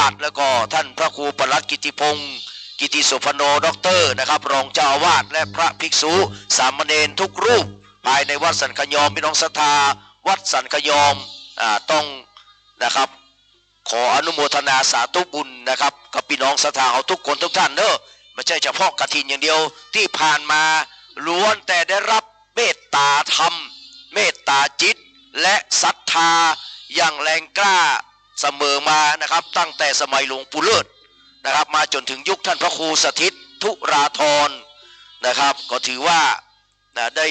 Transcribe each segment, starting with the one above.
สแล้วก็ท่านพระครูปลัดกิติพงศ์กิติสุพโนด็อกเตอร์นะครับรองเจ้าอาวาสและพระภิกษุสามเณรทุกรูปภายในวัดสันขยอมพี่น้องศรัทธาวัดสันขยอมต้องนะครับขออนุโมทนาสาธุบุญนะครับกับพี่น้องศรัทธาเอาทุกคนทุกท่านเนอะไม่ใช่เฉพาะกฐินอย่างเดียวที่ผ่านมาล้วนแต่ได้รับเมตตาธรรมเมตตาจิตและศรัทธาอย่างแรงกล้าเสมอมานะครับตั้งแต่สมัยหลวงปู่เลิศนะครับมาจนถึงยุคท่านพระครูสถิตธุราธรนะครับก็ถือว่าได้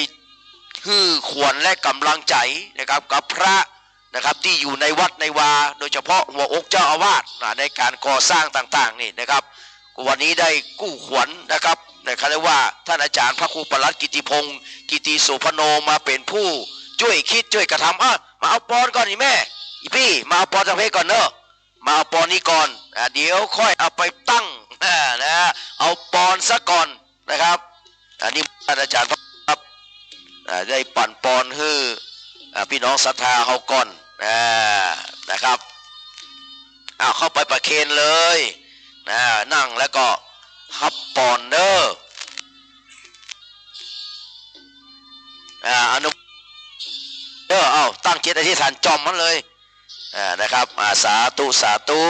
ฮือขวัญและกำลังใจนะครับกับพระนะครับที่อยู่ในวัดในวาโดยเฉพาะหัวอกเจ้าอาวาสในการก่อสร้างต่างๆนี่นะครับวันนี้ได้กู้ขวัญนะครับนะครับเรียกว่าท่านอาจารย์พระครูปลัดกิติพงศ์กิติสุพโนมาเป็นผู้ช่วยคิดช่วยกระทำมาเอาปอนก่อนนี่แม่อีพี่มาเอาปอนจากเพก่อนเนอะมาเอาปอนนี้ก่อนเดี๋ยวค่อยเอาไปตั้งนะเอาปอนซะก่อนนะครับอันนี้ท่านอาจารย์ครับได้ปั่นปอนให้พี่น้องศรัทธาเขาก่อนนะครับเอาเข้าไปประเคนเลยนั่งแล้วก็ฮับปอนเนอร์อนุเอาตั้งจิตอธิษฐานจอมมันเลยนะครับสาธุสาธุ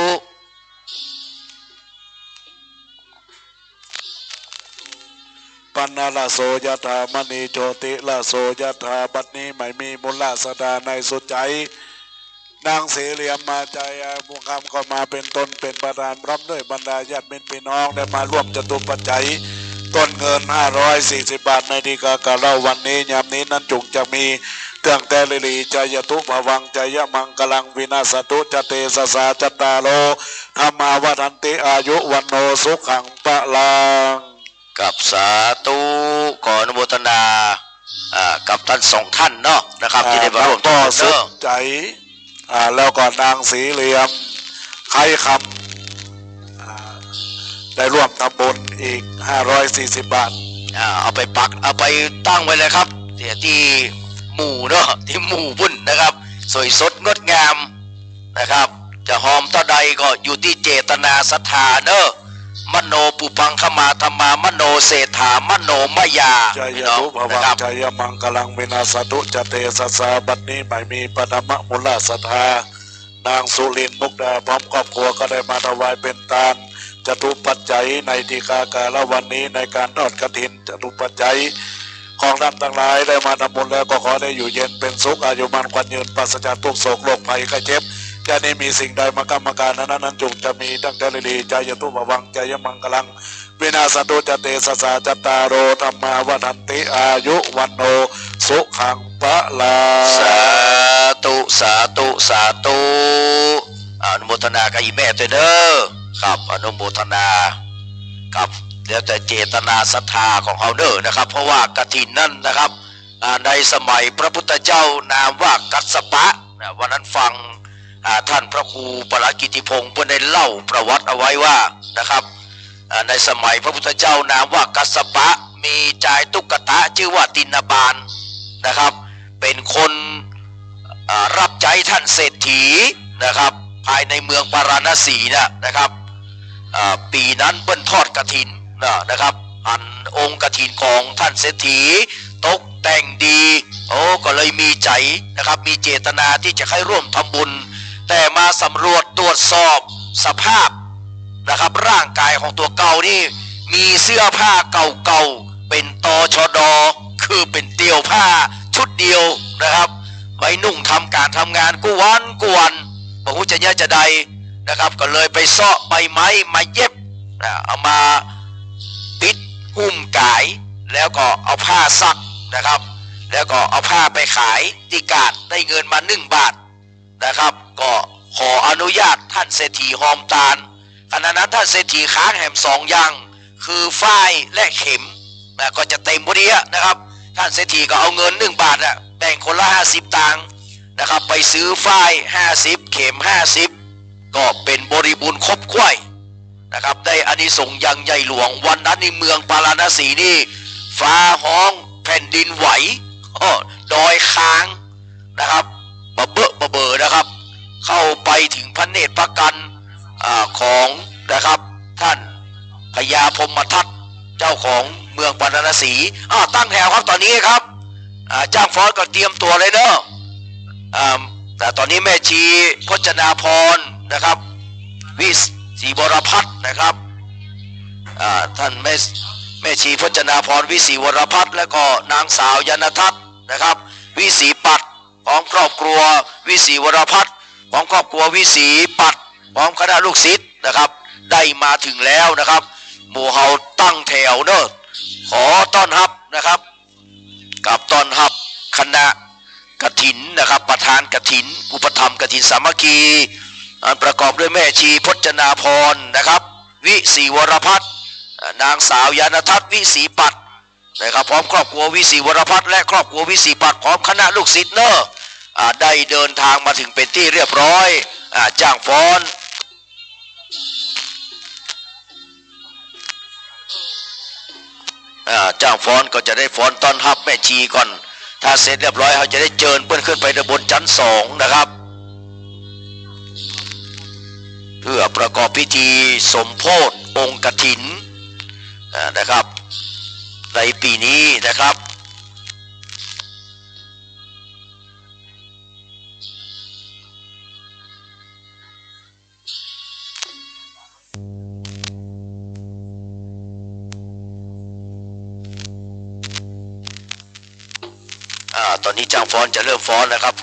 ปัณณละโสยถามณีโจติละโสยถาบัดนี้ไม่มีมูลสดาในสุดใจนางเสรียมมาใจบุญคำก็มาเป็นตนเป็นประธานพร้อมด้วยบรรดาญาติมิตรพี่น้องได้มาร่วมจตุปัจจัยต้นเงิน540 บาทในดีกากะเล่าวันนี้ยามนี้นั้นจุกจะมีเรื่องแต่ลิลีใจยทุภวังใจยมังกลังวินาศตุจเตสสาจตาโลธรรมาวัฏติอายุวันโนสุขังปะลังกับสาธุขออนุโมทนากับท่านสองท่านเนาะนะครับที่ได้มาร่วมต่อสุดใจแล้วก็นางสีเหลี่ยมไข่คำได้ร่วมทำบุญอีก540 บาทเอาไปปักเอาไปตั้งไว้เลยครับที่หมู่เนาะที่หมู่บุญนะครับสวยสดงดงามนะครับจะหอมเท่าใดก็อยู่ที่เจตนาศรัทธาเนอะมโนปุพังขมาธรรมามโนเศรษฐามโนมยาใจยทุภวังใจยมังกลังวินาศตุจเตสสาบัดนี้ไม่มีปฐมมูลศรัทธานางสุรินทร์มุกดาพร้อมครอบครัวก็ได้มาถวายเป็นทานจตุปัจจัยในทีฆากาลวันนี้ในการทอดกฐินจตุปัจจัยของท่านทั้งหลายได้มาทำบุญแล้วก็ขอได้อยู่เย็นเป็นสุขอายุมันขวัญยืนปราศจากทุกโศกโรคภัยไข้เจ็บจะได้มีสิ่งใดมากรรมการนั้นจุกจะมีตั้งใจดีใจยทุภวังใจยมังกลังวินาศตุจเตสสาจตารโรธรรมาวัฏติอายุวันโนสุขังปะลาสาธุสาธุสาธุอนุโมทนากับอีแม่ด้วยเด้อครับอนุโมทนาครับแล้วแต่เจตนาศรัทธาของเขาเด้อนะครับเพราะว่ากฐินนั่นนะครับในสมัยพระพุทธเจ้านามว่ากัสสปะวันนั้นฟังท่านพระครูปลัดกิติพงศ์เพื่อได้เล่าประวัติเอาไว้ว่านะครับในสมัยพระพุทธเจ้านามว่ากัสสปะมีชายตุกตะชื่อว่าตินบาลนะครับเป็นคนรับใช้ท่านเศรษฐีนะครับภายในเมืองปาราณสีนะครับปีนั้นเปิ้นทอดกฐินนะครับอันองค์กฐินของท่านเศรษฐีตกแต่งดีก็เลยมีใจนะครับมีเจตนาที่จะให้ร่วมทำบุญแต่มาสำรวจตรวจสอบสภาพนะครับร่างกายของตัวเก่านี่มีเสื้อผ้าเก่าๆเป็นตชดคือเป็นเตี่ยวผ้าชุดเดียวนะครับไว้นุ่งทำการทำงานกุวันบอกว่าจะเยอะจะใดนะครับก็เลยไปเซาะใบไม้มาเย็บเอามาปิดหุ้มกายแล้วก็เอาผ้าซักนะครับแล้วก็เอาผ้าไปขายที่กาดได้เงินมา1 บาทนะครับก็ขออนุญาตท่านเศรษฐีหอมตาลขณะนั้นท่านเศรษฐีค้างแหม2 อย่างคือฝ้ายและเข็มก็จะเต็มพอดีนะครับท่านเศรษฐีก็เอาเงิน1 บาทแบ่งคนละ50 ตังค์นะครับไปซื้อฝ้าย50เข็ม50ก็เป็นบริบูรณ์ครบถ้วนนะครับได้อานิสงส์อย่างใหญ่หลวงวันนั้นในเมืองปาราณสีนี่ฟ้าห้องแผ่นดินไหวดอยค้างนะครับบะเบอะนะครับเข้าไปถึงพระเนตรพระกัน ของนะครับท่านพญาพรหมทัตเจ้าของเมืองปาราณสีตั้งแถวครับตอนนี้ครับจ้างฟ้อนก็เตรียมตัวเลยเนอะแต่ตอนนี้แม่ชีพจนาพรนะครับวิศรีวรพัฒน์นะครับท่านแม่ชีพจนาพรวิศรีวรพัฒน์แล้วก็นางสาวยานทัศน์นะครับวิศรีปัตย์พร้อมครอบครัววิศรีวรพัฒน์พร้อมครอบครัววิศรีปัตย์พร้อมคณะลูกศิษย์นะครับได้มาถึงแล้วนะครับหมู่เฮาตั้งแถวเนอะขอต้อนรับนะครับกับต้อนรับคณะกฐินนะครับประธานกฐินอุปถัมภ์กฐินสามัคคีประกอบด้วยแม่ชีพจนาพรนะครับวิศรีวรพัฒน์นางสาวยานทัศน์วิศรีปัตย์นะครับพร้อมครอบครัววิศรีวรพัฒน์และครอบครัววิศรีปัตย์พร้อมคณะลูกศิษย์เนอะได้เดินทางมาถึงเป็นที่เรียบร้อยจ้างฟ้อนจ้างฟ้อนก็จะได้ฟ้อนต้อนรับแม่ชีก่อนถ้าเสร็จเรียบร้อยเขาจะได้เจิญเพื่อนขึ้นไปบนชั้น2นะครับเพื่อประกอบพิธีสมโภชองค์กฐินนะครับในปีนี้นะครับตอนนี้จ้างฟ้อนจะเริ่มฟ้อนนะครับ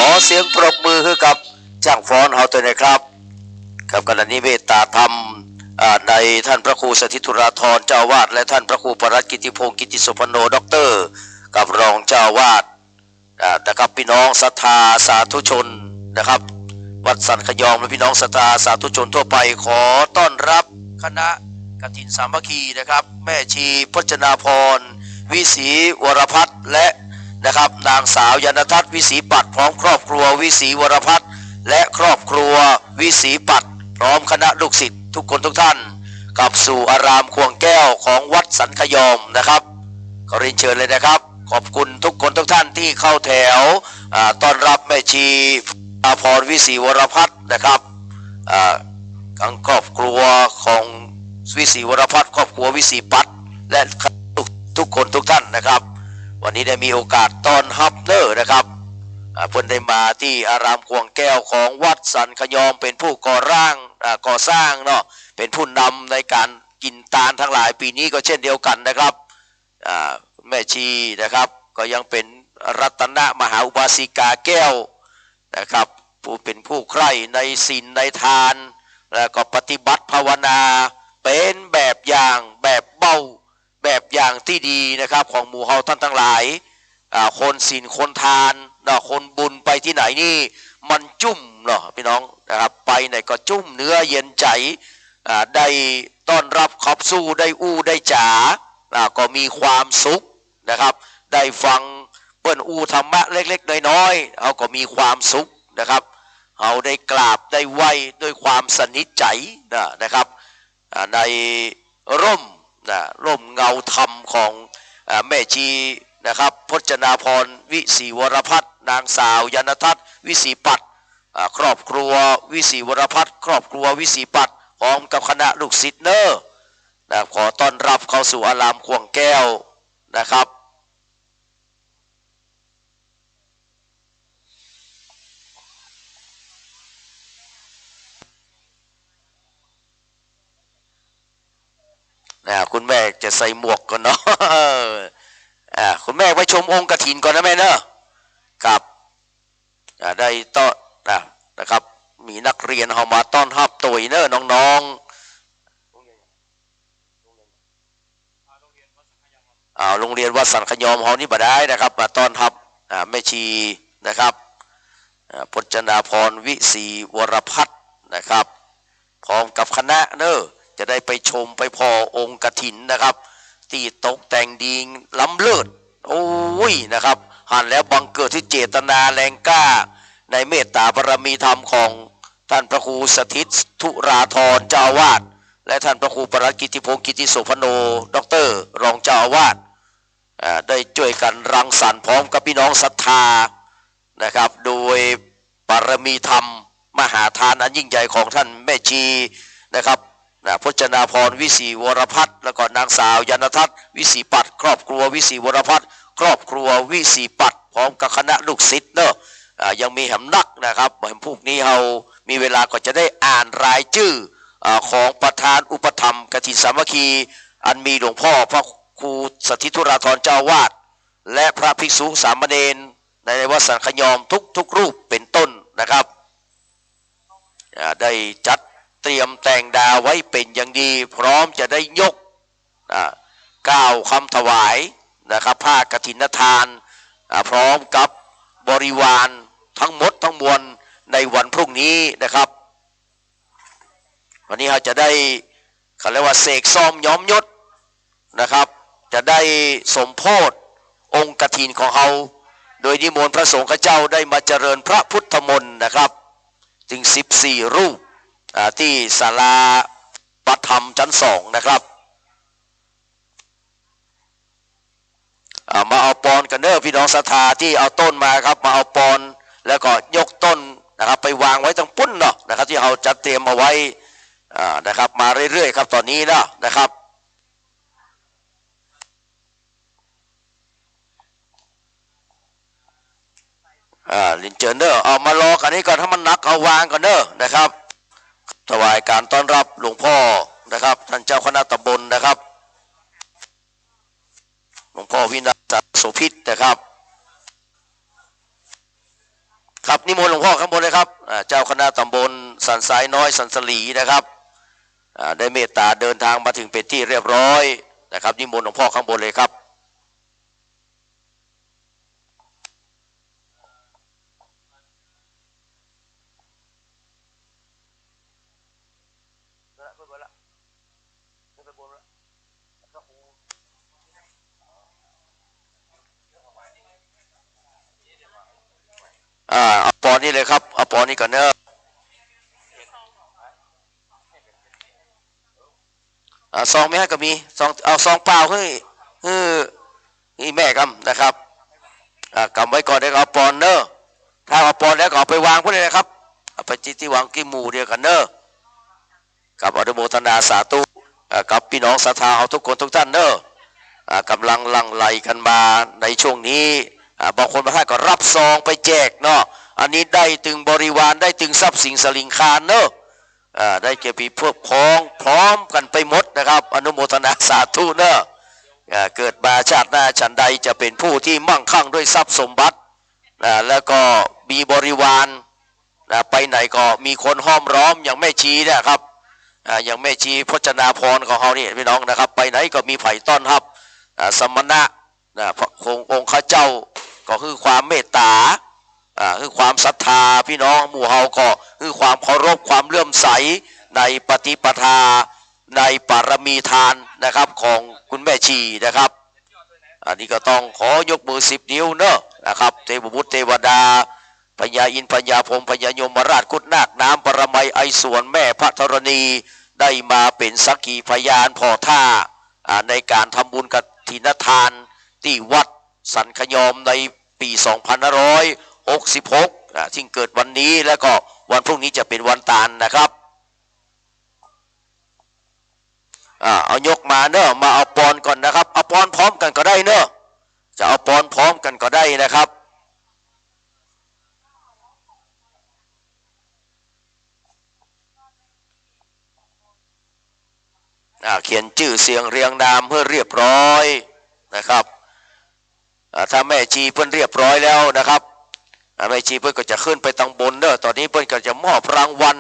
อเสียงปรบมือให้กับจ้างฟ้อนเฮาตัวนะครับกับขณะนี้เมตตาธรรมในท่านพระครูสถิตุราธรเจ้าวาดและท่านพระครูปรัตกิติพงศ์กิติสุพโนด็อกเตอร์กับรองเจ้าวาดนะครับพี่น้องศรัทธาสาธุชนนะครับวัดสันขยองและพี่น้องศรัทธาสาธุชนทั่วไปขอต้อนรับคณะกฐินสามัคคีนะครับแม่ชีพจนาพรวิศีวรพัฒน์และนะครับนางสาวยานทัศน์วิศีปัตพร้อมครอบครัววิศีวรพัฒน์และครอบครัววิศีปัตพร้อมคณะลูกศิษย์ทุกคนทุกท่านกลับสู่อารามควงแก้วของวัดสันขยอมนะครับขอเรียนเชิญเลยนะครับขอบคุณทุกคนทุกท่านที่เข้าแถวต้อนรับแม่ชีอาพรวิศีวรพัฒน์นะครับทั้งครอบครัวของวิศีวรพัฒน์ครอบครัววิศีปัตและทุกคนทุกท่านนะครับวันนี้ได้มีโอกาสต้อนรับเนอนะครับเพิ่นได้มาที่อารามควงแก้วของวัดสันขยอมเป็นผู้ก่อสร้างเนาะเป็นผู้นำในการกินตาลทั้งหลายปีนี้ก็เช่นเดียวกันนะครับแม่ชีนะครับก็ยังเป็นรัตนมหาอุบาสิกาแก้วนะครับผู้เป็นผู้ใคร่ในศีลในทานแล้วก็ปฏิบัติภาวนาเป็นแบบอย่างแบบเบาแบบอย่างที่ดีนะครับของหมู่เฮาท่านทั้งหลายคนศีลคนทานคนบุญไปที่ไหนนี่มันจุ่มเนาะพี่น้องนะครับไปไหนก็จุ่มเนื้อเย็นใจได้ต้อนรับขับสู้ได้อู้ได้จ๋าก็มีความสุขนะครับได้ฟังเปิ้นอู้ธรรมะเล็กๆน้อยๆเอาก็มีความสุขนะครับเอาได้กราบได้ไหว้ด้วยความสนิทใจนะครับในร่มเงาธรรมของแม่ชีนะครับพจนาพรวิศีวรพัฒน์นางสาวยานทัศน์วิศีปัตครอบครัววิศีวรพัฒน์ครอบครัววิศีปัตพร้อมกับคณะลูกศิษย์นะขอต้อนรับเข้าสู่อารามควงแก้วนะครับคุณแม่จะใส่หมวกก่อนเนาะคุณแม่ไปชมองค์กฐินก่อนนะแม่เนอะครับได้ต้อนนะครับมีนักเรียนเข้ามาต้อนรับตัวเนอะน้องๆโรงเรียนวัดสันขยอมเฮานี่บ่ได้นะครับมาต้อนรับแม่ชีนะครับพจนาพรวิศีวรพัฒน์นะครับพร้อมกับคณะเนอะจะได้ไปชมไปพอองค์กฐินนะครับที่ตกแต่งดีล้ำเลิศโอ้ยนะครับหันแล้วบังเกิดที่เจตนาแรงกล้าในเมตตาบารมีธรรมของท่านพระครูสถิตุราธรเจ้าอาวาสและท่านพระครูปรัตกิติพงศ์กิติสุพโนด็อกเตอร์รองเจ้าอาวาสได้ช่วยกันรังสรรค์พร้อมกับพี่น้องศรัทธานะครับโดยบารมีธรรมมหาทานอันยิ่งใหญ่ของท่านแม่ชีนะครับพจนาพรวิศีวรพัฒน์แล้วก็นางสาวยานทัศน์วิศีปัตครอบครัววิศีวรพัฒน์ครอบครัววิศีปัตพร้อมกับคณะลูกศิษย์เนอะยังมีแหมนักนะครับแหมพวกนี้เรามีเวลาก็จะได้อ่านรายชื่อของประธานอุปถัมภ์กฐินสามัคคีอันมีหลวงพ่อพระครูสถิตุราธรเจ้าวาดและพระภิกษุสามเณรในวัดสันขยอมทุกรูปเป็นต้นนะครับได้จัดเตรียมแต่งดาวไว้เป็นอย่างดีพร้อมจะได้ยก9 คำถวายนะครับผ้ากฐินทานพร้อมกับบริวารทั้งหมดทั้งมวลในวันพรุ่งนี้นะครับวันนี้เราจะได้เขาเรียกว่าเสกซ้อมย้อมยศนะครับจะได้สมโภชองค์กฐินของเราโดยนิมนต์พระสงฆ์เจ้าได้มาเจริญพระพุทธมนต์นะครับถึง14 รูปที่ศาลาปฐมชั้น 2นะครับมาเอาปอนกันเนอพี่น้องศรัทธาที่เอาต้นมาครับมาเอาปอนแล้วก็ยกต้นนะครับไปวางไว้ตรงปุ้นเนาะนะครับที่เราจัดเตรียมเอาไว้นะครับมาเรื่อยๆครับตอนนี้นะครับลินเจอเนอร์เอามารอกันนี้ก่อนถ้ามันนักเอาวางกันเนอนะครับถวายการต้อนรับหลวงพ่อนะครับท่านเจ้าคณะตำบลนะครับหลวงพ่อวินัสโสภิตนะครับ ครับนิมนต์หลวงพ่อข้างบนเลยครับเจ้าคณะตำบลสันทรายน้อยสันสลีนะครับได้เมตตาเดินทางมาถึงเป็นที่เรียบร้อยนะครับนิมนต์หลวงพ่อข้างบนเลยครับเอาปอนี่เลยครับเอาปอนี่ก่อนเนอะซองไม่ให้ก็มีซองเอาซองเปล่าให้แม่กำนะครับกำไว้ก่อนเดี๋ยวเอาปอนเนอะถ้าเอาปอนแล้วก็เอาไปวางพวกนี้นะครับเอาไปที่วางกิหมู่เดียวกันเนอะกับอนุโมทนาสาธุกับพี่น้องศรัทธาเอาทุกคนทุกท่านเนอะกำลังลังไหลกันมาในช่วงนี้บางคนบางท่านก็รับซองไปแจกเนาะอันนี้ได้ถึงบริวารได้ถึงทรัพย์สินสลิงคารเนอะได้เก็บปีพวกพ้องพร้อมกันไปหมดนะครับอนุโมทนาสาธุเนอะเกิดมาชาติหน้าฉันใดจะเป็นผู้ที่มั่งคั่งด้วยทรัพย์สมบัติแล้วก็มีบริวารไปไหนก็มีคนห้อมล้อมอย่างแม่ชีนะครับอย่างแม่ชีพจนาพรของเขานี่พี่น้องนะครับไปไหนก็มีไผ่ต้อนรับสมณะพระองค์ข้าเจ้าก็คือความเมตตาคือความศรัทธาพี่น้องหมู่เฮาก็คือความเคารพความเลื่อมใสในปฏิปทาในปารมีทานนะครับของคุณแม่ชีนะครับอันนี้ก็ต้องขอยกมือ10 นิ้วเนอะนะครับเทพบุตรเทวดาพญาอินทร์พญาพรหมพญายมราชกุฎนาคน้ำปรมัยไอส่วนแม่พระธรณีได้มาเป็นสักขีพยานพ่อท่าในการทำบุญกฐินทานที่วัดสันขยอมในปี2566ที่เกิดวันนี้แล้วก็วันพรุ่งนี้จะเป็นวันตาลนะครับเอายกมาเนอะมาเอาปอนก่อนนะครับเอาปอนพร้อมกันก็ได้เนอะจะเอาปอนพร้อมกันก็ได้นะครับเขียนชื่อเสียงเรียงนามเพื่อเรียบร้อยนะครับถ้าแม่ชีเพื่อนเรียบร้อยแล้วนะครับแม่ชีเพื่อนก็จะขึ้นไปตังบนเนอะตอนนี้เพื่อนก็จะมอบรางวัล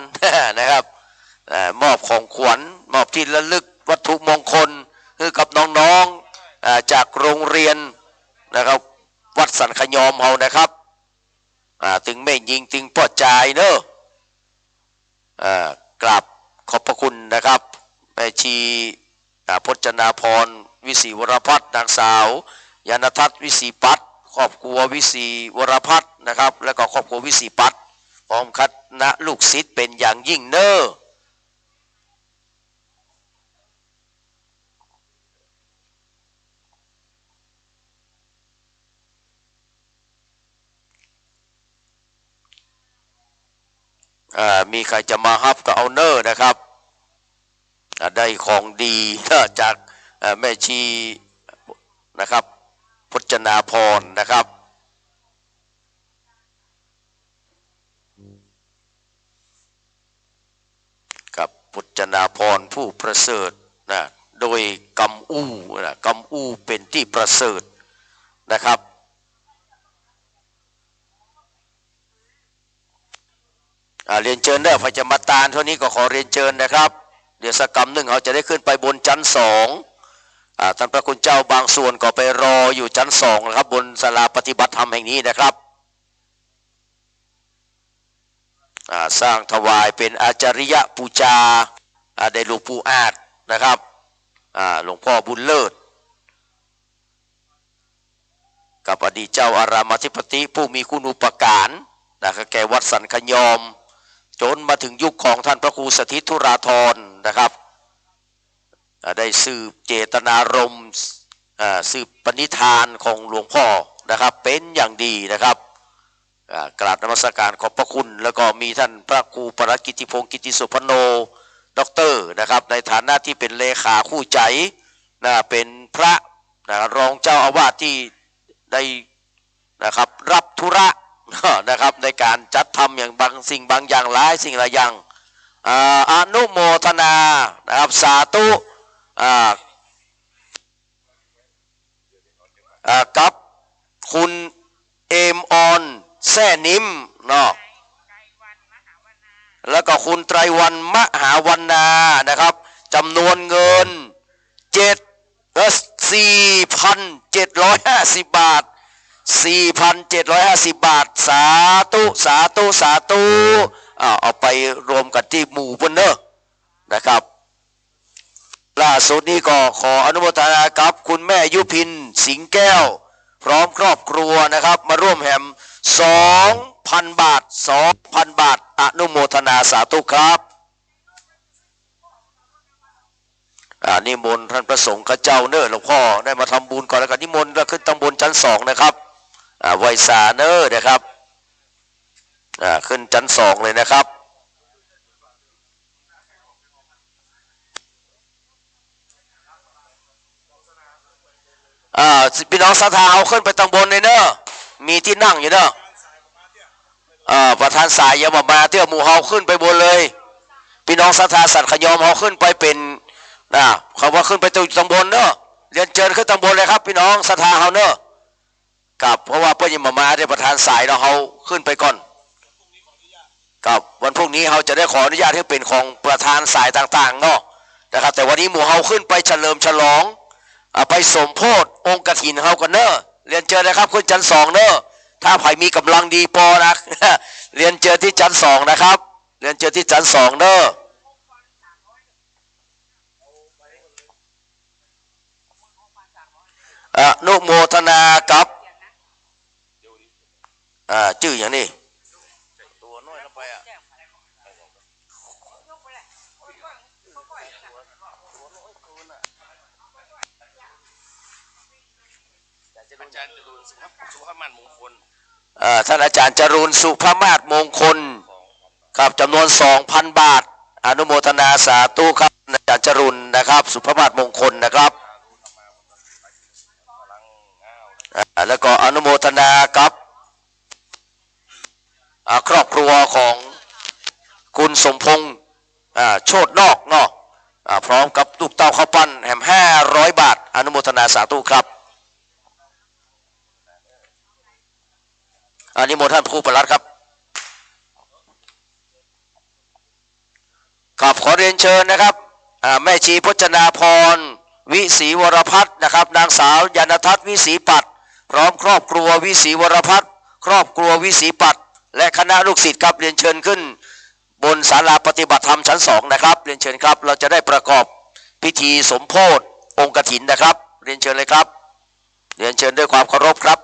นะครับมอบของขวัญมอบที่ระลึกวัตถุมงคลให้กับน้องๆจากโรงเรียนนะครับวัดสันขยอมเฮานะครับถึงแม่ยิงถึงพ่อจ่ายเนอะกราบขอบพระคุณนะครับแม่ชีพจนาพรวิศรีวรพัฒน์นางสาวยานทัศน์วิศรีปัตครอบครัววิศรีวรพัฒน์นะครับแล้วก็ครอบครัววิศรีปัตพร้อมคณะลูกศิษย์เป็นอย่างยิ่งเนอะมีใครจะมาฮับก็เอาเนอร์นะครับได้ของดีจากแม่ชีนะครับพจนาพรนะครับกับพจนาพรผู้ประเสริฐนะโดยกำอู้นะกำอู้เป็นที่ประเสริฐนะครับเรียนเชิญได้พระจมาตานเท่านี้ก็ขอเรียนเชิญนะครับเดี๋ยวสักกรรมหนึ่งเขาจะได้ขึ้นไปบนชั้น2ท่านพระคุณเจ้าบางส่วนก็ไปรออยู่ชั้น2นะครับบนศาลาปฏิบัติธรรมแห่งนี้นะครับสร้างถวายเป็นอาจาริยปูชาได้หลวงปู่อาจนะครับหลวงพ่อบุญเลิศกับอดีตเจ้าอารามอธิปติผู้มีคุณูปการนะครับแก่วัดสันขยอมจนมาถึงยุคของท่านพระครูสถิตธุราธรนะครับได้สืบเจตนารมณ์สืบปณิธานของหลวงพ่อนะครับเป็นอย่างดีนะครับกราบนมัสการขอบพระคุณแล้วก็มีท่านพระครูปรกิติพงศ์กิติสุพโนด็อกเตอร์นะครับในฐานะที่เป็นเลขาคู่ใจเป็นพระรองเจ้าอาวาสที่ได้นะครับรับธุระนะครับในการจัดทำอย่างบางสิ่งบางอย่างหลายสิ่งหลายอย่างอนุโมทนานะครับสาธุกับคุณเอมออนแซ่นิม เนาะแล้วก็คุณไตรวันมหาวรรณานะครับจำนวนเงิน4,750 บาท4,750 บาทสาธุสาธุสาธุเอาไปรวมกันที่หมู่บนเนอะนะครับล่าสุดนี้ก็ขออนุโมทนากับคุณแม่ยุพินสิงแก้วพร้อมครอบครัวนะครับมาร่วมแหม 2,000 บาท 2,000 บาทอนุโมทนาสาธุครับนิมนต์ท่านประสงค์ข้าเจ้าเนอะหลวงพ่อได้มาทำบุญก่อนแล้วกันนิมนต์แล้วขึ้นตำบลชั้น2นะครับไวสาเนอะนะครับขึ้นชั้น2เลยนะครับพี่น้องศรัทธาเอาขึ้นไปตำบลเลยเนอะมีที่นั่งอยู่เนอะประธานสายยามาเที่ยวหมู่เฮาขึ้นไปบนเลยพี่น้องศรัทธาสัตว์ขยอมเฮาขึ้นไปเป็นเขาว่าขึ้นไปตำบลเนอะเรียนเชิญขึ้นตำบลเลยครับพี่น้องศรัทธาเฮาเนอะกับเพราะว่าเพื่อนยมาได้ประธานสายเราเฮาขึ้นไปก่อนกับวันพรุ่งนี้เขาจะได้ขออนุญาตให้เป็นของประธานสายต่างๆเนาะนะครับแต่วันนี้หมู่เฮาขึ้นไปเฉลิมฉลองไปสมโพธิองค์กฐินเฮากันเนอะเรียนเชิญนะครับขึ้นชั้น2เนอะถ้าใครมีกำลังดีพอนะ เรียนเชิญที่ชั้น2นะครับเรียนเชิญที่ชั้น2เนอะอนุโมทนากับชื่ออย่างนี้ตัวน้อยลงไปอาจารย์จรูนสุภมาศมงคลท่านอาจารย์จรูนสุภมาศมงคลครับจำนวน 2,000 บาทอนุโมทนาสาธุครับอาจารย์จรูนนะครับสุภมาศมงคลนะครับแล้วก็อนุโมทนากับครอบครัวของคุณสมพงษ์โชตินอกเนาะพร้อมกับลูกเต้าข้าวปั้นแหม500 บาทอนุโมทนาสาธุครับอันนี้โมท่านครูประหลัดครับขอเรียนเชิญนะครับแม่ชีพจนาพรวิศรีวรพัฒน์นะครับนางสาวยานทัศน์วิศรีปัตย์พร้อมครอบครัววิศรีวรพัฒน์ครอบครัววิศรีปัตย์และคณะลูกศิษย์ครับเรียนเชิญขึ้นบนศาลาปฏิบัติธรรมชั้น2นะครับเรียนเชิญครับเราจะได้ประกอบพิธีสมโภชองค์กฐินนะครับเรียนเชิญเลยครับเรียนเชิญด้วยความเคารพครับ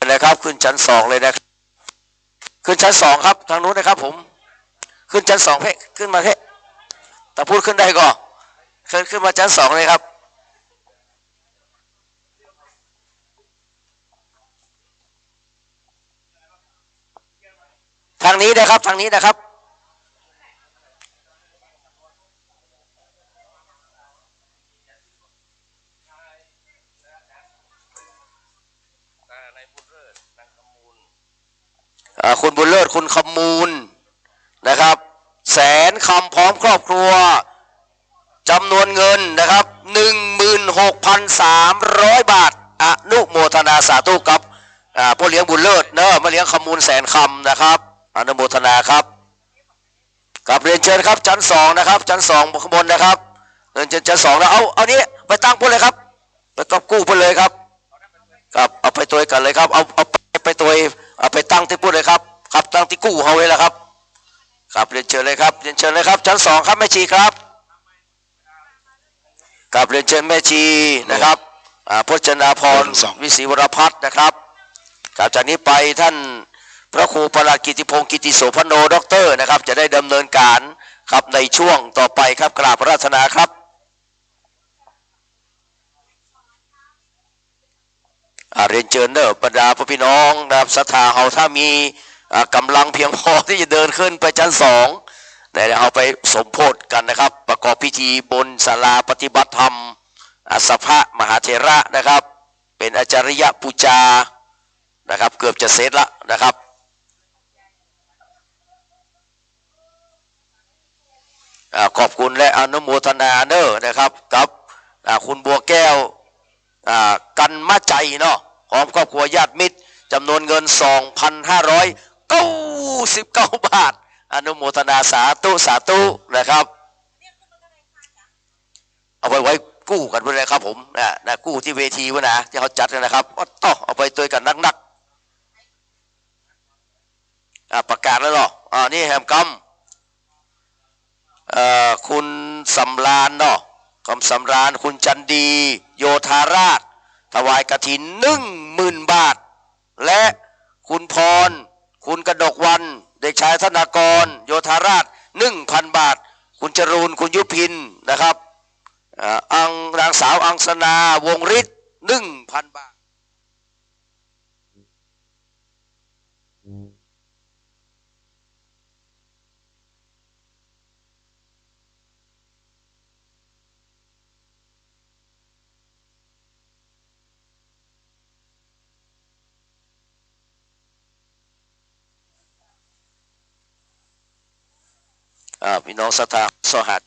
เลยครับขึ้นชั้น2เลยนะครับขึ้นชั้น2ครับทางนู้นนะครับผมขึ้นชั้น2ให้ขึ้นมาให้แต่พูดขึ้นได้ก็ขึ้นมาชั้น2เลยครับทางนี้นะครับทางนี้นะครับคุณบุญเลิศคุณคำมูลนะครับแสนคำพร้อมครอบครัวจำนวนเงินนะครับ 16,300 บาทอนุโมทนาสาธุกับผู้เลี้ยงบุญเลิศเนอะมาเลี้ยงคำมูลแสนคำนะครับอนุโมทนาครับกับเรียนเชิญครับชั้น2นะครับชั้น2ข้างบนนะครับเรียนเชิญชั้น2แล้วเอานี้ไปตั้งพุ่นเลยครับไปกับกู้พุ่นเลยครับครับเอาไปตัวกันเลยครับเอาไปตัวเอาไปตั้งที่พุ่นเลยครับครับตั้งที่กู้เอาไว้แล้วครับครับเรียนเชิญเลยครับเรียนเชิญเลยครับชั้น2ครับแม่ชีครับกับเรียนเชิญแม่ชีนะครับพจนาพรวิศรีวรพัฒน์นะครับครับจากนี้ไปท่านพระครูประหลัดกิติพงศ์กิติโสพโนด็อกเตอร์นะครับจะได้ดำเนินการครับในช่วงต่อไปครับกราบพระราชนาครับเรียนเชิญเด้อบรรดาพี่น้องนะครับศรัทธาเฮาถ้ามีกำลังเพียงพอที่จะเดินขึ้นไปชั้น2ได้เอาไปสมโภชกันนะครับประกอบพิธีบนศาลาปฏิบัติธรรมสภะมหาเถระนะครับเป็นอาจาริยปูจานะครับเกือบจะเสร็จละนะครับ ขอบคุณและอนุโมทนาเนอะนะครับกับคุณบัวแก้วกันมาใจเนาะพร้อมครอบครัวญาติมิตรจำนวนเงิน 2,599 บาทอนุโมทนาสาธุสาธุนะครับเอาไว้กู้กันไปเลยครับผมนะกู้ที่เวทีวะนะที่เขาจัดนะครับต่อเอาไปตัวกันนักประกาศแล้วหรอนี่แฮมกัมคุณสำราญเนาะคำสำราญคุณจันดีโยธาราชถวายกฐิน 10,000 บาทและคุณพรคุณกระดกวันเด็กชายธนากรโยธาราช 1,000 บาทคุณจรูนคุณยุพินนะครับนางสาวอังสนาวงฤทธิ์ 1,000 บาทพี่น้องศรัทธาสหัส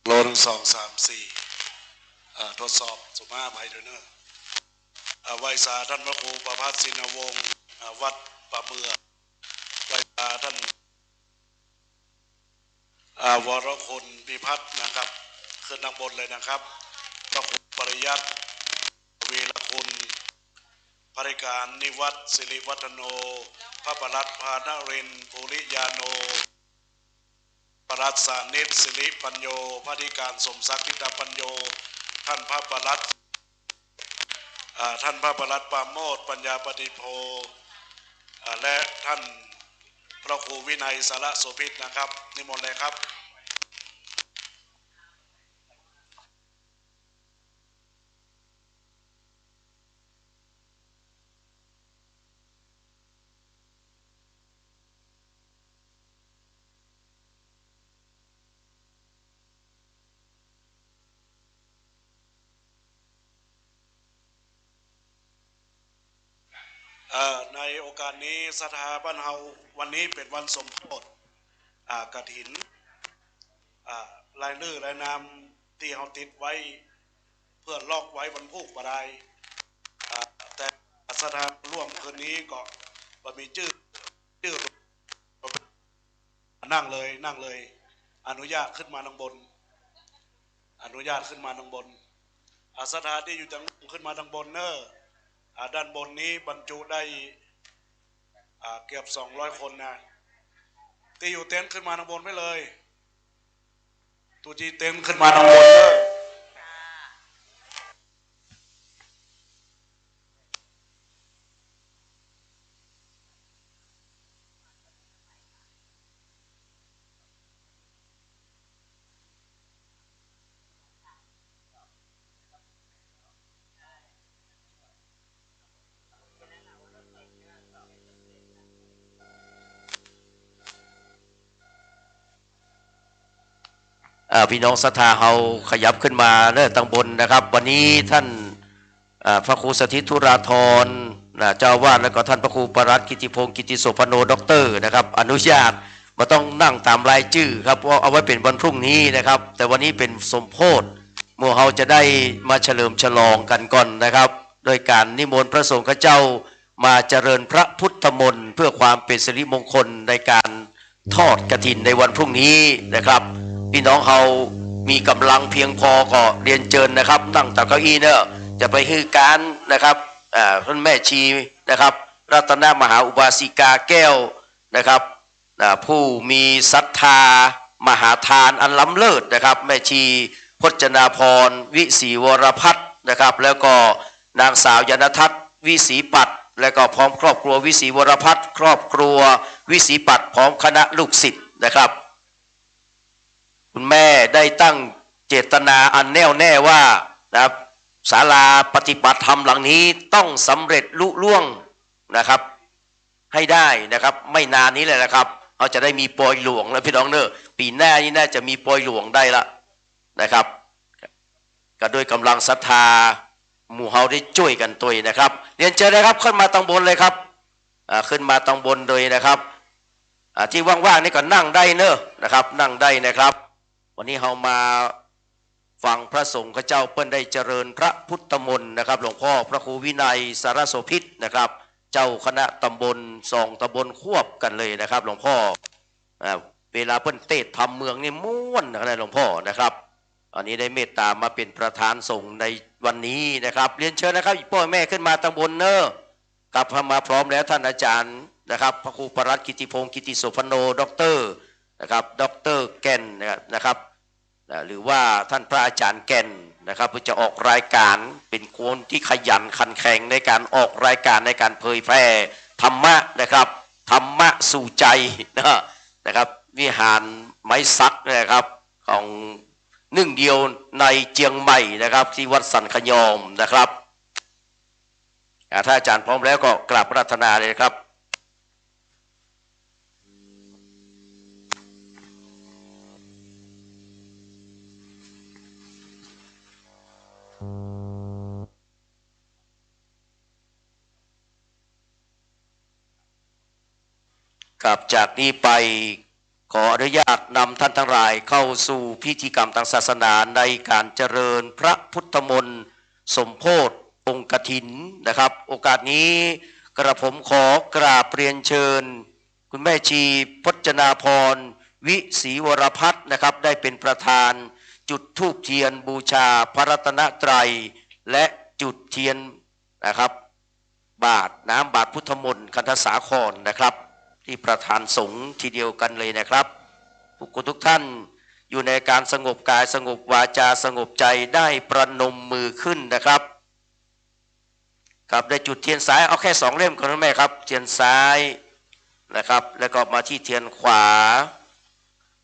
โลน2 3 4ทดสอบสุมาภัยเดเนอร์ไหว้สาท่านพระครูประภัสสินวงศ์วัดป่าเมืองไหว้สาท่านวรคุณพิพัฒน์นะครับขึ้นทางบนเลยนะครับพระครูปริยัติวีรคุณภริการนิวัฒน์สิริวัฒโนพระปรัตพานรินทร์ภูริยาโนปรัตสานิตสิริปัญโยพระธิการสมศักดิ์ทิตาปัญโยท่านพระปรัตปราโมทปัญญาปฏิโพและท่านพระครูวินัยสารโสภิตนะครับนิมนต์เลยครับในโอกาสนี้สถาบันเฮาวันนี้เป็นวันสมโภชกฐินรายชื่อรายนามที่เฮาติดไว้เพื่อลอกไว้บนผูกบ่ได้แต่สถาร่วมคืนนี้ก็บ่มีชื่อนั่งเลยอนุญาตขึ้นมาทางบนสถานที่อยู่จังขึ้นมาทางบนเนอะด้านบนนี้บรรจุได้เกือบ200 คนนะที่อยู่เต็นท์ขึ้นมาทางบนไปเลยตูจีเต็นท์ขึ้นมาทางบนเลยพี่น้องศรัทธาเฮาขยับขึ้นมาเริ่มตั้งบนนะครับวันนี้ท่านพระครูสถิตธุราธรเจ้าวาดแล้วก็ท่านพระครูปรัตน์กิติพงศ์กิติโสพโนด็อกเตอร์นะครับอนุญาตมาต้องนั่งตามรายชื่อครับเพราะเอาไว้เป็นวันพรุ่งนี้นะครับแต่วันนี้เป็นสมโภชเมื่อเราจะได้มาเฉลิมฉลองกันก่อนนะครับโดยการนิมนต์พระสงฆ์เจ้ามาเจริญพระพุทธมนต์เพื่อความเป็นสิริมงคลในการทอดกฐินในวันพรุ่งนี้นะครับ พี่น้องเฮามีกำลังเพียงพอก็เรียนเชิญนะครับนั่งจากเก้าอี้เนอะจะไปฮื้อการนะครับท่านแม่ชีนะครับรัตนมหาอุบาสิกาแก้วนะครับผู้มีศรัทธามหาทานอันล้ำเลิศนะครับแม่ชีพจนาพรวิศรีวรพัฒน์นะครับแล้วก็นางสาวยนทัศน์วิศรีปัตย์และก็พร้อมครอบครัววิศรีวรพัฒน์ครอบครัววิศรีปัตย์พร้อมคณะลูกศิษย์นะครับคุณแม่ได้ตั้งเจตนาอันแน่วแน่ว่านะครับศาลาปฏิบัติธรรมหลังนี้ต้องสำเร็จลุล่วงนะครับให้ได้นะครับไม่นานนี้เลยนะครับเราจะได้มีปอยหลวงแล้วพี่น้องเนอะปีหน้านี้น่าจะมีปอยหลวงได้ละนะครับก็ด้วยกำลังศรัทธาหมู่เฮาได้ช่วยกันตัวนะครับเรียนเชิญนะครับขึ้นมาตรงบนเลยครับขึ้นมาตรงบนโดยนะครับที่ว่างๆนี่ก็นั่งได้เนอะนะครับนั่งได้นะครับวันนี้เฮามาฟังพระสงฆ์ข้าเจ้าเปิ้นได้เจริญพระพุทธมนต์นะครับหลวงพ่อพระครูวินัยสารโสภิตนะครับเจ้าคณะตำบล2 ตำบลควบกันเลยนะครับหลวงพ่อเวลาเปิ้นเทศน์ทำเมืองนี่ม่วนนะหลวงพ่อนะครับอันนี้ได้เมตตามาเป็นประธานสงฆ์ในวันนี้นะครับเรียนเชิญนะครับพ่อแม่ขึ้นมาตำบลเนอะกลับมาพร้อมแล้วท่านอาจารย์นะครับพระครูปรัตน์กิติพงศ์กิติโสพโนด็อกเตอร์นะครับด็อกเตอร์แก่นนะครับหรือว่าท่านพระอาจารย์แก่นนะครับจะออกรายการเป็นคนที่ขยันขันแข็งในการออกรายการในการเผยแพร่ธรรมะนะครับธรรมะสู่ใจนะครับวิหารไม้ซักนะครับของหนึ่งเดียวในเจียงใหม่นะครับที่วัดสันขยอมนะครับถ้าอาจารย์พร้อมแล้วก็กราบปรารถนาเลยครับกับจากนี้ไปขออนุญาตนำท่านทั้งหลายเข้าสู่พิธีกรรมทางศาสนาในการเจริญพระพุทธมนต์สมโภชองค์กฐินนะครับโอกาสนี้กระผมขอกราบเรียนเชิญคุณแม่ชีพจนาพรวิศรีวรพัฒน์นะครับได้เป็นประธานจุดธูปเทียนบูชาพระรัตนตรัยและจุดเทียนนะครับบาทน้ำบาทพุทธมนต์คันธสาครนะครับที่ประธานสงฆ์ทีเดียวกันเลยนะครับทุกท่านอยู่ในการสงบกายสงบวาจาสงบใจได้ประนมมือขึ้นนะครับครับได้จุดเทียนซ้ายเอาแค่2 เล่มก่อนนะแม่ครับเทียนซ้ายนะครับแล้วก็มาที่เทียนขวา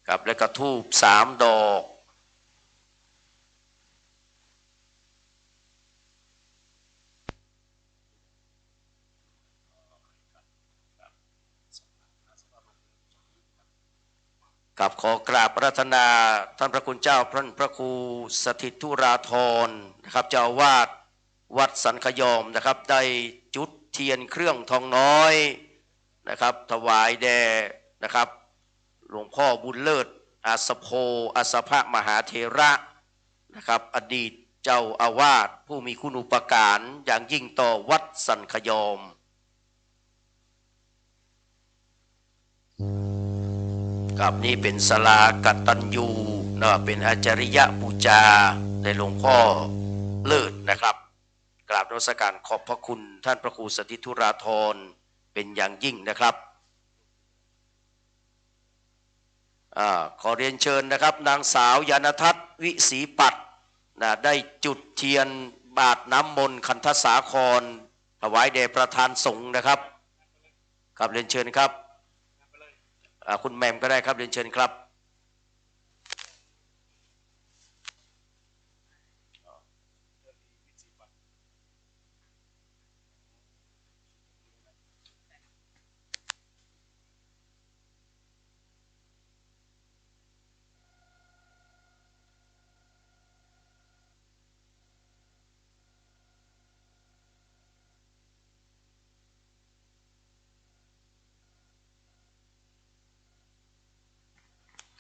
ครับแล้วก็ธูป3 ดอกกับขอกราบปรารถนาท่านพระคุณเจ้าพระครูสถิตธุราธรนะครับเจ้าอาวาสวัดสันขยอมนะครับได้จุดเทียนเครื่องทองน้อยนะครับถวายแด่นะครับหลวงพ่อบุญเลิศอาสโพอาสภะมหาเถระนะครับอดีตเจ้าอาวาสผู้มีคุณูปการอย่างยิ่งต่อวัดสันขยอมครับนี่เป็นศาลากตัญญูนะเป็นอาจาริยะบูชาในหลวงพ่อเลิศนะครับกราบนมัสการขอบพระคุณท่านพระครูสถิตธุราธรเป็นอย่างยิ่งนะครับขอเรียนเชิญนะครับนางสาวยานทัศน์วิศรีปัตย์ได้จุดเทียนบาทน้ำมนต์คันธสาครถวายแด่ประธานสงฆ์นะครับครับเรียนเชิญครับคุณแมมก็ได้ครับเรียนเชิญครับ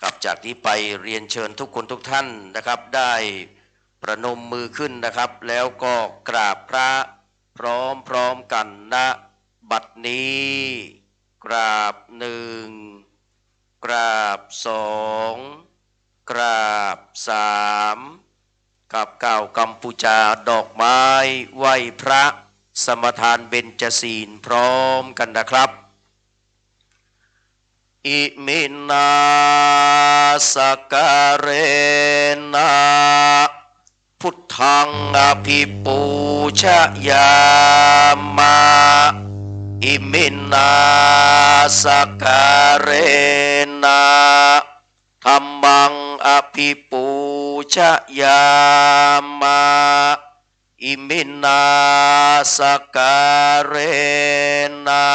ครับจากนี้ไปเรียนเชิญทุกคนทุกท่านนะครับได้ประนมมือขึ้นนะครับแล้วก็กราบพระพร้อมกันณบัดนี้กราบ1กราบ2 กราบสามกับเก้ากัมพูชาดอกไม้ไหว้พระสมทานเบญจศีลพร้อมกันนะครับอิมินาสการเรนะพุทธังอภิปูชยามะอิมินาสการเรนะธัมมังอภิปูชยามะอิมินาสการเรนะ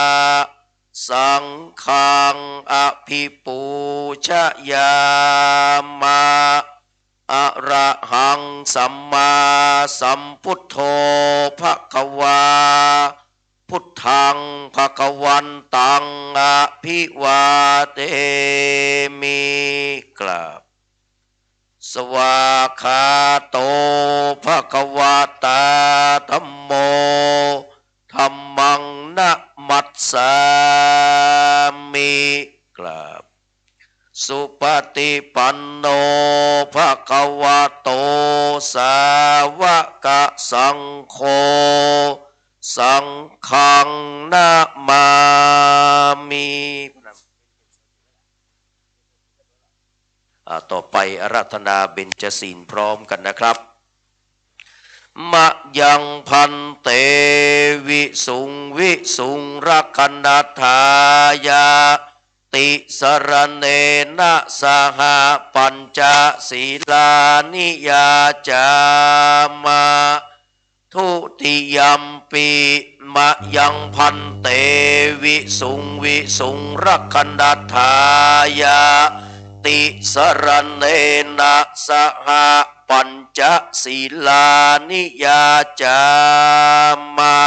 สังฆังอภิปูชยามะอะระหังสัมมาสัมพุทโธภควาพุทธังภควันตังอภิวาเทมิกราบสวากขาโตภควตาธัมโมธัมมังนะมัสสามิกราบสุปฏิปันโนภควโตสาวกสังโฆสังฆังนะมามิต่อไปอาราธนาเบญจศีลพร้อมกันนะครับมะยังพันเตวิสุงวิสุงรักนัทายาติสรเนนะสหปัญจศีลานิยาจามะทุติยัมปิมะยังพันเตวิสุงวิสุงรักนัทายาติสรเนนะสหปัญจศีลานิยาจามะ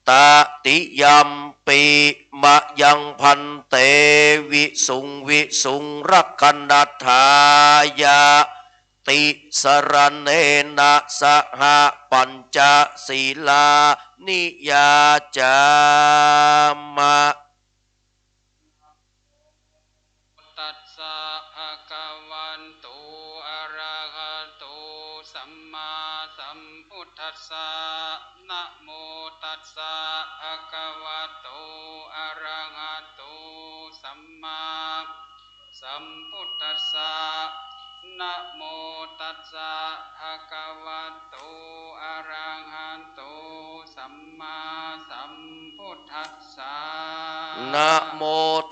ตติยัมปิมะยังพันเตวิสุงวิสุงรักนัทายาติสรเนนะสหปัญจศีลานิยาจามะตัสสะภะคะวันโตอะระหะโตสัมมาสัมพุทธัสสะนะโมตัสสะภะคะวะโตอะระหะโตสัมมาสัมพุทธัสสะนะโมตัสสะภะคะวะโตอะระหะโตสัมมาสัมพุทธัสสะนะโม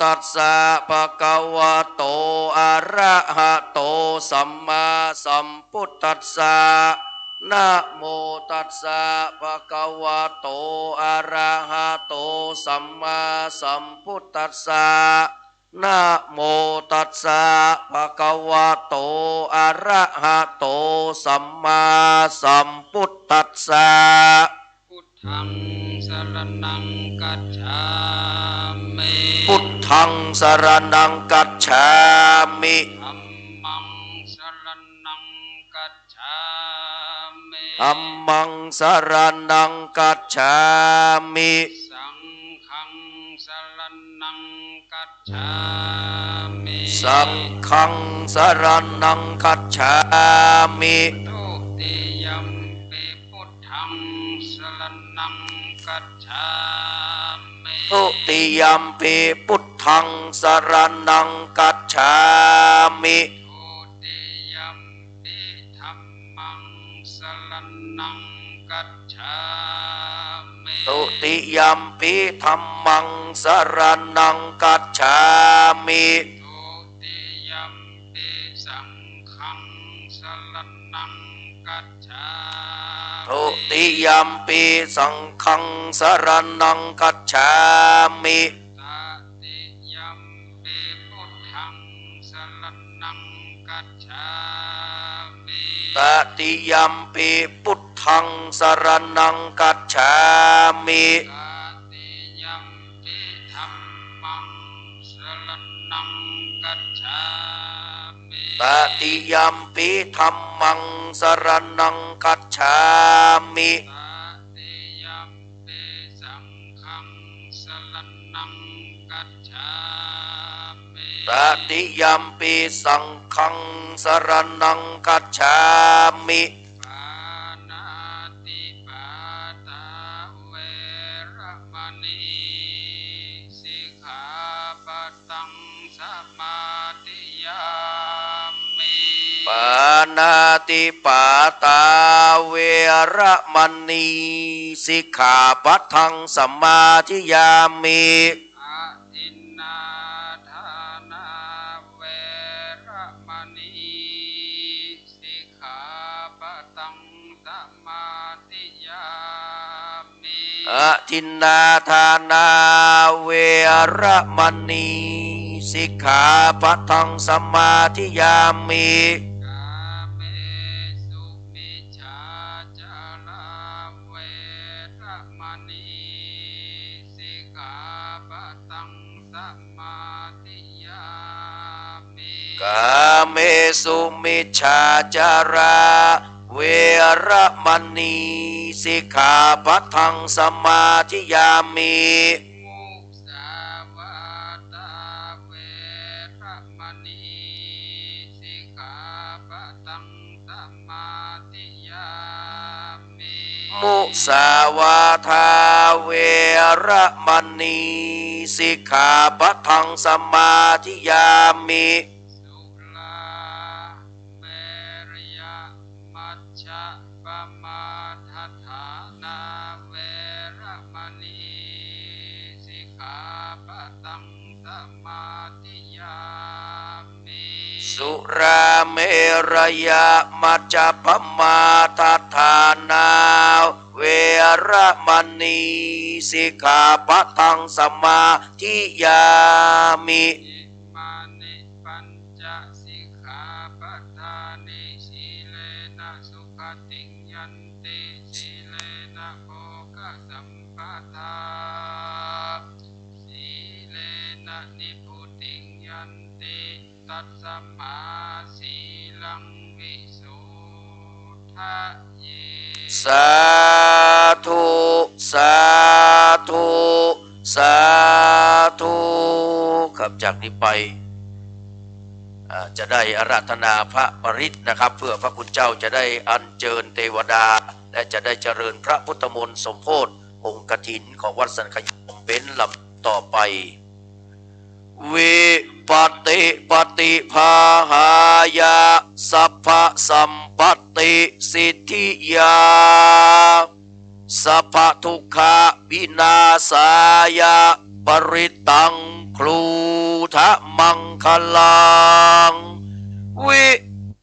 ตัสสะภะคะวะโตอะระหะโตสัมมาสัมพุทธัสสะนะโมตัสสะภะคะวะโตอะระหะโตสัมมาสัมพุทธัสสะนะโมตัสสะภะคะวะโตอะระหะโตสัมมาสัมพุทธัสสะพุทธังสรณังกัจฉามิพุทธังสรณังกัจฉามิธัมมังสรณังกัจฉามิธัมมังสรณังกัจฉามิสังฆังสรณังกัจฉามิสังฆังสรณังกัจฉามิทุติยัมปิพุทธังสรณังกัจฉามิทุติยัมปิพุทธังสรณังกัจฉามิทุติยัมปิธัมมังสรณังกัจฉามิทุติยัมปิธัมมังสรณังกัจฉามิทุติยัมปิสังฆังสรณังกัจฉาทุติยัมปิสังฆังสรณังกัจฉามิตติยัมปิพุทธังสรณังกัจฉามิตติยัมปิพุทธังสรณังกัจฉามิตติยัมปิธัมมังสรณังกัจฉามิตติยัมปิธัมมังสรณังกัจฉามิตติยัมปิสังฆังสรณังกัจฉามิ ตติยัมปิสังฆังสรณังคัจฉามิ ปานาติปาตาเวระมณีสิกขาปะทังสมาธิยามิ ปานาติปาตาเวระมณีสิกขาปะทังสมาธิยามิ อะทินนาทานาเวระมณีสิกขาปะทังสมาธิยามิ อะทินนาทานาเวระมณีสิกขาปะทังสมาธิยามิ กาเมสุมิจฉาจาราเวระมณีสิกขาปะทังสมาธิยามิ กาเมสุมิจฉาจาราเวระมณีสิกขาปะทังสมาธิยามิ มุสาวาตาเวระมณีสิกขาปะทังสมาธิยามิ มุสาวาทาเวระมณีสิกขาปะทังสมาธิยามิ สุลาเมรยมัชฌะปมาทัฏฐานาเวระมณีสิกขาปะทังสมาธิยามิ สุราเมรยมัจจปมาทัฏฐานาเวระมณีสิกขาปะทังสมาธิยามิ อิมานิปัญจสิกขาปทานิสีเลนะสุขติงยันติสีเลนะโภคสัมปทาสีเลนะนิพุติงยันติตัสสมาสีลังวิโสทะเย สาธุสาธุสาธุครับจากนี้ไปจะได้อาราธนาพระปริตรนะครับเพื่อพระคุณเจ้าจะได้อัญเชิญเทวดาและจะได้เจริญพระพุทธมนต์สมโภชองค์กฐินของวัดสันขยมเป็นลำต่อไปวิปติปฏิภาหายาสัพพสัมปติสิทธิยาสัพพทุกขวินาศายาปริตังครูทะมังคลังวิ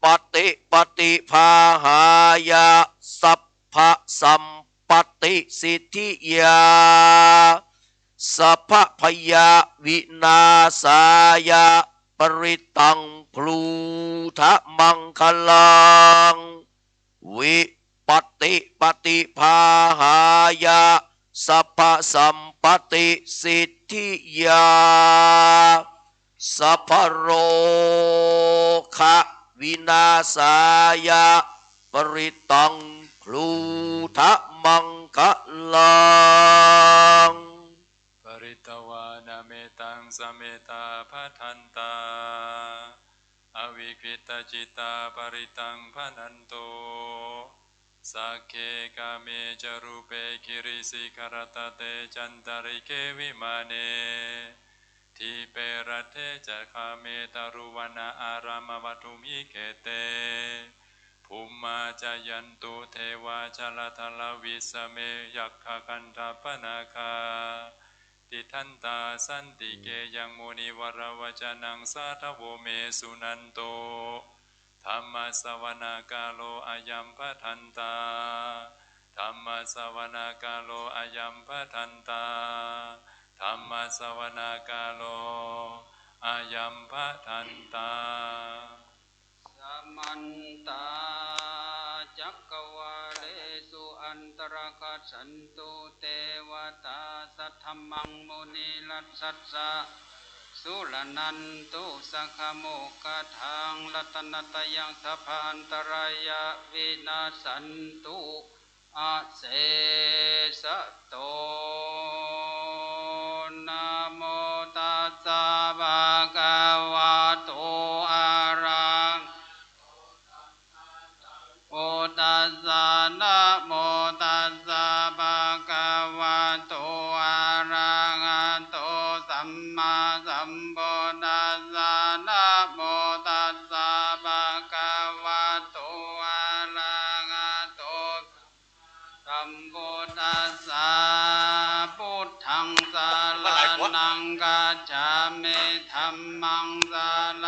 ปติปฏิภาหายาสัพพสัมปติสิทธิยาสัพพยาวินาศายาปริตังพลูทะมังคลังวิปติปฏิภาหายาสัพพสัมปติสิทธิยาสัพพโรคะวินาศายาปริตังพลูทะมังคลังปริตวานาเมตังสเมตาภัทันตาอวิคริตจิตาปริตังพนันโตสักเคกาเมจรูเปกิริสิกรตเตจันตริเควิมาเนทิเปรเทจะคาเมตารุวนาอารามวัตุมิเกเตภูมิมาจายันตุเทวาชลทลวิสเมยักขกันทปนาคาติทันตาสันติเกยังมุนิวรวจนังสาทโวเมสุนันโตธรรมสวนากาโลอายัมปทันตาธรรมสวนากาโลอายัมปทันตาธรรมสวนากาโลอายัมปทันตาสัมมันตาจักวาเลสุอันตรกัสสันตุเทวตาสัทธมังมุนีลัสสัสสะสุลนันตุสังฆโมกทังรัตนตยังสัพพันตรายวินาสันตุอาเสสะโตนะโมตัสสะภะคะวะ โตอะระโอตัสสะนะโมตัสสะภะคะวะโตอะระหะโตสัมมาสัมพุทธัสสะนะโมตัสสะภะคะวะโตอะระหะโตสัมพุทธัสสะพุทธังสารนังกัจฉามิธัมมังสาร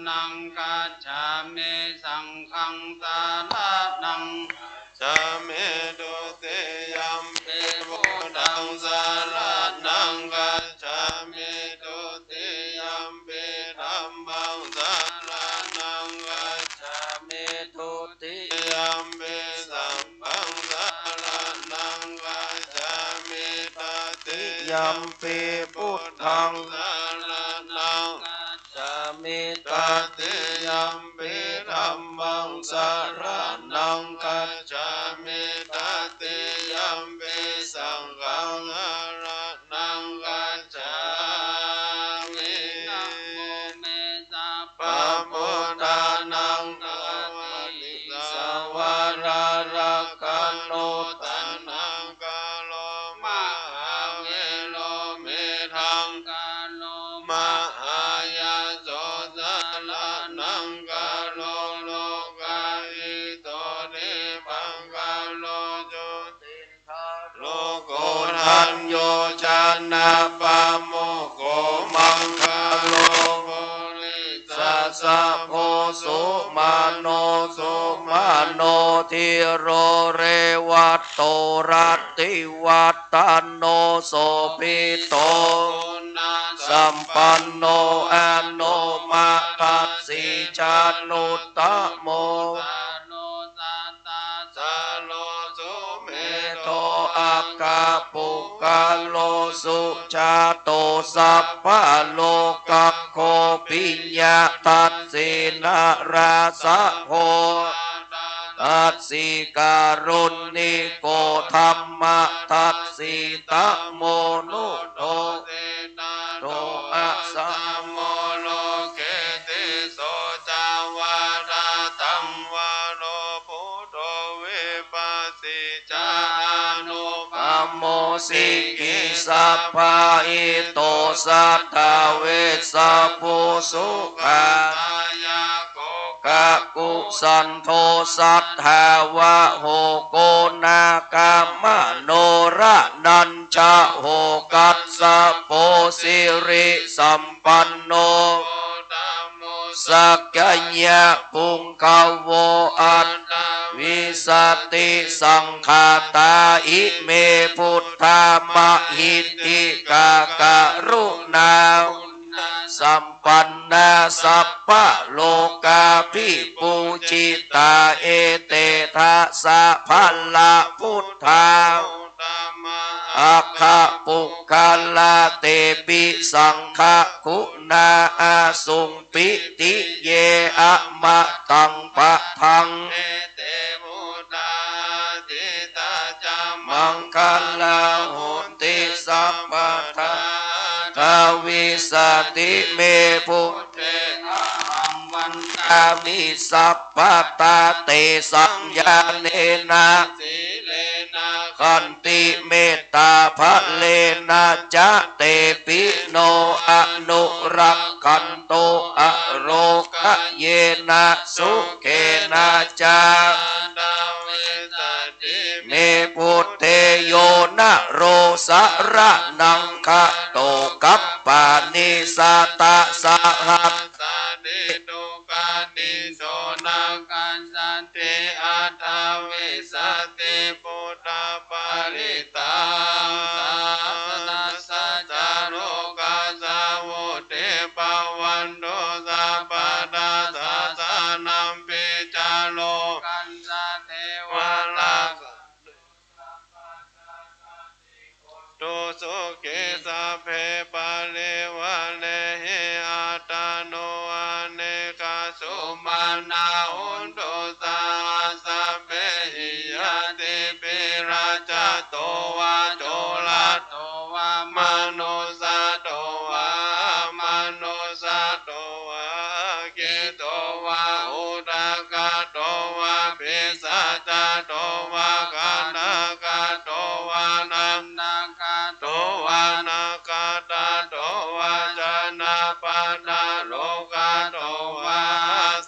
นังกัจฉามิสังฆังสารนังจามิตุติยัมปิพุทธังสารนังกัจฉามิตุติยัมปิธัมมังสารนังกัจฉามิตุติยัมปิสังฆังสารนังกัจฉามิตติยัมปิพุทธังสารนังกัจฉามิตติยัมปิธัมมังสารนังกัจฉามิตติยัมปิสังฆังสารนังกัจฉามินะโมเมสัพพะพุทธานังนาติสวารารักขโนตันนังกาโลมหาเวโลเมทังกาโลมหายาโสสารนังกาโลโลกาอิโตเนปังกาโลโจตินทาโลโกทันโยชนะปะโมโกมังคาโลโกลิสัสสะโพสุมาโนสุมาโนทิโรเรวัตโตรัตติวัตตโนโสภิโตสัมปันโนอโนมาตัสสิจานุตตโมสาโลสุเมโตอาคาปุกาโลสุชาโตสัพพะโลกัคโคปิญญาตัสสินาราสะโหตัสสิการุณนิโกธรรมะตัสสิตะโมนุโตโตอะสะโมโลเกติโสจาวาราตังวาโลพุทโธวิปัสสิจานุปโมสิกิสัพพะอิโตสัทธาเวสสะภูสุขากะกุสันโทสัทธาวะโหโกนากามโนระนัญจโหกัสสะโปสิริสัมปันโนสักกัญญะปุงกาโวอัตวิสติสังฆาตาอิเมพุทธามหิติกากะรุณาสัมปันนาสัพพะโลกาภิปูจิตาเอเตทะสะพัลละพุทธาอัคคปุคคลาเตปิสังฆคุณาอาสุงปิติเยอะมะตังปะทังมังคลาหุติสัพพทาทวิสติเมพุทเตอังวันตามิสัพพตาเตสัญญาเนนะขันติเมตตาภะเลนะจะเตปิโนอนุรักขันโตอโรคะเยนะสุเกนะจาเมพุทเทโยนะโรสะระนังคะโตกัปปานิสัตตะสหัสสะเดตุกานิโสนาคันสันติอัตถวิสติปุตตะปาริตังตัสสะจารุกาสาวุติปวันโตสัพพะทาสัสสะนัมปิจาโลกันสะเทวะลาตุสุขิสัพเพปะเลวะเลหิอัตตโนอเนกสุมาณาหุนตุสัสัพเพหิยติปิราชโตวะโจลโตวะมนุสโตวะมนุสโตวะ โตวาอุดากาโตวาปิสัจจโตวากาณากาโตวานันนากาโตวานากาตาโตวาจานาปานาโลกาโตวา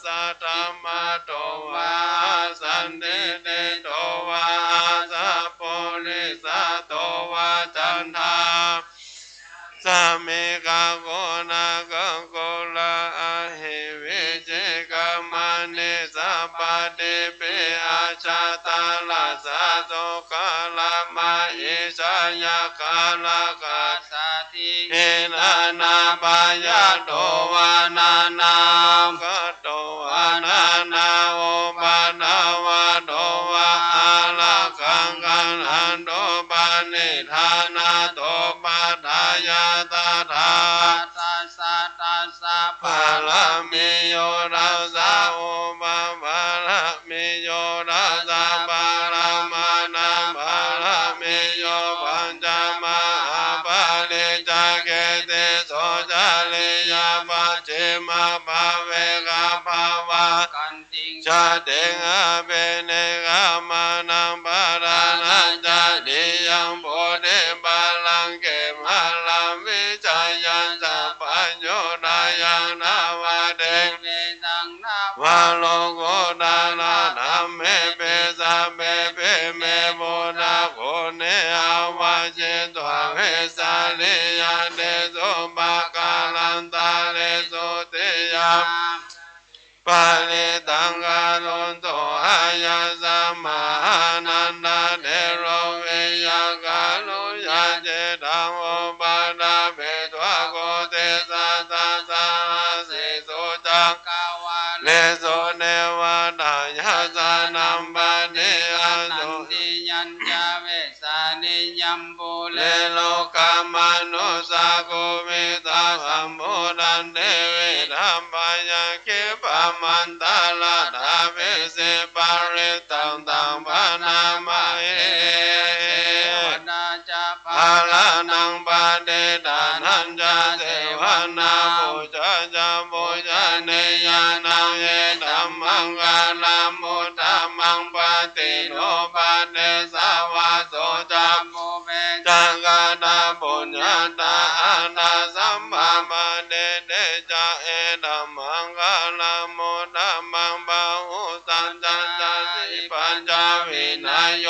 สัทธมะโตวาสันติเตโตวาสัพโพลิสัตโตวาจันทาสามิกาโกนากังโกลาอะหิวิจิกามานิสัพพะเตเปอาชาตาลาสาโสกาลามาอิชายากาลากาสาติเอนานาปายาโตวานานาคโตวานานาโอปาณาวาโตวาอาลาคังกันอันโตปานิธานาโตปาทายาตาธาตัสสะตัสสะภาลามิโยราสาโอปะภาลามิโยราสาภาลามานาภาลามิโยปัญจมาภาลิจเกติโสจาลิยาปัจเจมาภาเวกาภาวะกันติงชาเตงอาเปเนกามานังปารานันจาดิยังโพเดบาลังเกมาลังวิจายันสัพพัญโยนายังนาวาเดงเวตังนาวาโลโกดานานัมเมเปสาเปเปเมโมนาโกเนอาวาเจตวะเวสาลิยันเดโสปะกาลันตาเลโสเตยามปาลิตังกาลุนโตหายาสัมมานันดาเดโรเวยากาลุยาเจตังโอปาดาเปตวะโกเตสะสะสะสิโสจังกาวาเลโสเนวาตายาสานัมปะเนอันตุติยัญจาเวสานิยัมปุเลโลกามานุสาโกวิตาสัมโพธันเทวิธัมปายาเกปะมันตาลาดาเวเสปาริตังตังปานามาเอวนาจาภาลานังปาเดดานันจาเสวนาปุจจาปุจเนยานังเยธัมมังกาลามุตตะมังปฏิโนปาเดสาวาโสจามุเวจังกาดาปุญญาตาอานาสัมมามาเดเดจาเอธัมมังกาลามุตตะมังบาหุสันจันจาสิปัญจวินัยโย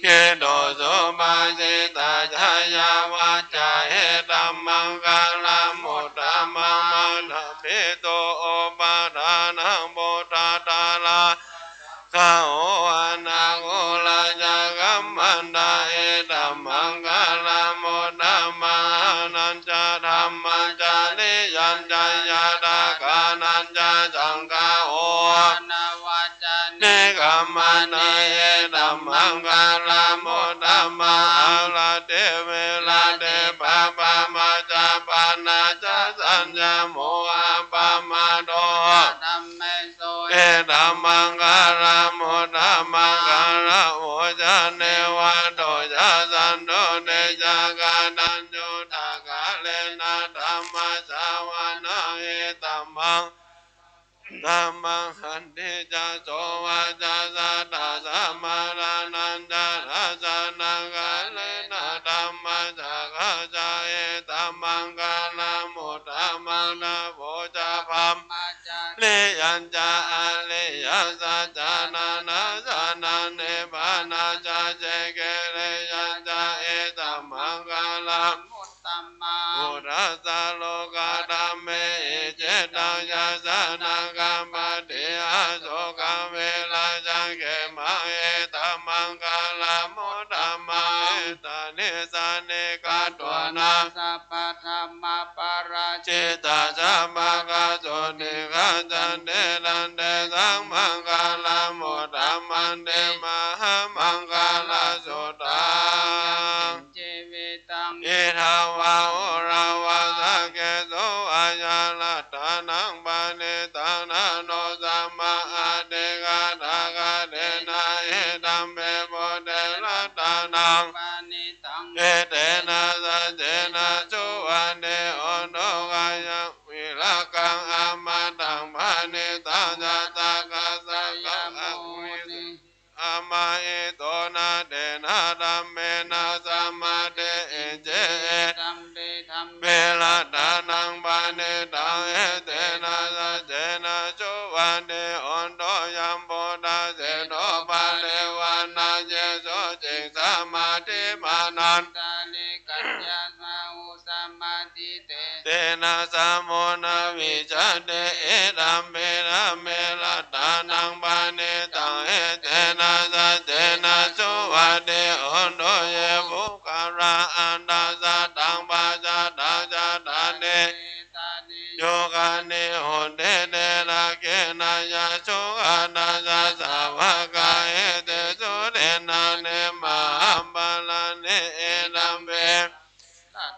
เกโดโสมาสิตาจายาวาจาเอธัมมังกาลามุตตะมังมันหปิโตโอปาทานังโบตาตาลาขะโออานาโกลาจักขัมมันดาเอธัมมังกาลามุตตะมังนันจาธัมมัญจานิยัญจายาตากานัญจาสังฆาโอนาวัจเนกัมมานาเอธัมมังกาลามุตตะมังลาเตเวลาเตปะปะมาจาปานาจาสัญญาโมอาปะมาโตธัมเมโสเอธัมมังกาลามุตตะมังกาลาโอจาเนวะโตจาสันโตเนจากาดันโยทากาเลนะธัมมาสาวานาเอธัมมังธัมมังหันติจาโสวาจาสาตาสัมมารานันจาราสานังกาเลนะธัมมาจากาจาเอธัมมังกาลามุตตะมังนาโภจาพัมเลยัญจาอาเลยัสสะจานานาสานาเนปานาจาเจเกเลยัญจาเอธัมมังกาลามุตตะมังพุทธัสสะโลกาธัมเมเจตังยาสานังกัมปะเทอาโสกังเวลาจังเกมาเอธัมมังกาลามุตตะมังเอตานิสาเนกาตัวนาสัพพะธัมมาปาราจิตาสัมมาคาโสนิกาจันเดลันเดสังมังกาลามุตตะมันเดมหามังกาลาโสตังเอทาวาโอราวาสังเกโสอาญาลตานังปานิตานาโนสัมมาอาเดกาทากาเดนาเอตัมเปโมเดลตานังปานิตังเอเตนะสัจเจนะจุวันเดโอโนกายังวิลกังอามาต สมุนาวิจเตเอตัมเประเมละตานังปานิตังเอเตนะสัจเจนะสุวัตเตอุนโตเยบุคาราอันตาสัตตังปาจาตาจาตาเนโยกานิโหเตเตระเกนะยะสุขันตัสสะสาวกาเอเตสุเรนะเนมหัมปะละเนเอตัมเป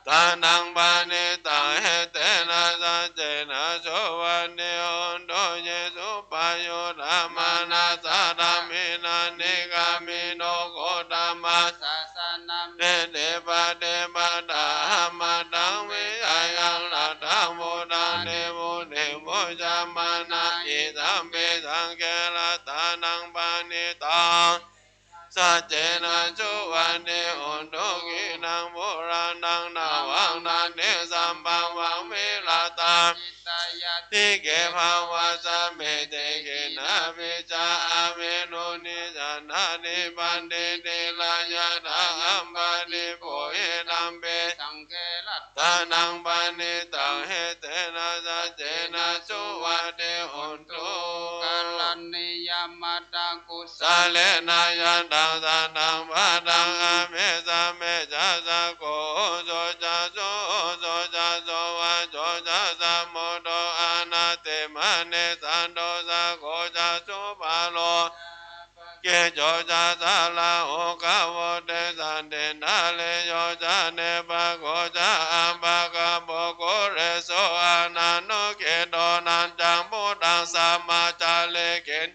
ตานังปานิตังเอเตนะสัจเจนะสุวัตเตอุนโตเยสุปโยธรรมานาสาธามินานิกามิโนโกตมัสสะเตเตปะเตปะตามาตังวิอายังลัตถังโมตังเนโมเนโมจามานะอิตัมเปสังเกละตานังปานิตังสัจเจนะสุวัตเตอุนโตกินังโบราณังนาวังนาเนสัมปังวังเมลาตาทิเกภาวะสัมเมเตเกนะเวจาอาเวโนนิจานานิปันเตเตลายะนาอัมปะเนโพเอตัมเปสังเกลัตตานังปานิตังเฮเตนะสัจเจนะสุวัตเตอุนโตกัลลันนิยามัตตังกุสะเลนะยันตังสันตังปะตังอเมสะเมจาสะโกโสจาโสโสจาโสวะโสจาสะโมโตอานาเตมะเนสันโตสะโกจาโสปะโลเกโจจาสาลาโอกาวเตสันเตนะเลโยจาเนปะโกจาอัมปะกะโบโกเรโสอานาโนเกโตนันจังพุทธังสัมมาจาเลเกน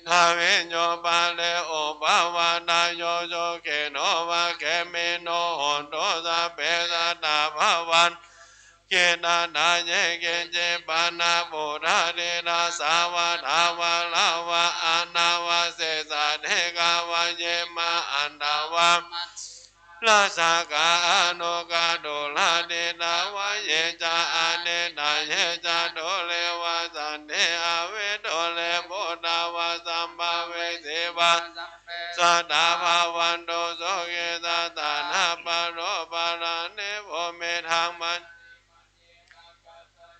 นาเวโยปะเลโอปาวาตาโยโยเกโนวะเกเมโนโหนโตสัพเพสัตตาภวันเกนานาเยเกเจปานาปุระเดนะสาวะทาวะลาวะอานาวะเสสะเทกาวะเยมาอันดาวะลาสากาโนกาโดลาเดนาวะเยจาอเนนาเยจาโดเลวะสันเดอเวโดเลโพดาวะสัมภเวเสวะสัตตาภาวันโตโสเกตตานาปะโรปะระเนโภเมธังมัน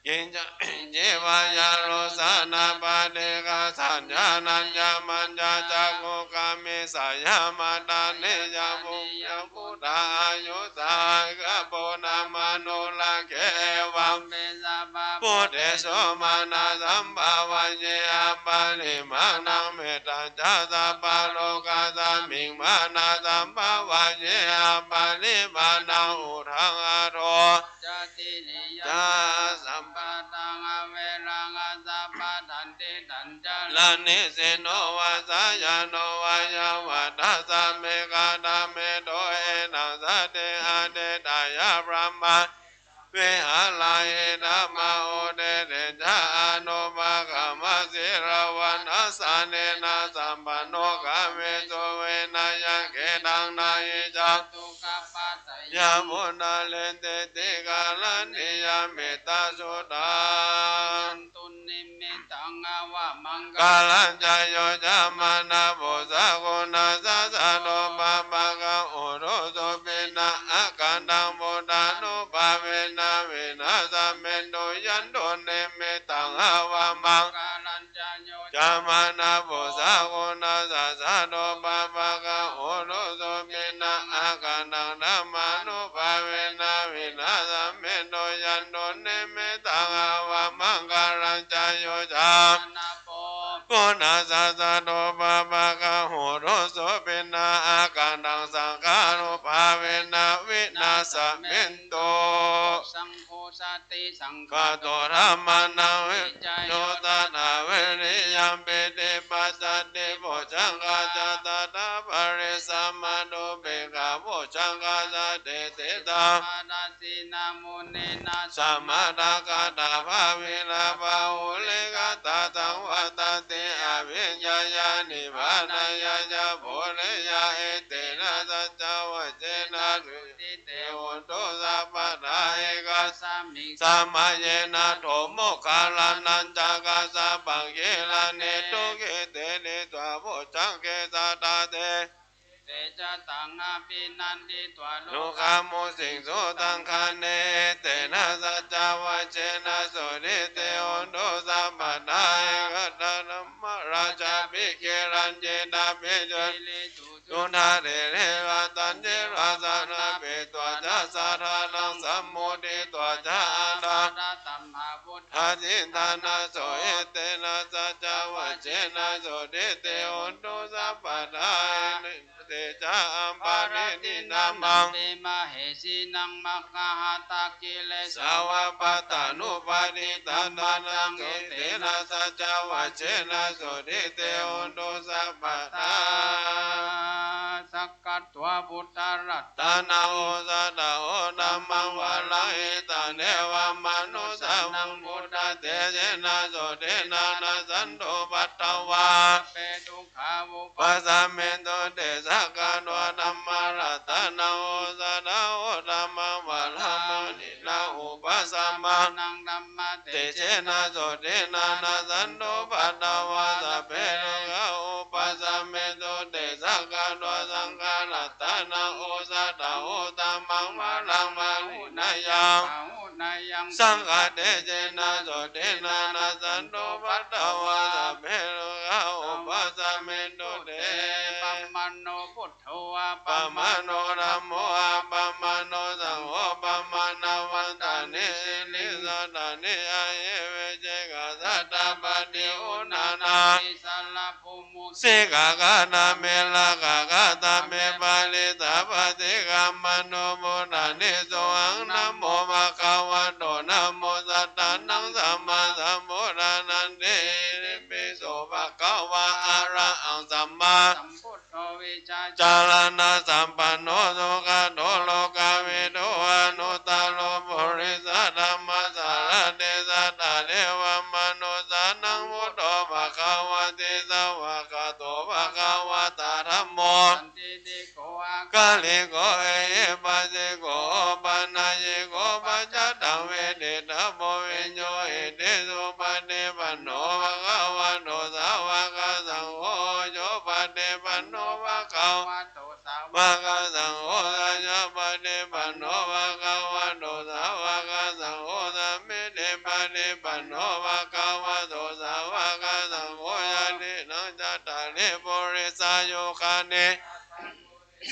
ยินจะเจวายาโรสานาปะเดกาสัญญานัญญามันญาจักโกกามิสายามาตาเนยามุยาพุทธายุตากะโปนามาโนลังเกวังพุทธโสมานาสัมภาวันเยอาปาลิมานังเมตตาจาสัพพะโลกาสัมมิงมานาสัมภาวันเยอาปาลิมานังอุทังอโรจาสัมปะตังอเวรังอาสัพพะทันติตันจาลานิสิโนวาสายาโนวายาวะทัสสะเมกาตาเมโตเอนังสัตเตอาเดตายาพระมาเวหาลายเอนะมาโอเดเดจาโนภะกะมะสิรวันัสสะเนนะสัมปันโนกะเวโสเวนะยังเกตังนายิจักตุกะปัตตยามุนาเลนเตติกาลันนิยาเมตตาสุตังตุนิมิตังอวะมังกาลัญจโยจามานาโพสะโกนาสัสสะโนปะปะกะโอโรโสเปนะอะกันตังโมตานุภาเวนะเวนะสัมเมโตยันโตเนเมตังอวะมังกาลัญจโยจามานาโพสะโกนาสัสสะโนปะปะกะโอโรโสเปนะอะกันตังธัมมานุภาเวนะเวนะสัมเมโตยันโตเนเมตังอวะมังกาลัญจโยจาโกนาสัสสะโนปะปะกะโหโรโสเปนะอากันตังสังฆานุภาเวนะวินาสเมนโตสังโฆสติสังฆโตธัมมานังวิโยตนะเวริยัมเปเตปัสสติโพชังกาจตตาปริสัมมาโนเบกะโพชังกาจเตเตตานาสินามุนีนาสัมมาตากาตาภาวิลาภาหุเลกาตาตังวัตติอภิญญายานิพานายาจาโพเลยาเอเตนะสัจจวัจเจนะสุติเตโหตุสัพพะทาเอกาสัมมิสัมมาเยนะโทโมคาลานันจักาสัพพังเกลาเนตุเกเตเนตวะโพชังเกสัตตาเตเตจา ตังอาปินันติตัวโล โล ก กามุสิงสุตังคาเนเตนะสัจจวะเชนะโสริเตโอนโดสัมปทายกัตตะนัมมะราชาภิเกรันเจนะเปจ ลิจุ ตุนาเรเรวะตันเจราสานาเปตัวจะสาธานังสัมโมติตัวจะอาดา ตัมมาพุทธ อาจินทานาโสเอเตนะสัจจวะเชนะโสริเตโอนโดสัมปทายเตจาอัมปารินินามัง เปมาเหสีนังมัคคาหตากิเลส สาวะปะตานุปาริตานานังเอเตนะสัจจวะเชนะโสริเตโอนโดสัมปทาย สักกัตวพุทธรัต ตานาโอสะดาโอนามังวะลังเอตาเนวามนุสัมพุทธเตเจนะโสเทนะนะสันโตปัตตวา เปตุขาวุป ปัสสะเมนโตเตสักการวะธัมมารัตนาโอสะดาโอธัมมังวะลังนินาอุปัสสะมา นังดัมมาเต เตเจนะโสเทนะนะสันโตปัตตวาสัพเพโลกะอุปัสสะเมนโตเตสักการวะสังฆารัตนาโอสะดาโอธัมมังวะลังมาหุนายัง นายัง สังฆเตเจนะโสเทนะนะสันโตปัตตวาสัพเพโลกะอุปัสสะเมนโตเต ปัมมันโนพุทโธวะ ปัมมาโนธัมโมอะปัมมาโนสังโฆปัมมานาวันตานิสิลิสัตตานิอาเยเวเจกะสัตตาปฏิอุนานา สัลลภูมุ สิกะกะนาเมลากะกะตะเมปาลิตาปฏิกามโนโมนานิโสอังนะโมมะคะวะโตนะโมสัตตานังสัมมาสัมพุทธานันเตปิโสภะคะวะอะระหังสัมมา สัมพุทโธวิชา จารณะสัมปันโนสุขโตโลกาวิโตอนุตตโลปุริสธัมมัสสารเตสัตตะเทวมนุสานังพุทโธภะคะวะติสวะกะโตภะคะวะตาธัมโม สันติติโกอาก ะลิโกเอเยปัสสิโกปะนะเยโกปัจจตังเวเดตะโมวิญโยเอเตสุปฏิปันโนภะคะวะโตสาวกสังโฆโยปฏิปันโนภะคะวะ วะโตสาว มะกะสังโฆสัจจะปฏิปันโนภะคะวะโตสาวกสังโฆสัมมิติปฏิปันโนภะคะวะโตสาวกสังโฆยะตินังจัตตาริปุริสายุคานิ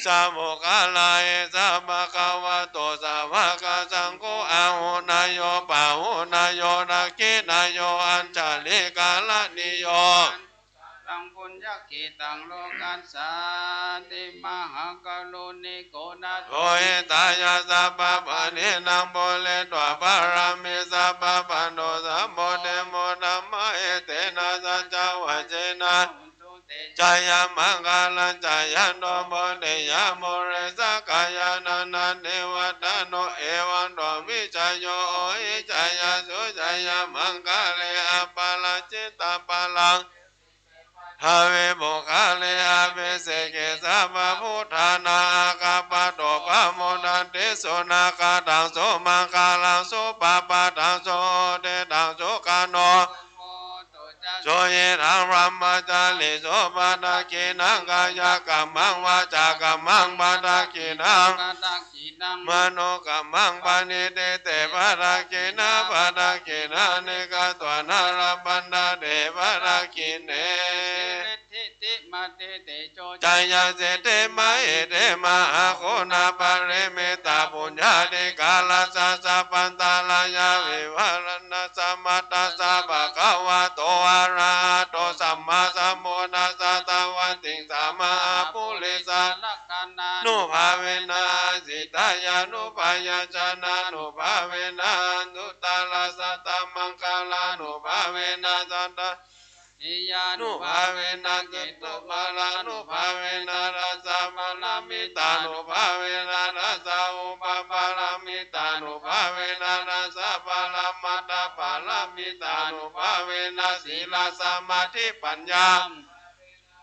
สามุคาลายสัพพะคะวะโตสาวกสังโฆอาหุนายโยปะหุนายโยนักขินายโยอัญจาลิกาลนิโย ตังปุญญกิตังโลกัสสาติมหากรุณิโกนา โอยตายาสัพพะปะนินังโมเลตวะปารามิสัพพะปันโนสัมโมเดโมนัมมะเอเตนะสัจจวะเจนะ ตุเต จายามังกาลัญจายันโนโมเดยะโมเรสกายานันนันเทวตาโนเอวันโตวิจายโยโอหิจายาสุจายามังกาเลอะปาลาจิตตาปาลังหาเวบุคาเลอาเวเสเกสัพพะพุทธานาคาปะโตปะโมดันติสุนาคาตังโสมังคาลังโสปะปะตังโสเตตังโสกาโน โมโตจัส โสเยทังรัมมาจาลิโสปะตะกินังกายกัมมังวาจากัมมังปะตะกินัง กตักขินัง มโนกัมมังปานิเตเตปะตะกินะปะตะกินะเนกะตวนารัปันดาเดปะตะกิเน ทิติมาเตเตโจ จายาเสเตมะเอเตมะอาโคนาปะเรเมตาปุญญาเดกาลสะสะปันตาลายาวิวารณะสัมมาตัสสะภะคะวะโตอะระหะโตสัมมาสัมพุทธัสสะตะวันติงสัมมาปุริสา ลักขานา นุภาเวนะสิตายานุปายาจานานุภาเวนะนุตตาลาสัตตมังคาลานุภาเวนะสัตต นิยา นุภาเวนะเกตุมาลานุภาเวนะรัสสะมาลามิตานุภาเวนะรัสสะอุปปาลามิตานุภาเวนะรัสสะปาลามัตตปาลามิตานุภาเวนะศีลสมาธิปัญญา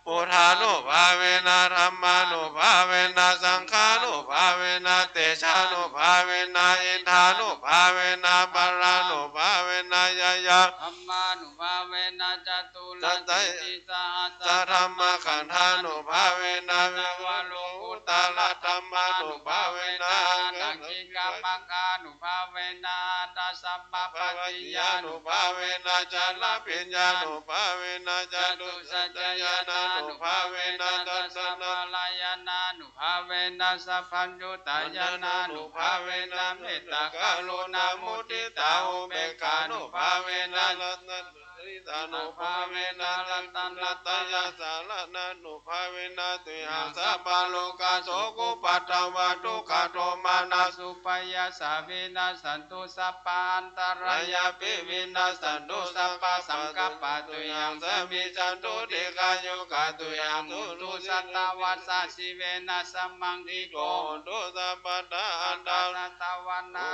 ปุถานุภาเวนะธรรมานุภาเวนะสังฆานุภาเวนะเตชานุภาเวนะอินทานุภาเวนะปารานุภาเวนะยายา ธรรมานุภาเวนะจตุลันติสหัส สัทธรรมขันธานุภาเวนะเววะโลกุต ลธรรมานุภาเวนะดังกิกามังคานุภาเวนะตัสสัมมาป ภะ ฏิ ติ ยา ญา นุ นุ ภา ภา เว เว นะ นะจัลลปิญญานุภาเวนะจตุสัจจญาณานุภาเวนะตัสสะ มาลายานานุภาเวนะสัพพัญญุตายานานุภาเวนะเมตตากรุณามุทิตาอุเบกขานุภาเวนะ รัตนะริตานุภาเวนะรัตนะตยาสารนานุภาเวนะตุหังสัพพะโลกาโสกุปัตตวะทุกขโทมานะ สุปยาสาวินาสันตุสัพพันตราย ายาปิวินาสันตุสัพพะสังกัปปะตุยังสมิจันตุเดกายุกาตุยังมุ ตุ ตุ สั สั ต ต ต ต วัสสะสิเวนะสัมมังทิโก โกตุสัพพะตาอัน ตั ดั ส ง สะตวันนา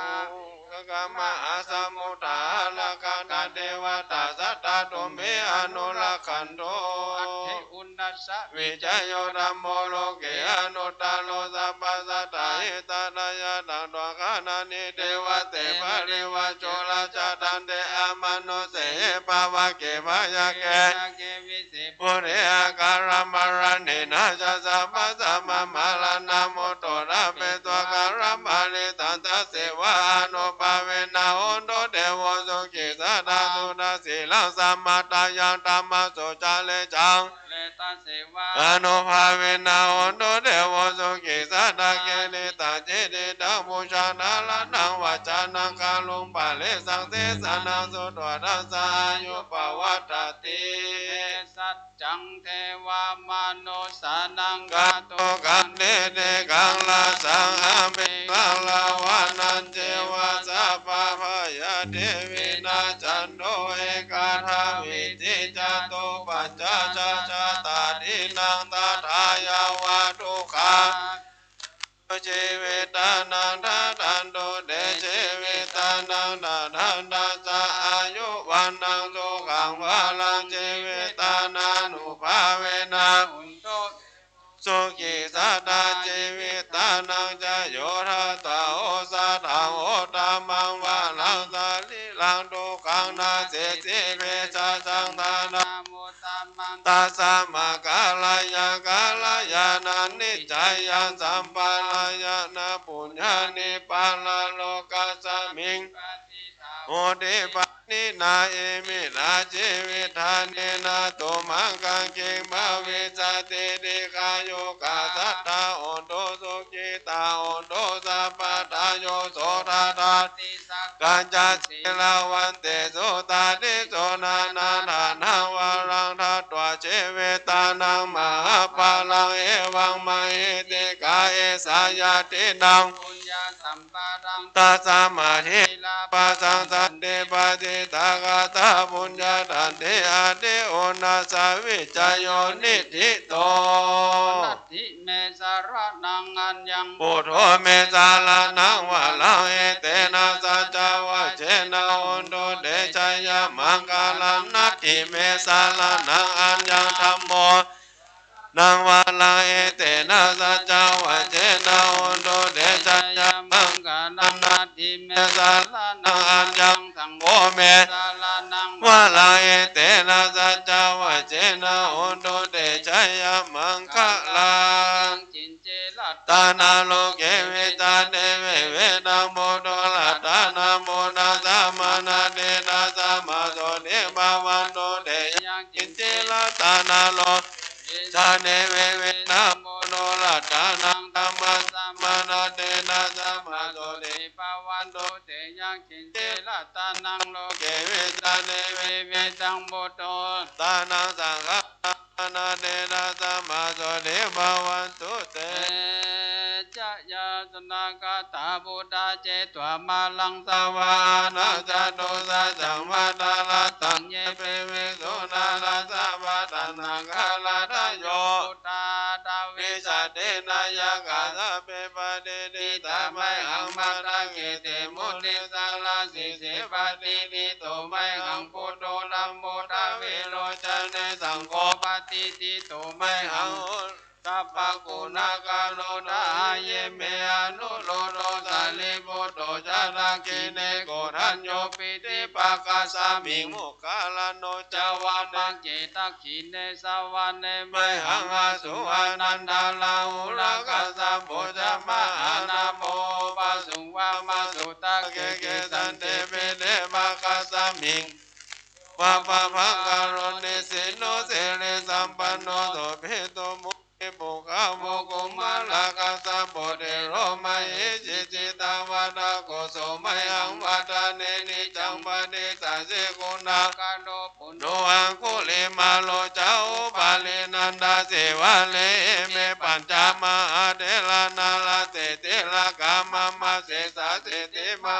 กะกะมะอาสมุทาลกังกะเทวตาสัตตาตุมเมอนุรักขันโต อัตถิอุณัสสะ วิจัยโยธัมโมโลเกอนุตตาโลสัพพะสัตตาหิตานายะตังดวงคานานิเทวะเตภะริวะโจราจาตันเตอะมโนเสภาวะเกภายะเก เกวิสิ ปุริอาการามารณินาจะสัพพะสัมมามาลานาโมโตระเปตัวการมาลิตันตเสวะอนุภาเวนะโอนโตเทวสุขิสัตตาสุนาสีลังสัมมาตายังธรรมโสจาเลจัง เลตัสเสวะ อนุภาเวนะโอนโตเทวสุขิสัตตาเกลิตาเจติตังบูชานาลานังวาจานังกาลุงปะเลสังเสสนังสุตวะทัสสายุปวัตตติ เอสัจจังเทวามนุสานัง กาโตกันเดเดกังลาสังอาเมกังลาวานันเจวะสัพพะพยาเทวินาจันโตเอกาทาวิจิจโตปัจจาชาชาตาดินังตาทายาวะทุกขาชีวิตานังทัตันโตเดชีวิตานังทัตันตัสสะอายุวันนังสุขังวาลังชีวิตานานุภาเวนะ อุนโต สุขิสัตตาชีวิตานังจะโยธาตาโอสัตถังโอตามังวาลังสาลิลังทุกขังนาเสสิเวชาสังทานา นะโมตัมมัง ตัสสะมะกาลายะกาลายานานิจจายัสัมปาลายานาปุญญานิปาลาโลกัสสมิง ปฏิทา โอเดปะนินาเอมินาชีวิธานินาตุมังกังกิมะวิจติติกาโยกาสัตตาโอนโตสุกิตาโอนโตสัพพะทาโยโสทาตา ติสัก กัญจสิลาวันเตโสตาติโสนานานานังวารังทัตวะเจเวตานังมหาปาลังเอวังมหิติกาเอสายาตินัง ปุญญาสัมปารัง ตัสสะมาธิ ติลา ปัสสังสันติปฏิตากาตาปุญญาตันติอาติโอนาสาวิจโยนิธิโต นัตถิเมสารนังอัญญัง ปุโธเมสาลานังวะลังเอเตนะสัจจวะเจนะโอนโตเดชยมังกาลนัตถิเมสาลานังอัญญังธัมโมนังวะลังเอเตนะสัจจวะเจนะโอนโตเดชยมัง กานันนัตถิเมสาลานังอัญญังสังโฆ โอเม สาลานัง วะลังเอเตนะสัจจวะเจนะโอนโตเดชยมังคะลัง จินเจลัต ตานาโลเกวิตาเนเวเวนังโมโตลัตตานาโมนาสามานาเดนาสามาโสเนบาวันโตเดยังกินเจลตานาโลจาเนเวเวนังโมโนลัตตานังธรรมสามานาเดนาสามาโสเน ปาวันโตเตยังกินเจลัตตานังโล เกวิตาเนเว เวตังโบโต ตานังสังฆนาเดนาสามาโสเนบาวันตุเต จะยาสนากาตาบุตาเจตวามาลังสาว า า นา นา จ จะ โต โต สา สา จั จั ง ง มา มา ตา ตา ลา ลา ตั ตั ญ ญ เย เย เป เป เว เว โส โส นา นา ลา ลา สา สา บา บา ตั ตั น น นั นั ง ง คา คา ลา ลา ทา ทา โย โยพุทธาดาวิ วิ ส สา า เด เด นาน าย ากา า สะเปปะเดเด ติ ตา ตา ไม ไม หั หั ง ง มา มา ตา ตา เก เก เต เต มุ มุ นิ นิ สา สา ลา ลา สิ สิ เส เส ปะ ปะ ติ ติ ลิ ลิ โต โต ไม ไม หั หั ง ง ปุ ปุ โต โต ลั ลั ม ม โม โม ทา ทา เว เว โร โร จ จ เน เน สั สั ง ง โฆ โฆปฏิติโต ไม ไม หั หั ง ง สัพพกุณากาโลดาเยเมอนุโลโดสาลิโบโตจาราคิเนโกทัญโยปิติปากาสามิงมุกาลโนจาวามังเจตักขินเนสวาเนไมหังอาสุอานันดาลาหุลากาสาโพจามะอานาโมปะสุวามาสุตะเกเกสันเตเปเดปากาสามิงปะปะภะกะโรเนสิโนเสเรสัมปันโนโสเภโตมุปุกะโมกุมาลากาสะโพเดโรมาเอจิจิตาวาดาโกโสมยังวาดาเนนิจังปะเดสะเสกุณากาโนปุโนอังคุลิมาโลจาอุปาลินันดาเสวะเลเมปัญจมาเดลานาลาเตเตลากามะมะเสสะเสเตมะ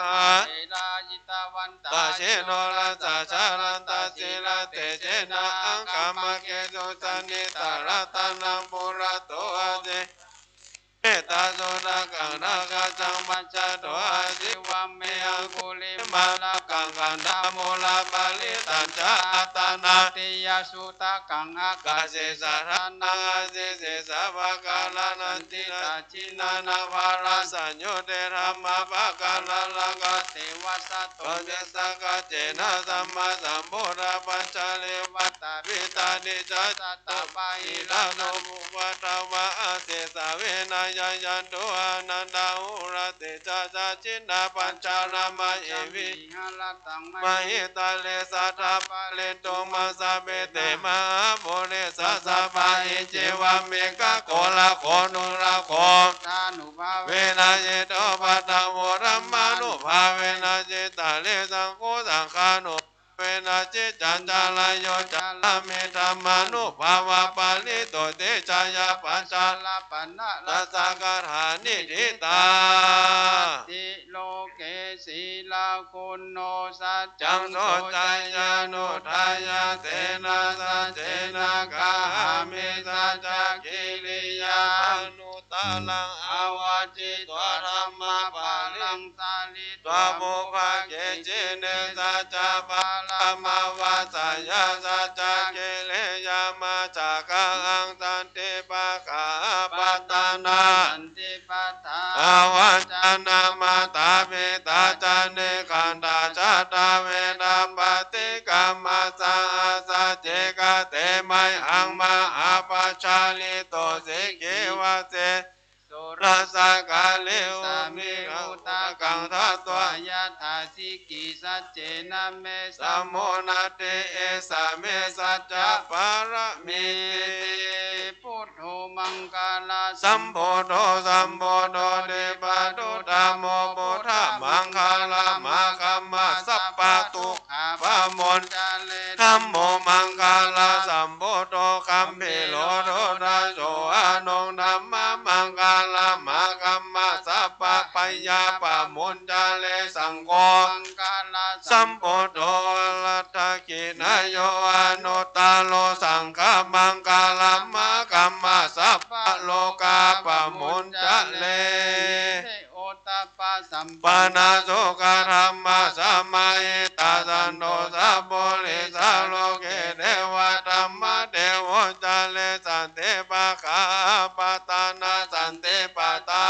เอราจิตวันตาเชโนลาสะชาลันตาเสลาเตเจนะอังกามะเกตุสันนิตารัตนังปุระโตอาเจเมตตาโสนากังนาคาสังมัจจโตอาสิวัมเมอังคุลิมาลากังกันดาโมลาปาลิตัญจาตานาติยสุตากังอากาเสสารานังอาเสเสสาวกาลานันติตาชินานาภาราสัญโยเตระมาภะกาลาลากาเทวสัตโตเจสกะเจนะสัมมาสัมพุทธปัญจเลวัตตาวิตานิจัตตาปะหิลาโนมุวัตวะอาเสสาเวนายยันโตอานันดาอุระเตจาจาจินาปัญจารามาเอวิมหิตาเลสัทธาปะเลโตมาสาเปเตมหาโพเลสัสสะปะหิเจวะเมกะโกละโคนุระโคเวนะเยโตปัตตะโมรัมมานุภาเวนะเจตาเลสังโฆสังฆานุเวนะเจจันจาลายโยจาลเมธรรมานุภาวะปาลิโตเตชายาปัญจาลปันนะรัสสะกถานิทิตาติโลเกศีลาคุณโนสัจจังโนจายานุทายาเสนาสัจเจนะกามิสัจจกิริยานุตาลังอาวาจิตัวธรรมะปาลังสาลิตัวบุภะเกจิเนสัจจปาลามาวาสายาสัจจกิริยามาจากกังสันติปะกาปัตตานาสันติปัฏฐาอาวัจจานามาตาเวตาจันเนขันตาจัตตาเวนะปฏิกรรมสังอาสาเจกะเตมัยหังมาอาปัชาลิโตสิกิวะเสรัสสะกาเลวมิอุตะกังทัตวายาทาสิกิสัจเจนะเมสัมโมนาเตเอสะเมสัจจะปารมิพุทโธมังคลาสัมโพโธสัมโพโธเดปะตุธัมโมพุทธมังคลามาคัมมะสัพพะทุกขาปะมนธัมโมมังคลาสัมโพโธคัมภิโลโธราโสอานงธัมมะมังคลามาคัมมะสัพพะปัญญาปะมนจาเลสังโฆสัมโพโธลัตถกินายโยอนุตตาโลสังฆมังคลามาคัมมะสัพพะโลกาปะมนจาเลปานาโสกธรรมะสัมมาอิตาสันโนสัพโพลิสาโลเกเทวะธรรมะเทวจาเลสันเตปะคาปะตานาสันเตปะตา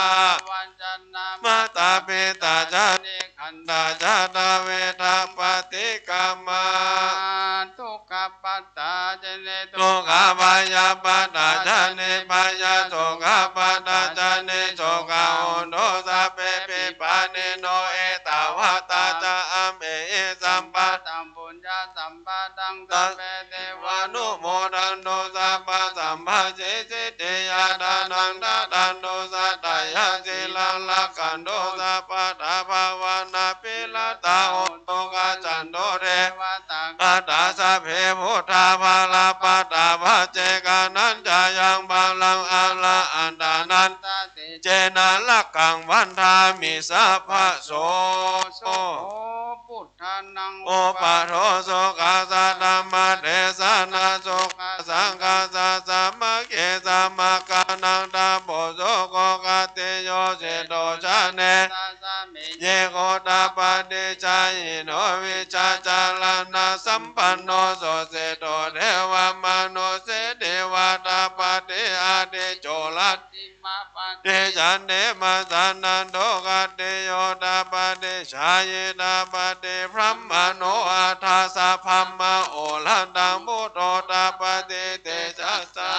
มาตาปิตาจานิขันธาจาตาเวทาปฏิกรรมาทุกขปัตตาเจเนทุกขปายาปัตตาจานิปายาทุกขปัตตาจานิทุกขโอโนสัพเพปิปานิโนเอตาวะตาจาอัมเอสัมปัตัมปุญญาสัมปะตังสัพเพเทวานุโมทันโตสัพพะสัมภะเจสิเตยาดานังดาดันโตสัตตายาสิลังลักขันโตสัพพะทาภาวนาปิลตาโอโตกาจันโตเทวตาตาสัพเพพุทธาภาลาปะตาภะเจกานันจายังบาลังอาลาอันดานันเจนะลักขังวันทามิสัพพะโสพุทธานังโอปะโทโสกาสะธัมมะเทสนาโสกาสังฆาสะสัมมะเกสัมมะกานังตาโพโสโกกาเตโยเสโตชะเนเยโกตาปฏิจายโนวิชาจารณะสัมปันโนโสเสโตเทวมนุเสเทวตาปฏิอาเต โจลัต ติมาปะ เดจันเดมาสานันโตกะเตโยตาปะเตชาเยตาปะเตพระมโนอาทาสะพัมมาโอลันตังพุทโธตาปะเตเตจัสสา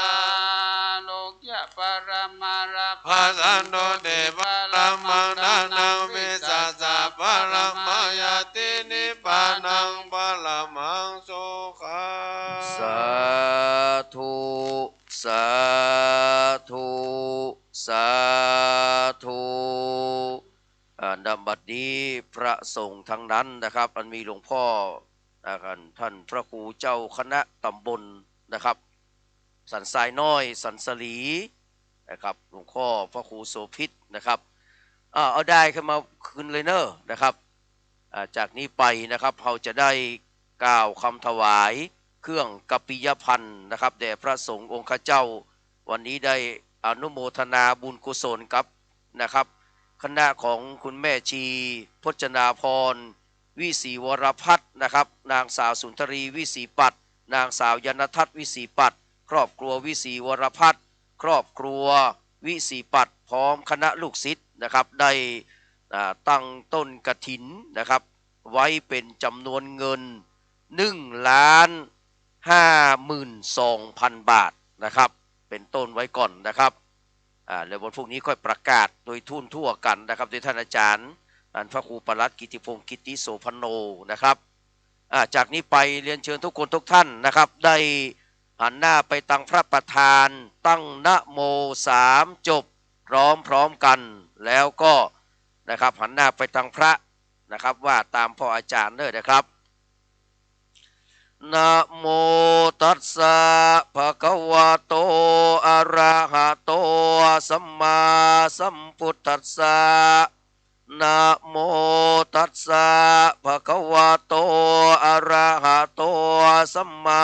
โลกยะปรมารา ภาสันโตเตปะละมังนานังวิสัสสะปะละมายาตินิพพานังปะละมังโสขะ สาธุสาธุสาธุณบัดนี้พระสงฆ์ทั้งนั้นนะครับมันมีหลวงพ่อนะครับท่านพระครูเจ้าคณะตำบลนะครับสันทรายน้อยสันสลีนะครับหลวงพ่อพระครูโสภิตนะครับเอาได้ขึ้นมาคืนเลยเนอะนะครับจากนี้ไปนะครับเราจะได้กล่าวคำถวายเครื่องกัปปิยพันธ์นะครับแด่พระสงฆ์องค์ข้าเจ้าวันนี้ได้อนุโมทนาบุญกุศลกับนะครับคณะของคุณแม่ชีพจนาพรวิสีวรพัฒน์นะครับนางสาวสุนทรีวิสีปัตย์นางสาวยนทัศน์วิสีปัตย์ครอบครัววิสีวรพัฒน์ครอบครัววิสีปัตย์พร้อมคณะลูกศิษย์นะครับได้ตั้งต้นกฐินนะครับไว้เป็นจำนวนเงิน1,52,000 บาทนะครับเป็นต้นไว้ก่อนนะครับแล้ววันพรุ่งนี้ค่อยประกาศโดยทุ่นทั่วกันนะครับโดยท่านอาจารย์พระครูปลัดกิติพงศ์กิติโสพโนนะครับจากนี้ไปเรียนเชิญทุกคนทุกท่านนะครับได้หันหน้าไปตั้งพระประธานตั้งนะโม3จบพร้อมกันแล้วก็นะครับหันหน้าไปทางพระนะครับว่าตามพ่ออาจารย์เลยนะครับนะโมตัสสะภะคะวะโตอะระหะโตสัมมาสัมพุทธัสสะนะโมตัสสะภะคะวะโตอะระหะโตสัมมา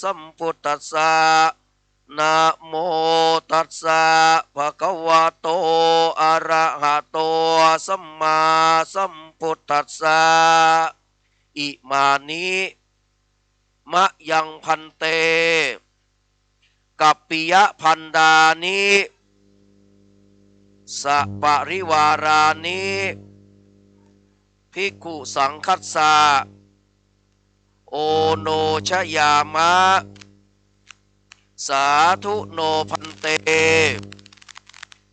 สัมพุทธัสสะนะโมตัสสะภะคะวะโตอะระหะโตสัมมาสัมพุทธัสสะอิมานิมะยังพันเตกัปปิยพันดานิสัปริวารานิภิกขุสังคัสสะโอโนชยามะสาธุโนพันเต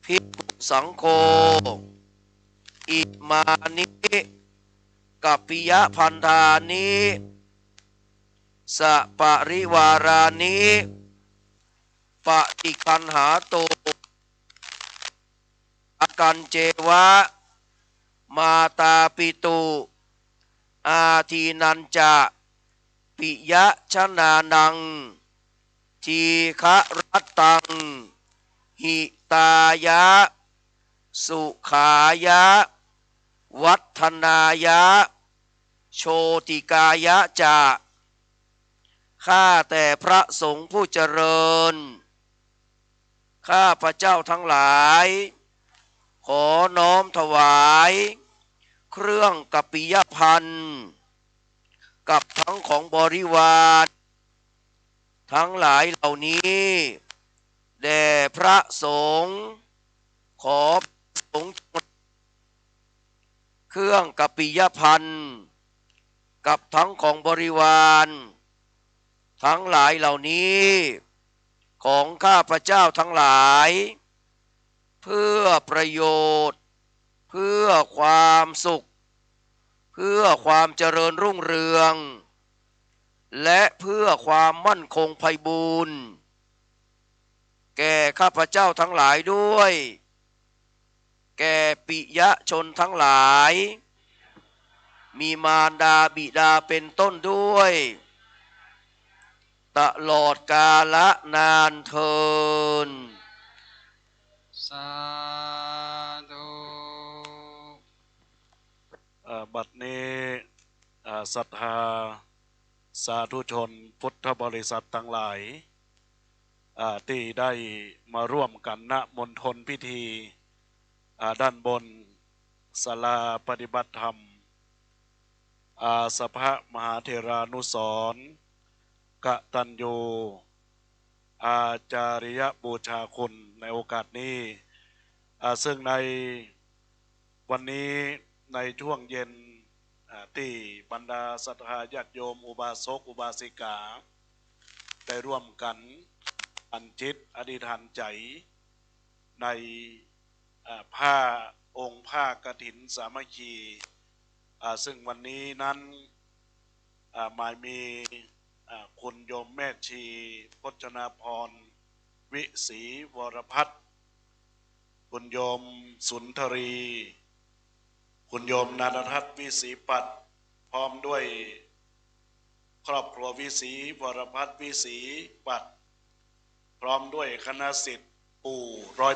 ภิกขุสังโฆอิมานิกัปปิยพันธานิสัปริวารานิปฏิคันหาโตอากันเจวะมาตาปิตุอาทีนันจะปิยะชนานังทีฆะรัตตังหิตายะสุขายะวัฒนายะโชติกายะจะข้าแต่พระสงฆ์ผู้เจริญข้าพระเจ้าทั้งหลายขอน้อมถวายเครื่องกัปปิยพันธ์กับทั้งของบริวารทั้งหลายเหล่านี้แด่พระสงฆ์ขอสงฆ์เครื่องกัปปิยพันธ์กับทั้งของบริวารทั้งหลายเหล่านี้ของข้าพระเจ้าทั้งหลายเพื่อประโยชน์เพื่อความสุขเพื่อความเจริญรุ่งเรืองและเพื่อความมั่นคงไพบูรย์แก่ข้าพเจ้าทั้งหลายด้วยแก่ปิยชนทั้งหลายมีมารดาบิดาเป็นต้นด้วยตลอดกาลนานเทินสาธุ บัดนี้ศรัทธาสาธุชนพุทธบริษัททั้งหลายที่ได้มาร่วมกันณมณฑลพิธีด้านบนศาลาปฏิบัติธรรมสภะมหาเถรานุสรณ์กตัญญู อาจาริยบูชาคุณในโอกาสนี้ซึ่งในวันนี้ในช่วงเย็นที่บรรดาศรัทธาญาติโยมอุบาสกอุบาสิกาได้ร่วมกันอัญชิตอธิษฐานใจในผ้าองค์ผ้ากฐินสามัคคีซึ่งวันนี้นั้นหมายมีคุณโยมแม่ชีพจนาพรวิศรีวรพัฒน์คุณโยมสุนทรีคุณโยมนาฏทัศน์วิศรีปัตย์พร้อมด้วยครอบครัววิศรีวรพัฒน์วิศรีปัตย์พร้อมด้วยคณะศิษย์ปู่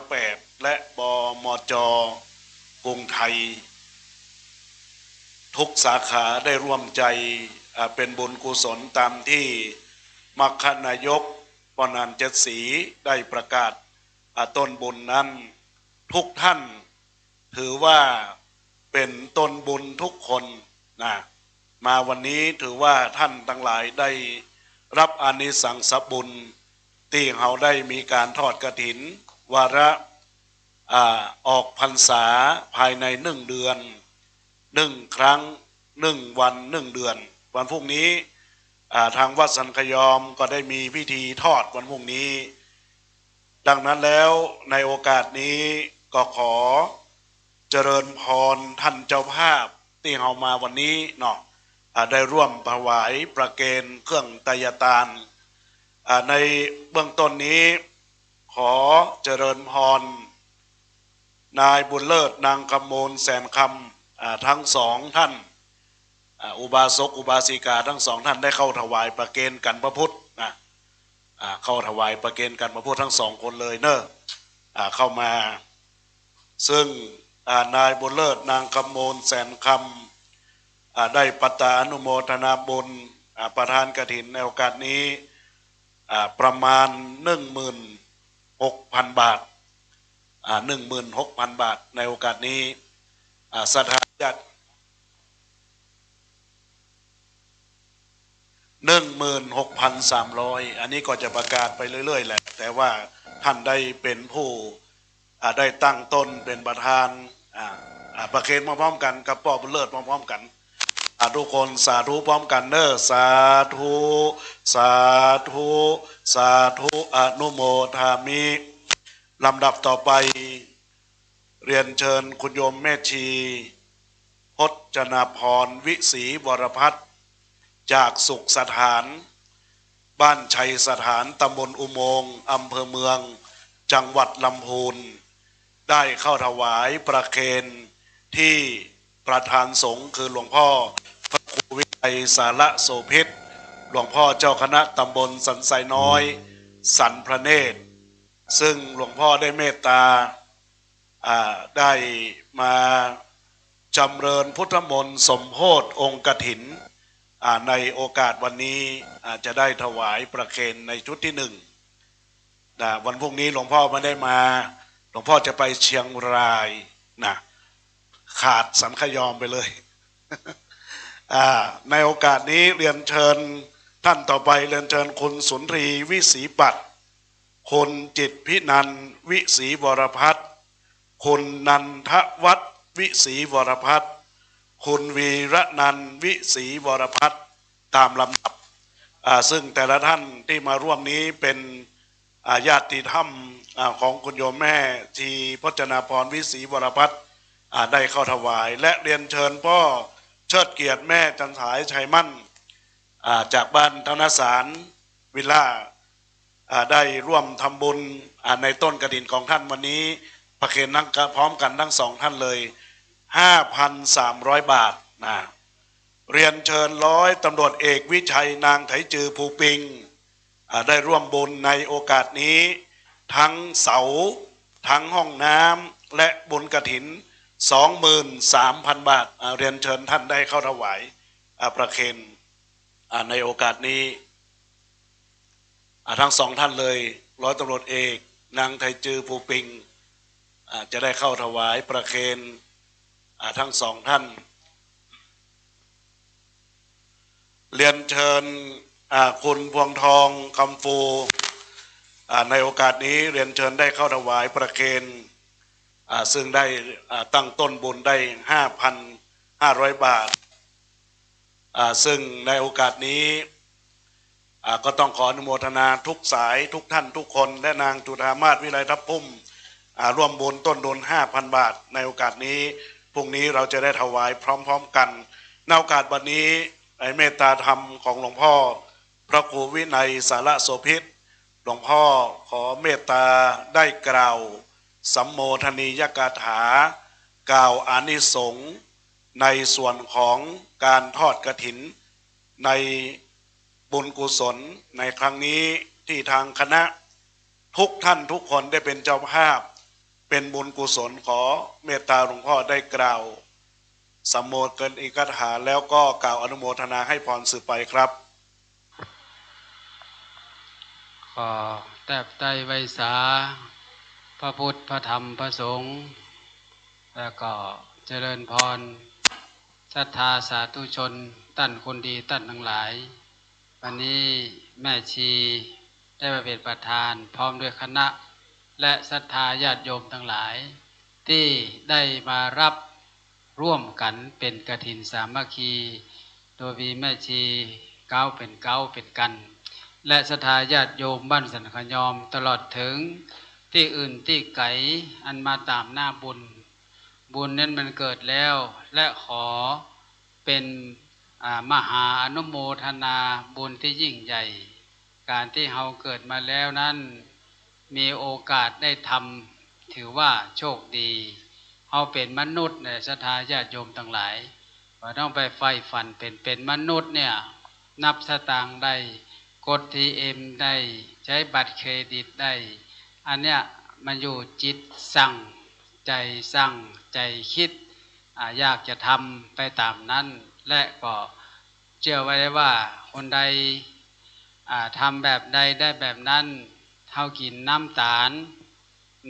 108และบมจ.กรุงไทยทุกสาขาได้ร่วมใจเป็นบุญกุศลตามที่มรรคนายกปนัญจศรีได้ประกาศต้นบุญนั้นทุกท่านถือว่าเป็นต้นบุญทุกคนนะมาวันนี้ถือว่าท่านทั้งหลายได้รับอานิสงสบุญที่เราได้มีการทอดกฐินวาระออกพรรษาภายใน1 เดือน1 ครั้ง1 วัน1 เดือนวันพรุ่งนี้ทางวัดสันขยอมก็ได้มีพิธีทอดวันพรุ่งนี้ดังนั้นแล้วในโอกาสนี้ก็ขอเจริญพรท่านเจ้าภาพที่เรามาวันนี้เนาะได้ร่วมถวายประเคนเครื่องไตรตานในเบื้องต้นนี้ขอเจริญพรนายบุญเลิศนางกำมลแสนคำทั้งสองท่านอุบาสกอุบาสิกาทั้งสองท่านได้เข้าถวายประเคนกันพระพุทธนะเข้าถวายประเคนกันพระพุทธทั้งสองคนเลยเนอะเข้ามาซึ่งนายบุญเลิศนางกำมลแสนคำได้ปัตตานุโมทนาบุญประธานกฐินในโอกาสนี้ประมาณ 16,000 บาท16,000 บาทในโอกาสนี้ศรัทธาญาติ16,300อันนี้ก็จะประกาศไปเรื่อยๆแหละแต่ว่าท่านได้เป็นผู้ได้ตั้งต้นเป็นประธานประเคนมาพร้อมกันกับป่อบุญเลิศมาพร้อมกันทุกคนสาธุพร้อมกันเนอะสาธุสาธุสาธุอนุโมทามิลำดับต่อไปเรียนเชิญคุณโยมแม่ชีพจนาพรวิศรีวรพัฒน์จากสุขสถานบ้านชัยสถานตำบลอุโมงค์อำเภอเมืองจังหวัดลำพูนได้เข้าถวายประเคนที่ประธานสงฆ์คือหลวงพ่อพระครูวิไลสารโสภิตหลวงพ่อเจ้าคณะตำบลสันทรายน้อยสันพระเนตรซึ่งหลวงพ่อได้เมตตาได้มาจำเริญพุทธมนต์สมโภชองค์กฐินในโอกาสวันนี้จะได้ถวายประเคนในชุดที่1วันพรุ่งนี้หลวงพ่อไม่ได้มาหลวงพ่อจะไปเชียงรายนะขาดสันขยอมไปเลย ในโอกาสนี้เรียนเชิญท่านต่อไปเรียนเชิญคุณสุนทรีวิศรีปัตย์คุณจิตพินันวิศรีวรพัฒน์คุณนันทวัฒน์วิศรีวรพัฒน์คุณวีระนันท์วิศรีวรพัฒน์ตามลำดับซึ่งแต่ละท่านที่มาร่วมนี้เป็นญาติธรรมของคุณโยมแม่ชีพจนาพรวิศรีวรพัฒน์ได้เข้าถวายและเรียนเชิญพ่อเชิดเกียรติแม่จันฉายชัยมั่นจากบ้านธนสารวิลล่าได้ร่วมทำบุญในต้นกฐินของท่านวันนี้ประเคนนั่งพร้อมกันทั้งสองท่านเลย 5,300 บาทนะเรียนเชิญร้อยตำรวจเอกวิชัยนางไถจือภูปิงได้ร่วมบุญในโอกาสนี้ทั้งเสาทั้งห้องน้ำและบุญกฐิน 23,000 บาทเรียนเชิญท่านได้เข้าถวายประเคนในโอกาสนี้ทั้งสองท่านเลยร้อยตำรวจเอกนางไถจือภูปิงจะได้เข้าถวายประเคนทั้งสองท่านเรียนเชิญคุณพวงทองคำฟู ในโอกาสนี้เรียนเชิญได้เข้าถวายประเคนซึ่งได้ตั้งต้นบุญได้ 5,500 บาทซึ่งในโอกาสนี้ก็ต้องขออนุโมทนาทุกสายทุกท่านทุกคนและนางจุฑามาศวิไลทัพพุ่มร่วมบุญต้นบุญ 5,000 บาทในโอกาสนี้พรุ่งนี้เราจะได้ถวายพร้อมๆกันในโอกาสวันนี้ในเมตตาธรรมของหลวงพ่อพระครูวินัยสารโสภิตหลวงพ่อขอเมตตาได้กล่าวสัมโมทนียกถากล่าวอานิสงส์ในส่วนของการทอดกฐินในบุญกุศลในครั้งนี้ที่ทางคณะทุกท่านทุกคนได้เป็นเจ้าภาพเป็นบุญกุศลขอเมตตาหลวงพ่อได้กล่าวสัมโมทนียกถาแล้วก็กล่าวอนุโมทนาให้พรสืบไปครับขอแทบไตรไวสาพระพุทธพระธรรมพระสงฆ์แล้วก็เจริญพรศรัทธาสาธุชนท่านคนดีท่านทั้งหลายวันนี้แม่ชีได้มาเป็นประธานพร้อมด้วยคณะและศรัทธาญาติโยมทั้งหลายที่ได้มารับร่วมกันเป็นกฐินสามัคคีโดยมีแม่ชีเก้าเป็นกันและศรัทธาญาติโยมบ้านสันขยอมตลอดถึงที่อื่นที่ไกลอันมาตามหน้าบุญนั้นมันเกิดแล้วและขอเป็นมหาอนุโมทนาบุญที่ยิ่งใหญ่การที่เราเกิดมาแล้วนั้นมีโอกาสได้ทำถือว่าโชคดีเราเป็นมนุษย์เนี่ยศรัทธาญาติโยมทั้งหลายว่าต้องไปใฝ่ฝันเป็นมนุษย์เนี่ยนับสตางค์ได้กดTMได้ใช้บัตรเครดิตได้อันเนี้ยมันอยู่จิตสั่งใจคิดอยากจะทำไปตามนั้นและก็เชื่อไว้ได้ว่าคนใดทำแบบใดได้แบบนั้นเท่ากินน้ำตาล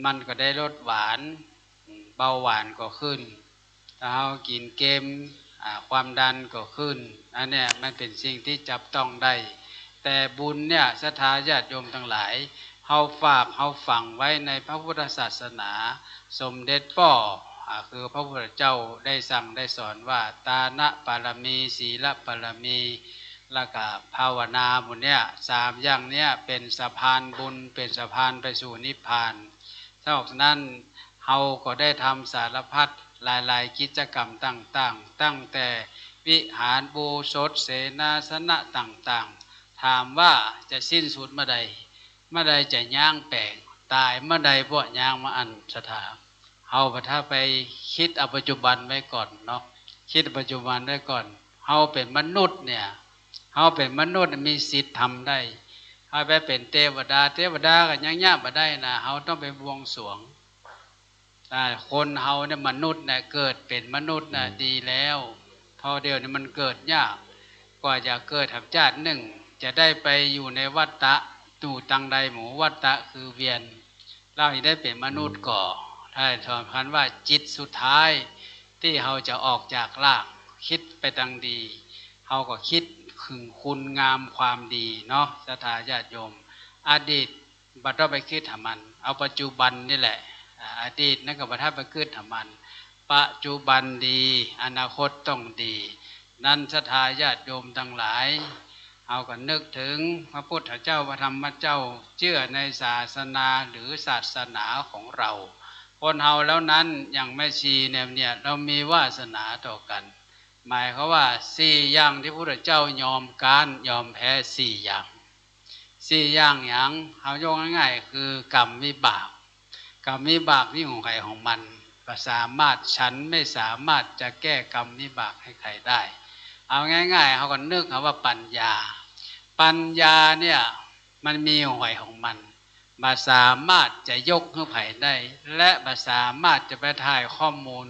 มันก็ได้รสหวานเบาหวานก็ขึ้นถ้าเท่ากินเกมความดันก็ขึ้นอันเนี้ยมันเป็นสิ่งที่จับต้องได้แต่บุญเนี่ยศรัทธาญาติโยมทั้งหลายเฮาฝากเฮาฝังไว้ในพระพุทธศาสนาสมเด็จพ่อคือพระพุทธเจ้าได้สั่งได้สอนว่าตานะปารมีศีลปารมีแล้วก็ภาวนาบุญเนี่ย3อย่างเนี้ยเป็นสะพานบุญเป็นสะพานไปสู่นิพพานถ้าออกนั้นเฮาก็ได้ทำสารพัดหลายๆกิจกรรมต่างๆตั้งแต่วิหารบูชาเสนาสนะต่างๆถามว่าจะสิ้นสุดเมื่อใดจะย่างแปลงตายเมื่อใดพวกย่างมาอันสถาเฮาถ้าไปคิดเอาปัจจุบันไว้ก่อนเนาะคิดปัจจุบันไว้ก่อนเฮาเป็นมนุษย์เนี่ยเฮาเป็นมนุษย์มีสิทธิ์ทำได้เฮาไปเป็นเทวดาก็ยังยากบ่ได้นะเฮาต้องไปบวงสรวงคนเฮาเนี่ยมนุษย์เนี่ยเกิดเป็นมนุษย์น่ะดีแล้วพอเดียวนี่มันเกิดยากกว่าจะเกิดทับชาติหนึ่งจะได้ไปอยู่ในวัฏฏะตู่ตังใดหมู่วัฏฏะคือเวียนเราได้เป็นมนุษย์ก่อถ้าสอนพันว่าจิตสุดท้ายที่เราจะออกจากร่างคิดไปทางดีเราก็คิดถึงคุณงามความดีเนาะศรัทธาญาติโยมอดีตบัดเราไปคิดทำมันเอาปัจจุบันนี่แหละอดีตนั่นก็บัดถ้าไปคิดทำมันปัจจุบันดีอนาคตต้องดีนั่นศรัทธาญาติโยมทั้งหลายเอาก็นึกถึงพระพุทธเจ้าพระธรรมเจ้าเชื่อในศาสนาหรือศาสนาของเราคนเฮาแล้วนั้นอย่างแม่ชีเนี่ยเรามีวาสนาต่อกันหมายเขาว่า4อย่างที่พระพุทธเจ้ายอมแพ้4อย่างอย่างเฮายกง่ายๆคือกรรมวิบากนี่ของใครของมันก็สามารถฉันไม่สามารถจะแก้กรรมวิบากให้ใครได้เอาง่ายๆเขาก็นึกว่าปัญญาเนี่ยมันมีของใครของมันมาสามารถจะยกให้ไผ่ได้และมาสามารถจะไปถ่ายข้อมูล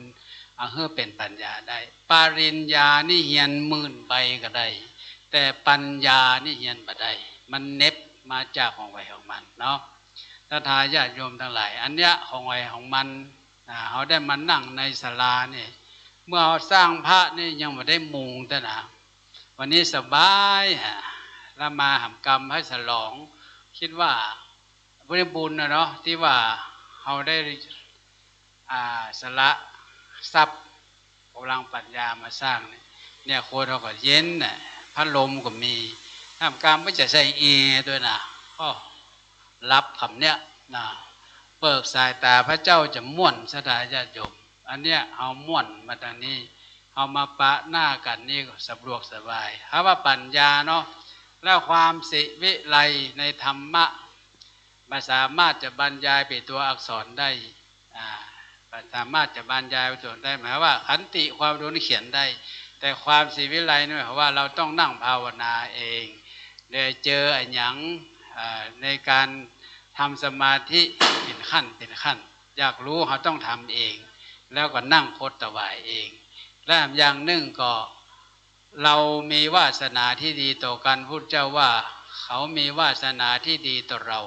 ให้เป็นปัญญาได้ปริญญานี่เฮียน10,000 ใบก็ได้แต่ปัญญานี่เฮียนบ่ได้มันเน็บมาจากของใครของมันเนาะถ้าทายาติโยมทั้งหลายอันเนี้ยของใครของมันเขาได้มานั่งในศาลาเนี่ยเมื่อเขาสร้างพระนี่ยังไม่ได้มุงแต่นะวันนี้สบายแล้วมาหำกรรมให้ฉลองคิดว่า พุทธบุญนะเนาะที่ว่าเราได้สละทรัพย์กำลังปัญญามาสร้างเนี่ยโคตรเขาก็เย็นน่ะพัดลมก็มีทำการไม่จะใส่เอด้วยนะก็รับคำเนี้ยนะเปิกสายตาพระเจ้าจะม่วนสถาญาติโยมอันเนี้ยเอาม่วนมาทางนี้เอามาปะหน้ากันนี่ก็สะดวกสบายถ้าว่าปัญญาเนาะแล้วความสิวิไลในธรรมะมันสามารถจะบรรยายเป็นตัวอักษรได้สามารถจะบรรยายเป็นตัวได้หมายว่าขันติความรู้นี่เขียนได้แต่ความสิวิไลนี่หมายว่าเราต้องนั่งภาวนาเองเลยเจอไอ้หยังในการทำสมาธิเป็นขั้นอยากรู้เขาต้องทำเองแล้วก็นั่งโคตรถวายเองและอย่างหนึ่งก็เรามีวาสนาที่ดีต่อกันพุทธเจ้าว่าเขามีวาสนาที่ดีต่อเรา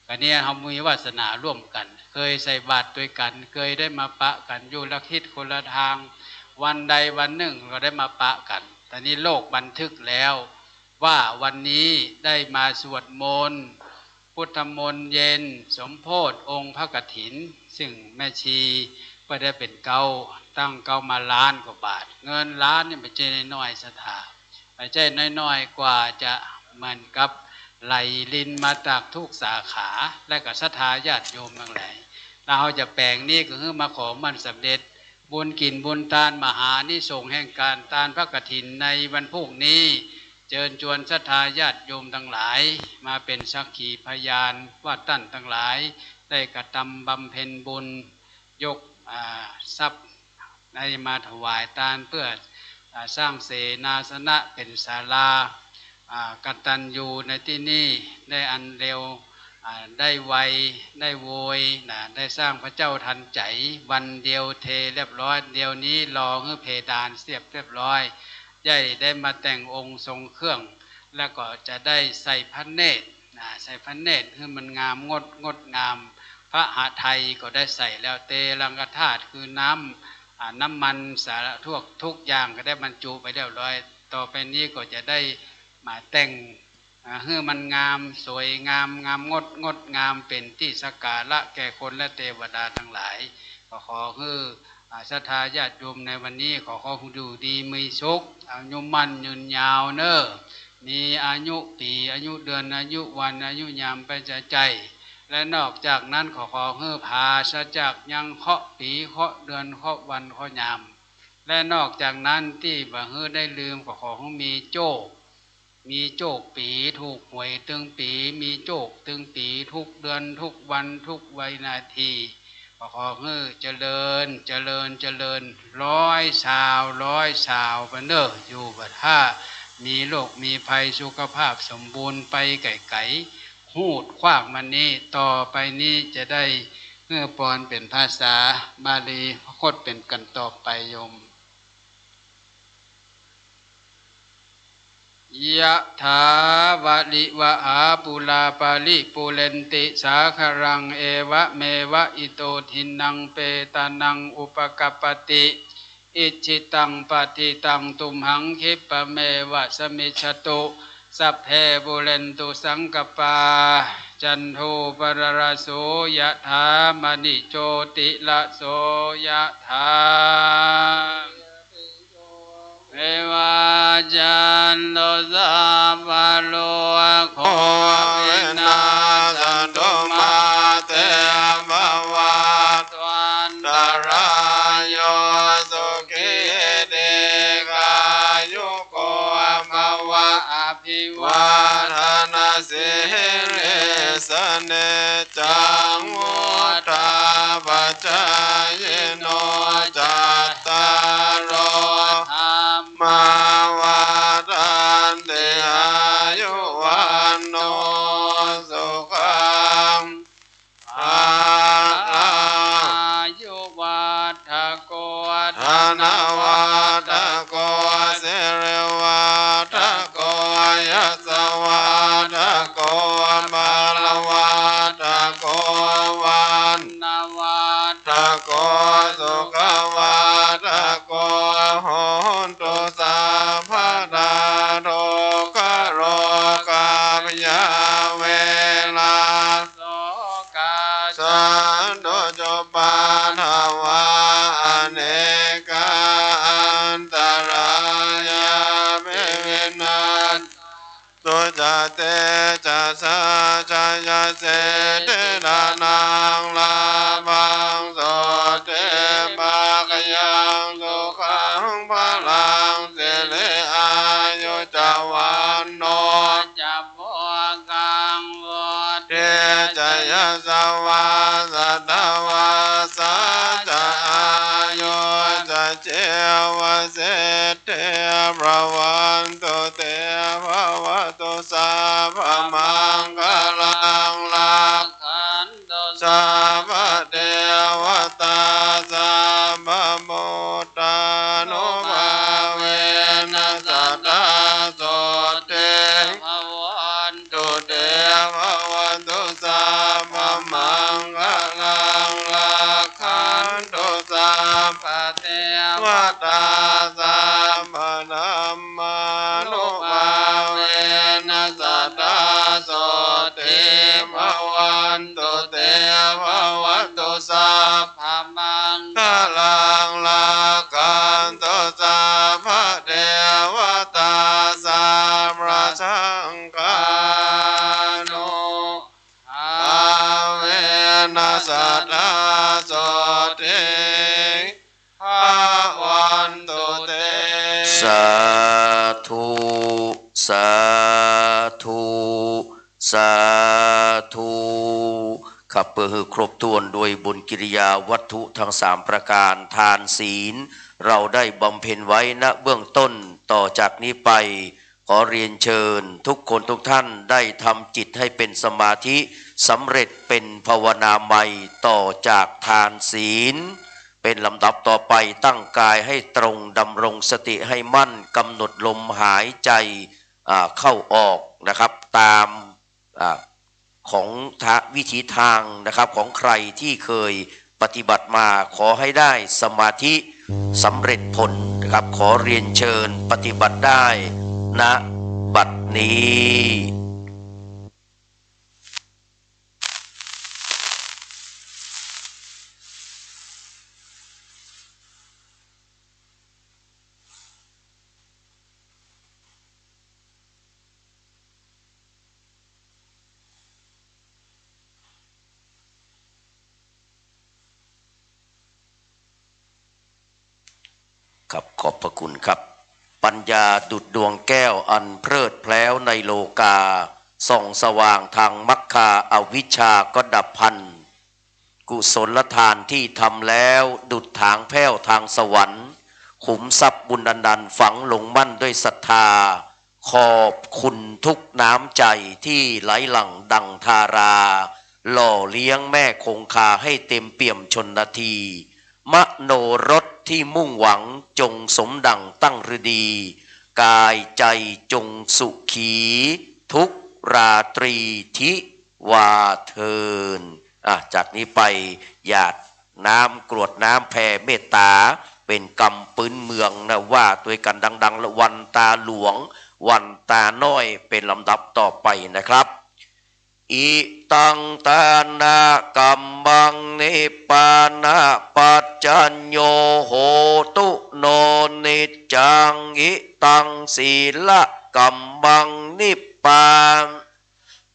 กันเนี่ยเขามีวาสนาร่วมกันเคยใส่บาตรด้วยกันเคยได้มาปะกันอยู่ละคิดคนละทางวันใดวันหนึ่งเราได้มาปะกันตอนนี้โลกบันทึกแล้วว่าวันนี้ได้มาสวดมนต์พุทธมนต์เย็นสมโพธิองค์พระกฐินซึ่งแม่ชีก็ได้เป็นตั้งเก้ามาล้านกว่าบาทเงินล้านนี่ไม่ใช่น้อยๆศรัทธาไม่ใช่น้อยๆกว่าจะเหมือนกับไหลลินมาจากทุกสาขาและก็ศรัทธาญาติโยมทั้งหลายเราจะแปลงนี้ก็คือมาขอมันสำเร็จบุญกินบุญทานมหานิสงส์แห่งการทานพระกฐินในวันพรุ่งนี้เชิญชวนศรัทธาญาติโยมทั้งหลายมาเป็นสักขีพยานว่าท่านทั้งหลายได้กระทำบำเพ็ญบุญยกทรัพย์ได้มาถวายทานเพื่อสร้างเสนาสนะเป็นศาลากตัญญูในที่นี้ได้อันเร็วได้ไวได้โวยได้สร้างพระเจ้าทันใจวันเดียวเทเรียบร้อยเดียวนี้รอให้เพดานเสียบเรียบร้อยได้มาแต่งองค์ทรงเครื่องแล้วก็จะได้ใส่พระเนตรใส่พระเนตรให้มันงามงดงามพระหทัยก็ได้ใส่แล้วเตลังกธาตุคือน้ำมันสารทุกอย่างก็ได้บรรจุไปเรียบร้อยต่อไปนี้ก็จะได้มาแต่งให้มันงามสวยงามงดงามเป็นที่สักการะแก่คนและเทวดาทั้งหลายก็ขอให้ศรัทธาญาติโยมในวันนี้ขอคุณดูดีมีสุขอายุมั่นยืนยาวเนอะมีอายุปีอายุเดือนอายุวันอายุยามไปใจและนอกจากนั้นขอให้พาสจากยังเคาะปีเคาะเดือนเคาะวันเคาะยามและนอกจากนั้นที่บ่เฮือได้ลืมขอให้มีโจกปีถูกหวยตึงปีมีโจกตึงปีทุกเดือนทุกวันทุกวินาทีขอให้เจริญร้อยสาวไปเนอะอยู่บัดถ้ามีโรคมีภัยสุขภาพสมบูรณ์ไปไก่หูดคว้างมันนี้ต่อไปนี้จะได้เมื่อปอนเป็นภาษาบาลีคดเป็นกันต่อไปโยมยะถาวะลิวะหาปุลาปาลิปุเรนติสาคารังเอวะเมวะอิโตทินังเปตานังอุปกัปปติอิจิตังปฏิตังตุมหังคิปะเมวะสมิชตุสัพเพปุเรนตุสังกปาจันโทปรราโสยะถามณิโชติละโสยะถาเอวาจันโตสัพพะโลกโควินาศตุมาเตภวัตวันตรายโยสุขิเตกายุโกภวะอภิวาทนาสิริสเนจังวุฒาปัจจายโนจัตตารโอมาวาทันติอายุวันโนสุขังอายุวัฏโกธนวัฏโกสิริวัฏโกยัสสวัฏโกมาลวัฏโกวันนวัฏโกสุขวัฏโกโหนตุสั ตุจะเตจะสะจะยะเสเตระนังลาภังโสเทมากยังสุขังพลังสิริอายุจาวันโนจะพวกังวุฒ เทจะยะสวาสัตวาสัจะอายุจะเจวะเสเทพระวันตุเตภวตุสาพมังคลังลัก ขันตุ สาพเทวตาสาพมุตตานุภาเวนัสสตาโสเท ภวัน ตุเตภวันตุสาพมังคลังลักขันตุสาพ ปเท วตาสาพนัมมานุภาเวนัสสตาโสเทภวันตุเตภวันตุสา ภมัง คลังลากันตุสาพเทวตาสาพระสังฆานุ อา อาเวนัสสตาโสเทภวันตุเต สาธุสาธุสาธุขับเพื่อครบถ้วนโดยบุญกิริยาวัตถุทั้งสามประการทานศีลเราได้บำเพ็ญไว้ณเบื้องต้นต่อจากนี้ไปขอเรียนเชิญทุกคนทุกท่านได้ทำจิตให้เป็นสมาธิสำเร็จเป็นภาวนาใหม่ต่อจากทานศีลเป็นลำดับต่อไปตั้งกายให้ตรงดำรงสติให้มั่นกำหนดลมหายใจเข้าออกนะครับตามของวิธีทางนะครับของใครที่เคยปฏิบัติมาขอให้ได้สมาธิสำเร็จผลนะครับขอเรียนเชิญปฏิบัติได้ณบัดนี้ ครับขอบพระคุณครับปัญญาดุจดวงแก้วอันเพลิดเพล้วในโลกาส่องสว่างทางมรรคาอวิชชาก็ดับพันกุศลทานที่ทำแล้วดุจถางแผ้วทางสวรรค์ขุมทรัพย์บุญดันฝังลงมั่นด้วยศรัทธาขอบคุณทุกน้ำใจที่ไหลหลั่งดังธาราหล่อเลี้ยงแม่คงคาให้เต็มเปี่ยมชนนาทีมโนรสที่มุ่งหวังจงสมดังตั้งฤดีกายใจจงสุขีทุกราตรีทิวาเทินจากนี้ไปหยาดน้ำกรวดน้ำแผ่เมตตาเป็นกำปืนเมืองนะว่าตัวกันดังๆละวันตาหลวงวันตาน้อยเป็นลำดับต่อไปนะครับอิตังตานากัมมังนิปปานาปัจจัญโยโหตุโนนิจังอิตังศีละกัมมังนิปปาน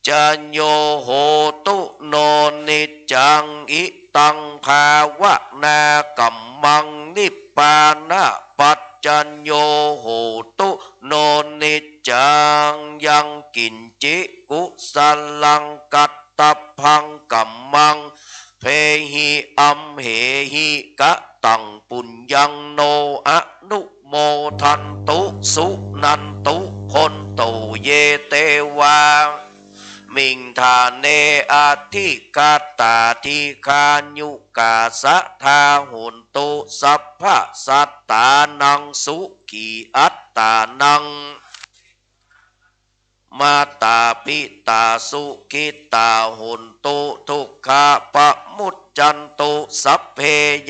จัญโยโหตุโนนิจังอิตังภาวนากัมมังนิปปานาปัจจัญโยโหตุโนนิจังยังกินจิกุสัลลังกัตตพังกัมมังเพหิอัมเหหิกะตังปุญญังโนอนุโมทันตุสุนันตุคนตุเยเตวามิงทาเนอาทิกาตาทิคายุกาสะทาหุนตุสัพพะสัตตานังสุขีอัตตานังมาตาปิตาสุขิตาหุนตุทุกขาปะมุจจันตุสัพเพ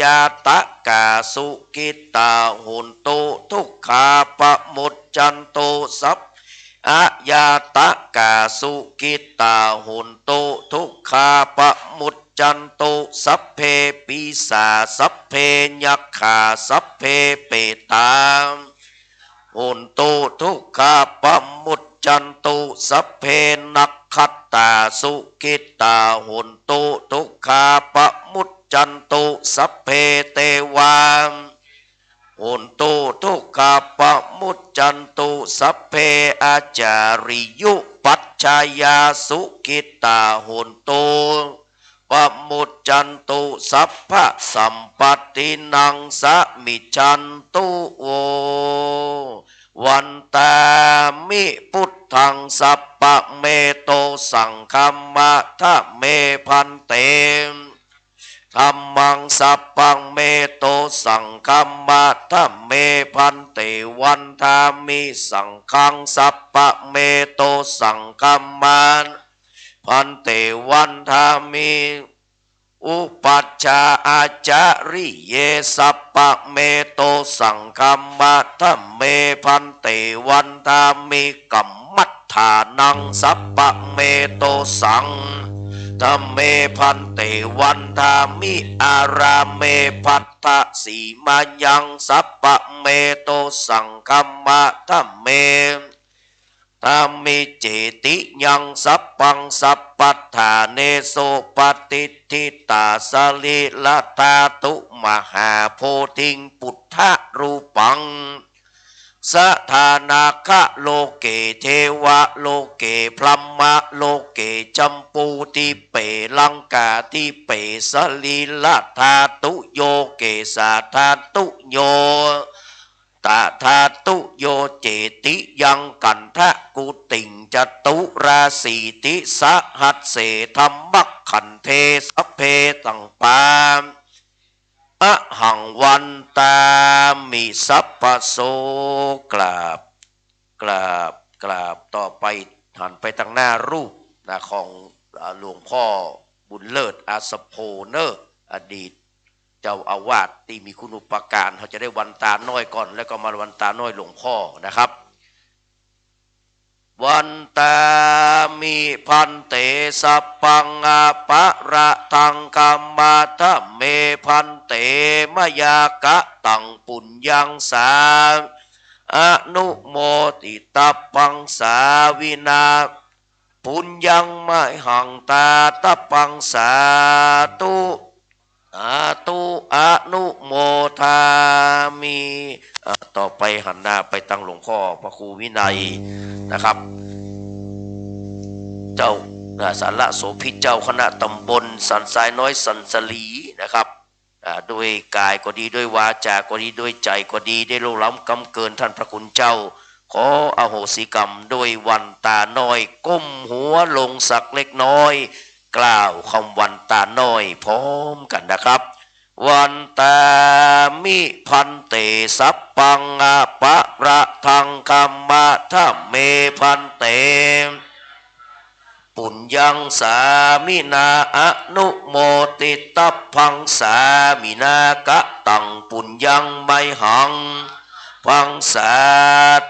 ยาตะกาสุขิตาหุนตุทุกขาปะมุจจันตุสัพอะยาตะกาสุกิตาหุนตุทุกขาปะมุจจันตุสัพเพปิสาสัพเพยักขาสัพเพเปตาหุนตุทุกขาปะมุจ จันตุสัพเพนักขัตตาสุกิตตาหุนตุทุกขาปะมุจจันตุสัพเพเตวามหุนตุทุกขาปะมุจจันตุสัพเพอาจาริยุปัจจายาสุกิตตาหุนตุปะมุจจันตุสัพพะสัมปตินังสมิจันตุโอวันตามิพุทธังสัพพะเมโตสังคัมมะทะเมพันเตธัมมังสัพพังเมโตสังคัมมะทะเมพันเตวันทามิสังฆังสัพพะเมโตสังคัมมะพันเตวันทามิอุปัชฌาอาจาริเยสัพพะเมโตสังคัมมะทะเมพันเตวันทามิกัมมัฏฐานังสัพพะเมโตสังธรรมเมพันเตวันทามิอาราเมพัตตสีมายังสัพพะเมโตสังคัมมะธรรมเมธรรมิเจติยังสัพพังสัพปัฏฐาเนโสปฏิทิตาสลิละตาตุมหาโพธิงปุถทะรูปังสถานาคะโลเกเทวะโลเกพรหมะโลเกจัมปูติเปลังกาติเปสลีละธาตุโยเกสาธาตุโยตาธาตุโยเจติยังกันทะกุติงจตุราสีติสหัสเสธรรมขันเทสัพเพตังปามอะหังวันตามิสัพพโสกราบต่อไปหันไปทางหน้ารูปนะของหลวงพ่อบุญเลิศอาสโพเนอร์อดีตเจ้าอาวาสที่มีคุณอุปการเขาจะได้วันตาน้อยก่อนแล้วก็มาวันตาน้อยหลวงพ่อนะครับวันตามิพันเตสัพพังอาปะระทังกัมมาทะเมพันเตมยากะตังปุญญังสาอนุโมติตัพพังสาวินาปุญญังไมหังตาตัพพังสาตุอนุโมทามิต่อไปหันหน้าไปตั้งหลวงพ่อพระครูวินัยนะครับเจ้าสารโสภิตเจ้าคณะตำบลสันทรายน้อยสันสลีนะครับด้วยกายก็ดีด้วยวาจาก็ดีด้วยใจก็ดีได้ล่วงล้ำกำเกินท่านพระคุณเจ้าขออโหสิกรรมด้วยวันตาน้อยก้มหัวลงสักเล็กน้อยกล่าวคำวันตาน้อยพร้อมกันนะครับวันตามิพันเตสัพพังอาปะระทังกัมมาทะเมพันเตปุญญังสามินาอนุโมติตัพพังสามินากะตังปุญญังไมหังพังสา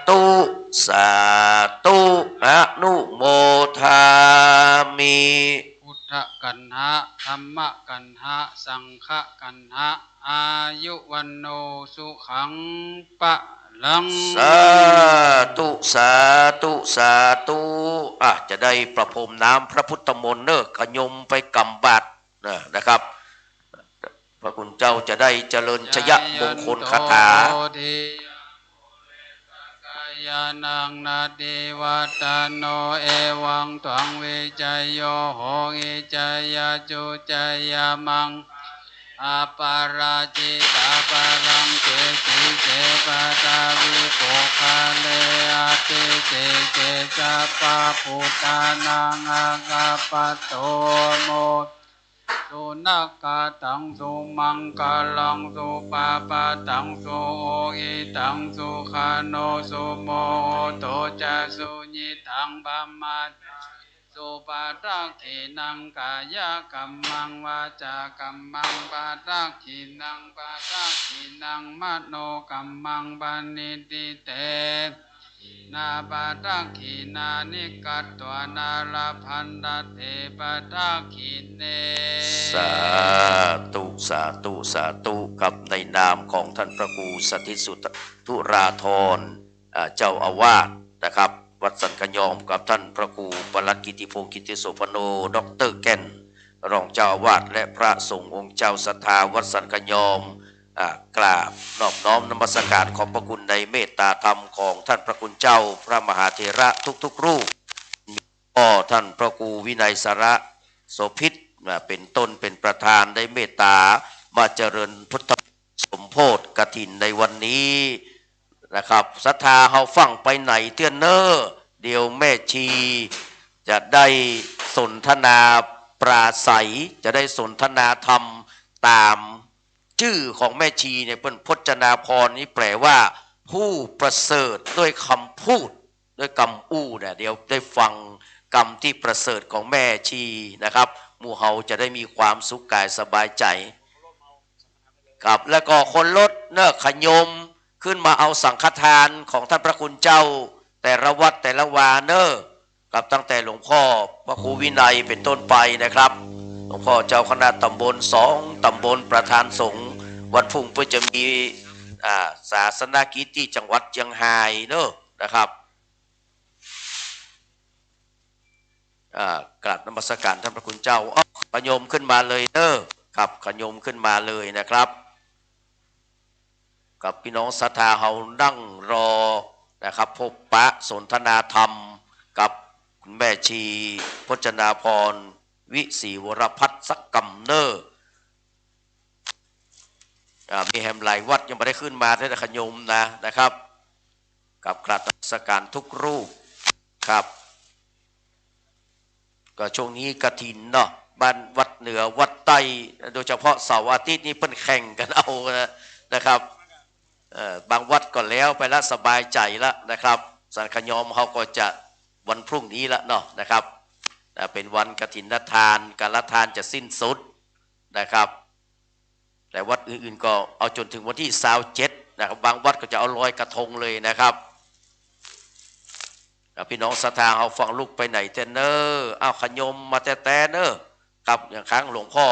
ธุอนุโมทามิพุทธกันหะธัมมกันหะสังฆกันหะอายุวันโนสุขังปะลังสาธุจะได้ประพรมน้ำพระพุทธมนต์เนอะขยมไปกำบัดนะครับพระคุณเจ้าจะได้เจริญชยมงคลคาถายานังนาดิวัตโนเอวังตวังวิจัยโยโหงิจยจุจยมังอาปาราจิตาปารังเจติเจปตาวิปุคาเลอาติเจเจสัพพพุทธานังอากาปโตโมสุนักกาตังสุมังกาลังสุปาปาตังสุโอหิตังสุขาโนสุโมโตจะสุญิตังบัมมาสุปาทักขินังกายกัมมังวาจากัมมังปาทักขินังปาทักขินังมโนกัมมังปานิติเตนาปาทักขินานิกัตตวนาลพันดเทปาทักขิเนสาธุกับในนามของท่านพระครูสถิตสุธุราธรเจ้าอาวาสนะครับ วัดสันกยอมกับท่านพระครูปลัดกิติพงศ์กิติโสพโนดร.แก่นรองเจ้าอาวาสและพระสงฆ์องค์เจ้าศรัทธาวัดสันกยอมกราบนอบน้อมนมัสการขอบพระคุณในเมตตาธรรมของท่านพระคุณเจ้าพระมหาเถระทุกๆรูปก็ท่านพระครูวินัยสระโสภิตเป็นต้นเป็นประธานได้เมตตามาเจริญพุทธสมโภชกฐินในวันนี้นะครับศรัทธาเฮาฟังไปไหนเตื้อนเนอเดี๋ยวแม่ชีจะได้สนทนาปราศัยจะได้สนทนาธรรมตามชื่อของแม่ชีเนี่ยเป็นพจนาพรนี้แปลว่าผู้ประเสริฐด้วยคำพูดด้วยคำอู้เนี่ยเดี๋ยวได้ฟังกรรมที่ประเสริฐของแม่ชีนะครับหมู่เฮาจะได้มีความสุขกายสบายใจครับแล้วก็คนรถเนอะขยมขึ้นมาเอาสังฆทานของท่านพระคุณเจ้าแต่ละวัดแต่ละวาเนอะกับตั้งแต่หลวงพ่อพระครูวินัยเป็นต้นไปนะครับหลวงพ่อเจ้าคณะตำบล2ตำบลประธานสงฆ์วันพุ่งเพื่อจะมีศาสนกิจที่จังหวัดเชียงรายเนอะนะครับกราบนมัสการท่านพระคุณเจ้าขยมขึ้นมาเลยเนอะครับขยมขึ้นมาเลยนะครับกับพี่น้องศรัทธาเฮานั่งรอนะครับพบปะสนทนาธรรมกับคุณแม่ชีพจนาพรวิศรีวรพัฒน์สักกำเนอร์มีแหมหลายวัดยังไม่ได้ขึ้นมาได้ขยมนะครับกับกราบนมัสการทุกรูปครับก็ช่วงนี้กฐินเนาะบ้านวัดเหนือวัดใต้โดยเฉพาะเสาร์อาทิตย์นี้เพิ่นแข่งกันเอานะครับบางวัดก็แล้วไปแล้วสบายใจแล้วนะครับสันขยอมเขาก็จะวันพรุ่งนี้แล้วเนาะนะครับเป็นวันกฐินทานการละทานจะสิ้นสุดนะครับแต่วัดอื่นๆก็เอาจนถึงวันที่27นะครับบางวัดก็จะเอาลอยกระทงเลยนะครับพี่น้องศรัทธาเอาฟังลูกไปไหนเทนเนอร์เอาขยมมาแต่เนอร์ครับอย่างครั้งหลวงพ่อ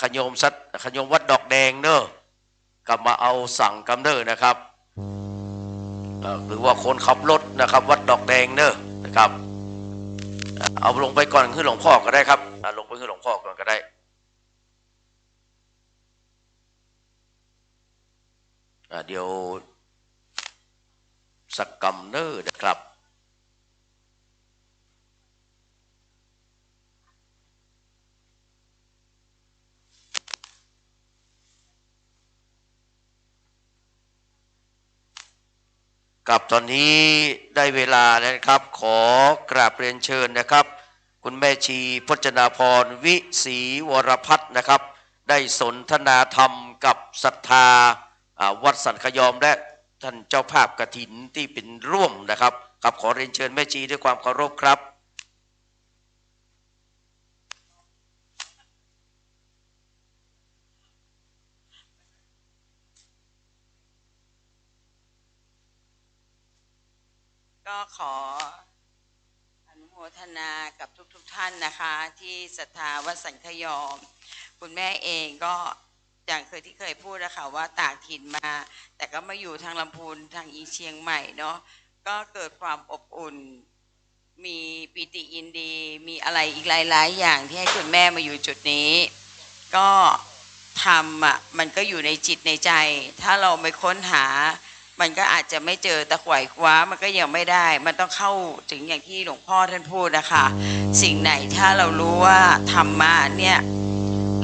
ขยมวัดดอกแดงเนอะกลับมาเอาสั่งกำเนอนะครับหรือว่าคนขับรถนะครับวัดดอกแดงเนอะนะครับเอาลงไปก่อนขึ้นหลวงพ่อก็ได้ครับลงไปขึ้นหลวงพ่อก่อนก็ได้เดี๋ยวสักกำเนอนะครับกับตอนนี้ได้เวลาแล้วนะครับขอกราบเรียนเชิญนะครับคุณแม่ชีพจนาพรวิศรีวรพัฒน์นะครับได้สนทนาธรรมกับศรัทธาวัดสันขยอมและท่านเจ้าภาพกฐินที่เป็นร่วมนะครับครับขอเรียนเชิญแม่ชีด้วยความเคารพครับก็ขออนุโมทนากับทุกท่านนะคะที่ศรัทธาวัดสันขยอมคุณแม่เองก็อย่างที่เคยพูดนะคะว่าตากถิ่นมาแต่ก็มาอยู่ทางลำพูนทางอีเชียงใหม่เนาะก็เกิดความอบอุ่นมีปิติยินดีมีอะไรอีกหลายๆอย่างที่ให้คุณแม่มาอยู่จุดนี้ก็ทำมันก็อยู่ในจิตในใจถ้าเราไม่ค้นหามันก็อาจจะไม่เจอตะไคร่คว้ามันก็ยังไม่ได้มันต้องเข้าถึงอย่างที่หลวงพ่อท่านพูดนะคะสิ่งไหนถ้าเรารู้ว่าธรรมะเนี่ย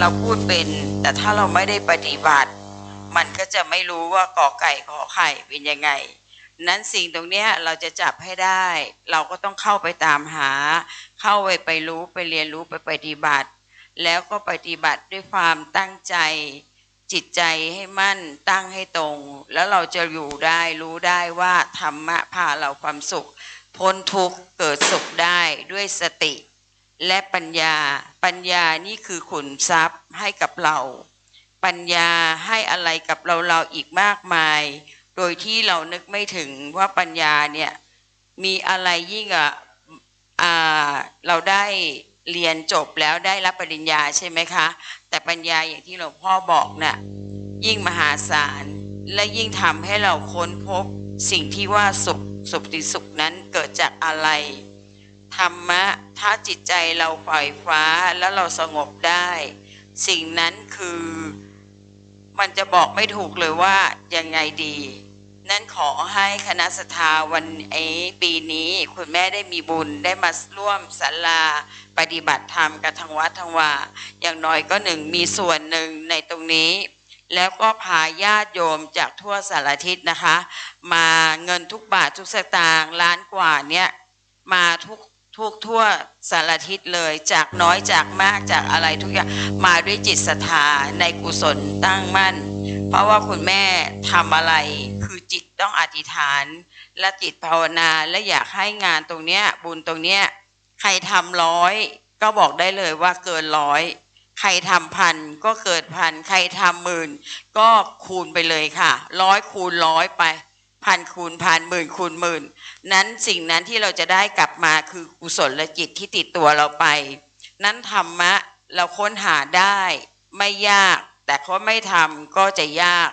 เราพูดเป็นแต่ถ้าเราไม่ได้ปฏิบัติมันก็จะไม่รู้ว่ากอไก่ขอไข่เป็นยังไงนั้นสิ่งตรงนี้เราจะจับให้ได้เราก็ต้องเข้าไปตามหาเข้าไปรู้ไปเรียนรู้ไปปฏิบัติแล้วก็ปฏิบัติด้วยความตั้งใจจิตใจให้มั่นตั้งให้ตรงแล้วเราจะอยู่ได้รู้ได้ว่าธรรมะพาเราความสุขพ้นทุกข์เกิดสุขได้ด้วยสติและปัญญานี่คือขุนทรัพย์ให้กับเราปัญญาให้อะไรกับเราอีกมากมายโดยที่เรานึกไม่ถึงว่าปัญญาเนี่ยมีอะไรยิ่งเราได้ เรียนจบแล้วได้รับปริญญาใช่ไหมคะแต่ปัญญาอย่างที่หลวงพ่อบอกน่ะยิ่งมหาศาลและยิ่งทำให้เราค้นพบสิ่งที่ว่าสุขติสุขนั้นเกิดจากอะไรธรรมะถ้าจิตใจเราปล่อยฟ้าแล้วเราสงบได้สิ่งนั้นคือมันจะบอกไม่ถูกเลยว่ายังไงดีนั้นขอให้คณะศรัทธาวันปีนี้คุณแม่ได้มีบุญได้มาร่วมศาลาปฏิบัติธรรมกับทางวัดทางวาอย่างน้อยก็มีส่วนหนึ่งในตรงนี้แล้วก็พาญาติโยมจากทั่วสารทิศนะคะมาเงินทุกบาททุกสตางค์ล้านกว่าเนี้ยมาทั่วสารทิศเลยจากน้อยจากมากจากอะไรทุกอย่างมาด้วยจิตศรัทธาในกุศลตั้งมั่นเพราะว่าคุณแม่ทำอะไรคือจิตต้องอธิษฐานและจิตภาวนาและอยากให้งานตรงเนี้ยบุญตรงเนี้ยใครทำ100ก็บอกได้เลยว่าเกิน100ใครทำ1,000ก็เกิด1,000ใครทำ10,000ก็คูณไปเลยค่ะ100คูณ100ไป1,000คูณ1,000 10,000คูณ10,000นั้นสิ่งนั้นที่เราจะได้กลับมาคือกุศลจิตที่ติดตัวเราไปนั้นธรรมะเราค้นหาได้ไม่ยากแต่เขาไม่ทำก็จะยาก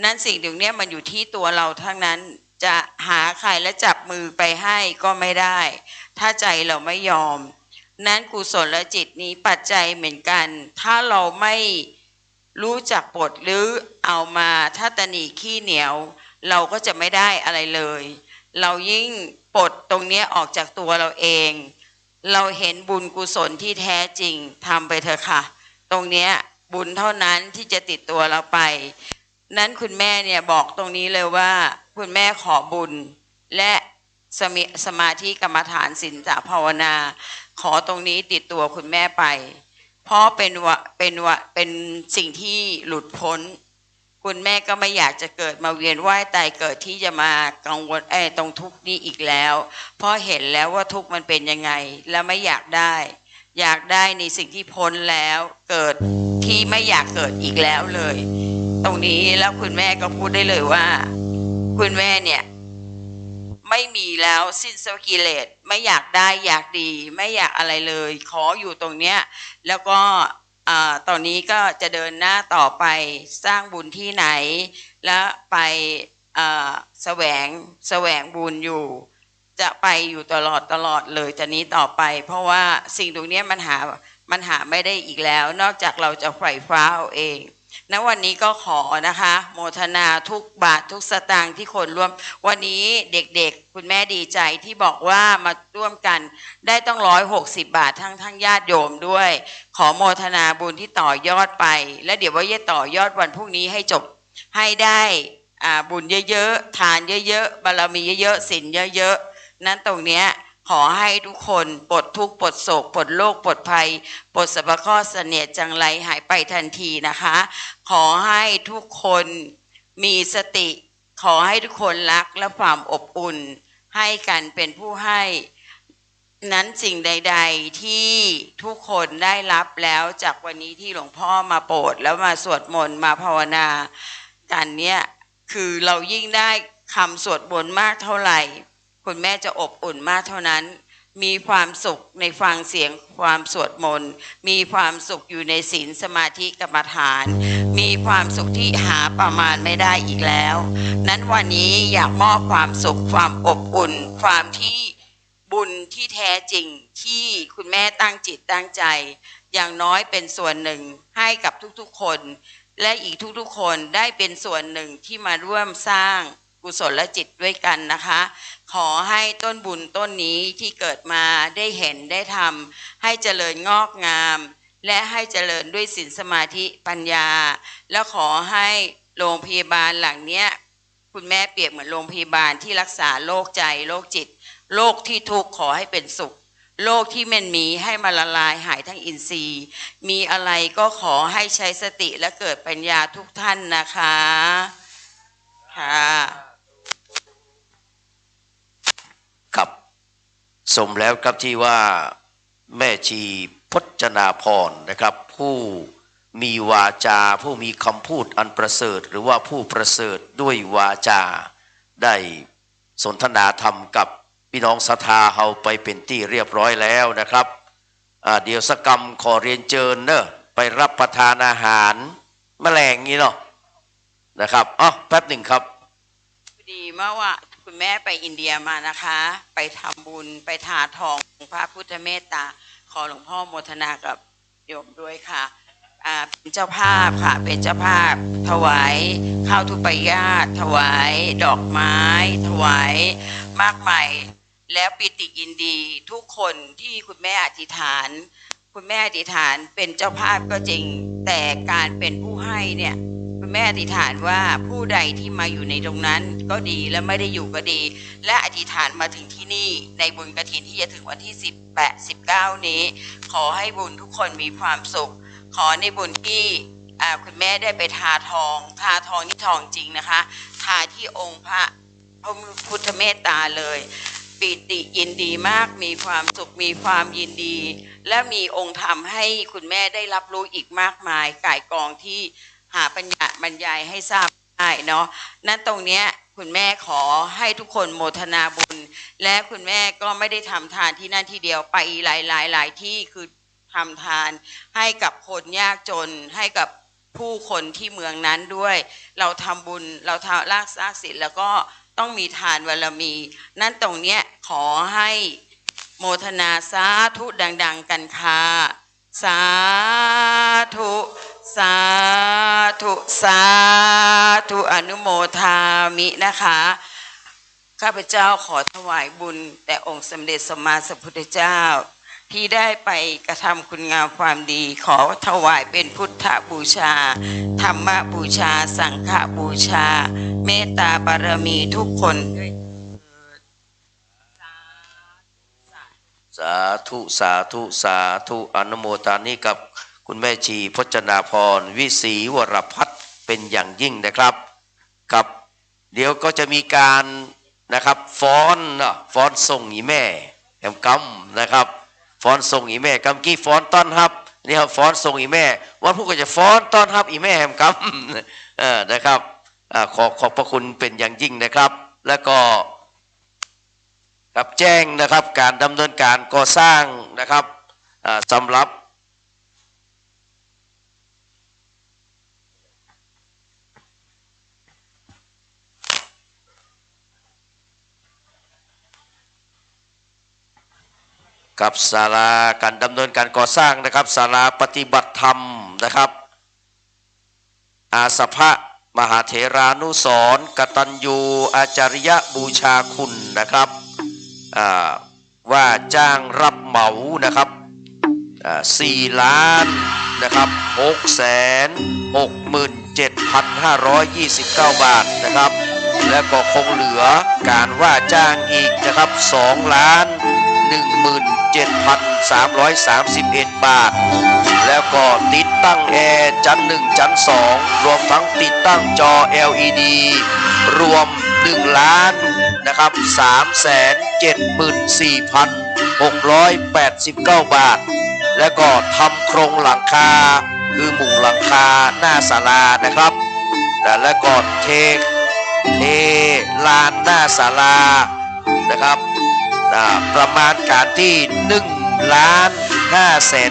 นั้นสิ่งตรงนี้มันอยู่ที่ตัวเราทั้งนั้นจะหาใครและจับมือไปให้ก็ไม่ได้ถ้าใจเราไม่ยอมนั้นกุศลจิตนี้ปัจจัยเหมือนกันถ้าเราไม่รู้จักปลดหรือเอามาถ้าตนีขี้เหนียวเราก็จะไม่ได้อะไรเลยเรายิ่งปลดตรงนี้ออกจากตัวเราเองเราเห็นบุญกุศลที่แท้จริงทำไปเถอะค่ะตรงนี้บุญเท่านั้นที่จะติดตัวเราไปนั้นคุณแม่เนี่ยบอกตรงนี้เลยว่าคุณแม่ขอบุญและสมาธิกรรมฐานศีลภาวนาขอตรงนี้ติดตัวคุณแม่ไปเพราะเป็นสิ่งที่หลุดพ้นคุณแม่ก็ไม่อยากจะเกิดมาเวียนว่ายตายเกิดที่จะมากังวลตรงทุกข์นี้อีกแล้วเพราะเห็นแล้วว่าทุกข์มันเป็นยังไงแล้วไม่อยากได้ในสิ่งที่พ้นแล้วเกิดที่ไม่อยากเกิดอีกแล้วเลยตรงนี้แล้วคุณแม่ก็พูดได้เลยว่าคุณแม่เนี่ยไม่มีแล้วสิ้นสุดกิเลสไม่อยากได้อยากดีไม่อยากอะไรเลยขออยู่ตรงเนี้ยแล้วก็ตอนนี้ก็จะเดินหน้าต่อไปสร้างบุญที่ไหนแล้วไปแสวงบุญอยู่จะไปอยู่ตลอดเลยจากนี้ต่อไปเพราะว่าสิ่งตรงนี้มันหาไม่ได้อีกแล้วนอกจากเราจะไขว่คว้าเอาเองณวันนี้ก็ขอนะคะโมทนาทุกบาททุกสตางค์ที่คนร่วมวันนี้เด็กๆคุณแม่ดีใจที่บอกว่ามาร่วมกันได้ต้อง160 บาททั้งญาติโยมด้วยขอโมทนาบุญที่ต่อยอดไปและเดี๋ยวว่าจะต่อยอดวันพรุ่งนี้ให้จบให้ได้บุญเยอะๆทานเยอะๆบารมีเยอะๆศีลเยอะๆนั้นตรงเนี้ยขอให้ทุกคนปลดทุกข์ปลดโศกปลดโรคปลดภัยปลดสรรพข้อเสนียดจังไรหายไปทันทีนะคะขอให้ทุกคนมีสติขอให้ทุกคนรักและความอบอุ่นให้กันเป็นผู้ให้นั้นสิ่งใดๆที่ทุกคนได้รับแล้วจากวันนี้ที่หลวงพ่อมาโปรดแล้วมาสวดมนต์มาภาวนากันเนี่ยคือเรายิ่งได้คำสวดมนต์มากเท่าไหร่คุณแม่จะอบอุ่นมากเท่านั้นมีความสุขในฟังเสียงความสวดมนต์มีความสุขอยู่ในศีลสมาธิกรรมฐานมีความสุขที่หาประมาณไม่ได้อีกแล้วนั้นวันนี้อยากมอบความสุขความอบอุ่นความที่บุญที่แท้จริงที่คุณแม่ตั้งจิตตั้งใจอย่างน้อยเป็นส่วนหนึ่งให้กับทุกๆคนและอีกทุกๆคนได้เป็นส่วนหนึ่งที่มาร่วมสร้างกุศลจิตด้วยกันนะคะขอให้ต้นบุญต้นนี้ที่เกิดมาได้เห็นได้ทำให้เจริญงอกงามและให้เจริญด้วยศีลสมาธิปัญญาแล้วขอให้โรงพยาบาลหลังเนี้ยคุณแม่เปรียบเหมือนโรงพยาบาลที่รักษาโรคใจโรคจิตโรคที่ทุกข์ขอให้เป็นสุขโรคที่มันมีให้มาละลายหายทั้งอินทรีย์มีอะไรก็ขอให้ใช้สติและเกิดปัญญาทุกท่านนะคะค่ะครับสมแล้วครับที่ว่าแม่ชีพจนาพรนะครับผู้มีวาจาผู้มีคำพูดอันประเสริฐหรือว่าผู้ประเสริฐด้วยวาจาได้สนทนาธรรมกับพี่น้องศรัทธาเฮาไปเป็นที่เรียบร้อยแล้วนะครับ เดี๋ยวสักกรรมขอเรียนเชิญเนอะไปรับประทานอาหารแมลงงี้เนาะนะครับแป๊บหนึ่งครับดีเมื่อว่าคุณแม่ไปอินเดียมานะคะ ไปทำบุญไปทาทองพระพุทธเมตตาขอหลวงพ่อโมทนากับโยมด้วยค่ะเป็นเจ้าภาพค่ะเป็นเจ้าภาพถวายข้าวทุปายาตถวายดอกไม้ถวายมากมายแล้วปิติยินดีทุกคนที่คุณแม่อธิษฐานคุณแม่อธิษฐานเป็นเจ้าภาพก็จริงแต่การเป็นผู้ให้เนี่ยคุณแม่อธิษฐานว่าผู้ใดที่มาอยู่ในตรงนั้นก็ดีและไม่ได้อยู่ก็ดีและอธิษฐานมาถึงที่นี่ในบุญกฐินที่จะถึงวันที่18-19นี้ขอให้บุญทุกคนมีความสุขขอในบุญที่คุณแม่ได้ไปทาทองนี่ทองจริงนะคะทาที่องค์พระพุทธเมตตาเลยปิติยินดีมากมีความสุขมีความยินดีและมีองค์ธรรมให้คุณแม่ได้รับรู้อีกมากมายก่ายกองที่หาปัญญาบรรยายให้ทราบได้เนาะนั่นตรงเนี้ยคุณแม่ขอให้ทุกคนโมทนาบุญและคุณแม่ก็ไม่ได้ทำทานที่นั่นที่เดียวไปหลายที่คือทำทานให้กับคนยากจนให้กับผู้คนที่เมืองนั้นด้วยเราทำบุญเราทำรักษาศีลแล้วก็ต้องมีทานบารมีนั่นตรงเนี้ยขอให้โมทนาสาธุดังๆกันค่ะสาธุสาธุสาธุอนุโมทามินะคะข้าพเจ้าขอถวายบุญแต่องค์สมเด็จสัมมาสัมพุทธเจ้าที่ได้ไปกระทำคุณงามความดีขอถวายเป็นพุทธบูชาธรรมบูชาสังฆบูชาเมตตาบารมีทุกคนด้วยสาธุสาธุสาธุอนุโมทานิกับคุณแม่ชีพจนาพรวิศรีวรพัฒน์เป็นอย่างยิ่งนะครับกับเดี๋ยวก็จะมีการนะครับฟ้อนส่งอีแม่แหมกำนะครับฟ้อนส่งอีแม่กำกี้ฟ้อนต้อนรับนี่ครับฟ้อนส่งอีแม่วันพรุ่งก็จะฟ้อนต้อนรับอีแม่แหมกำนะครับขอบพระคุณเป็นอย่างยิ่งนะครับแล้วก็กับแจ้งนะครับการดำเนินการก่อสร้างนะครับสำหรับกับศาลาการดำเนินการก่อสร้างนะครับศาลาปฏิบัติธรรมนะครับอาสภะมหาเถรานุสรณ์กตัญญูอาจาริยบูชาคุณนะครับว่าจ้างรับเหมานะครับ4 ล้านนะครับ667,529 บาทนะครับและก็คงเหลือการว่าจ้างอีกนะครับ2,17,331 บาทแล้วก็ติดตั้งแอร์ชั้น1ชั้น2รวมทั้งติดตั้งจอ LED รวม1 ล้านนะครับ374,689 บาทแล้วก็ทำโครงหลังคาคือมุงหลังคาหน้าศาลานะครับแล้วก็เทลานหน้าศาลานะครับประมาณการที่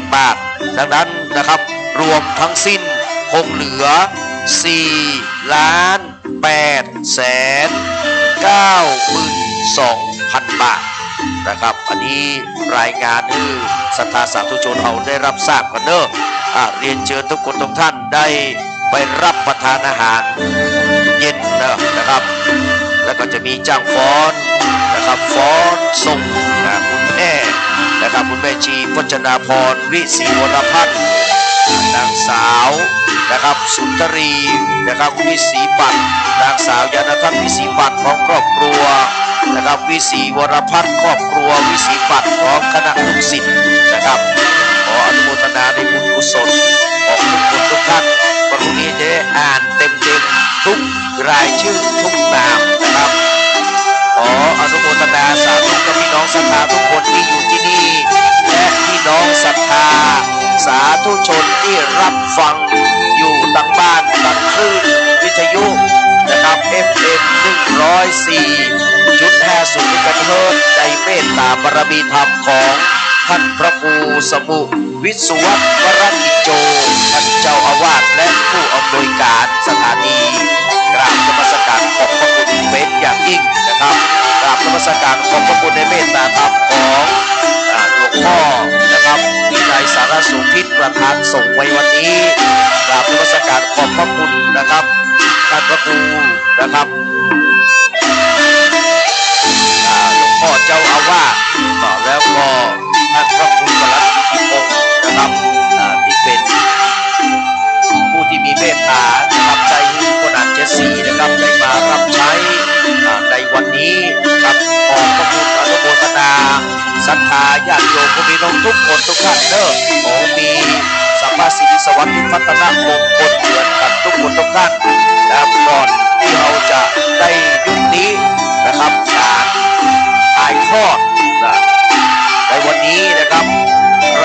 1,500,000 บาทดังนั้นนะครับรวมทั้งสิ้นคงเหลือ4,892,000 บาทนะครับอันนี้รายงานให้ศรัทธาสาธุชนเอาได้รับทราบกันเนอะเรียนเชิญทุกคนทุกท่านได้ไปรับประทานอาหารเย็นนะครับแล้วก็จะมีจ้างฟ้อนนะครับฟ้อนส่งคุณแม่นะครับคุณแม่ชีพจนาพรวิศรีวรพัฒน์นางสาวนะครับสุนทรีนะครับวิศรีปัตย์นางสาวยานทัศน์วิศรีปัตย์พร้อมครอบครัวนะครับวิศรีวรพัฒน์ครอบครัววิศรีปัตย์พร้อมคณะลูกศิษย์นะครับขออนุโมทนาในบุญกุศลของทุกคนทุกท่านวันนี้จะได้อ่านเต็มทุกรายชื่อทุกนามนะครับขออนุโมทนาสาธุกับพี่น้องศรัทธาทุกคนที่อยู่ที่นี่และพี่น้องศรัทธาสาธุชนที่รับฟังอยู่ตั้งบ้านตั้งคลื่นวิทยุนะครับ FM 104.50 เมกะเฮิรตซ์ในเมตตาบารมีธรรมของ ท่านพระครูสมุวิสุวัฒน์วรกิจโจท่านเจ้าอาวาสและผู้อำนวยการสถานีกราบนมัสการขอบพระคุณเป็นอย่างยิ่งนะครับกราบนมัสการขอบพระคุณในเมตตาธรรมของหลวงพ่อนะครับวินัยสารสุพิษประธานส่งไว้วันนี้กราบนมัสการขอบพระคุณนะครับท่านพระครูนะครับหลวงพ่อเจ้าอาวาสแล้วก็ท่านพระครูประหลัดกิติพงศ์นะครับที่เป็นผู้ที่มีเมตตานะครับใจขนาด74นะครับได้มารับใช้ในวันนี้ครับขอพระคุณอนุโมทนาศรัทธาญาติโยมผู้มีน้องทุกคนทุกท่านเด้อขอมีสัมมาสิริสวัสดิ์พัฒนามงคลเหมือนกันทุกคนทุกท่านนะครับก่อนที่เราจะได้ยุคนี้นะครับการถ่ายทอดในวันนี้นะครับ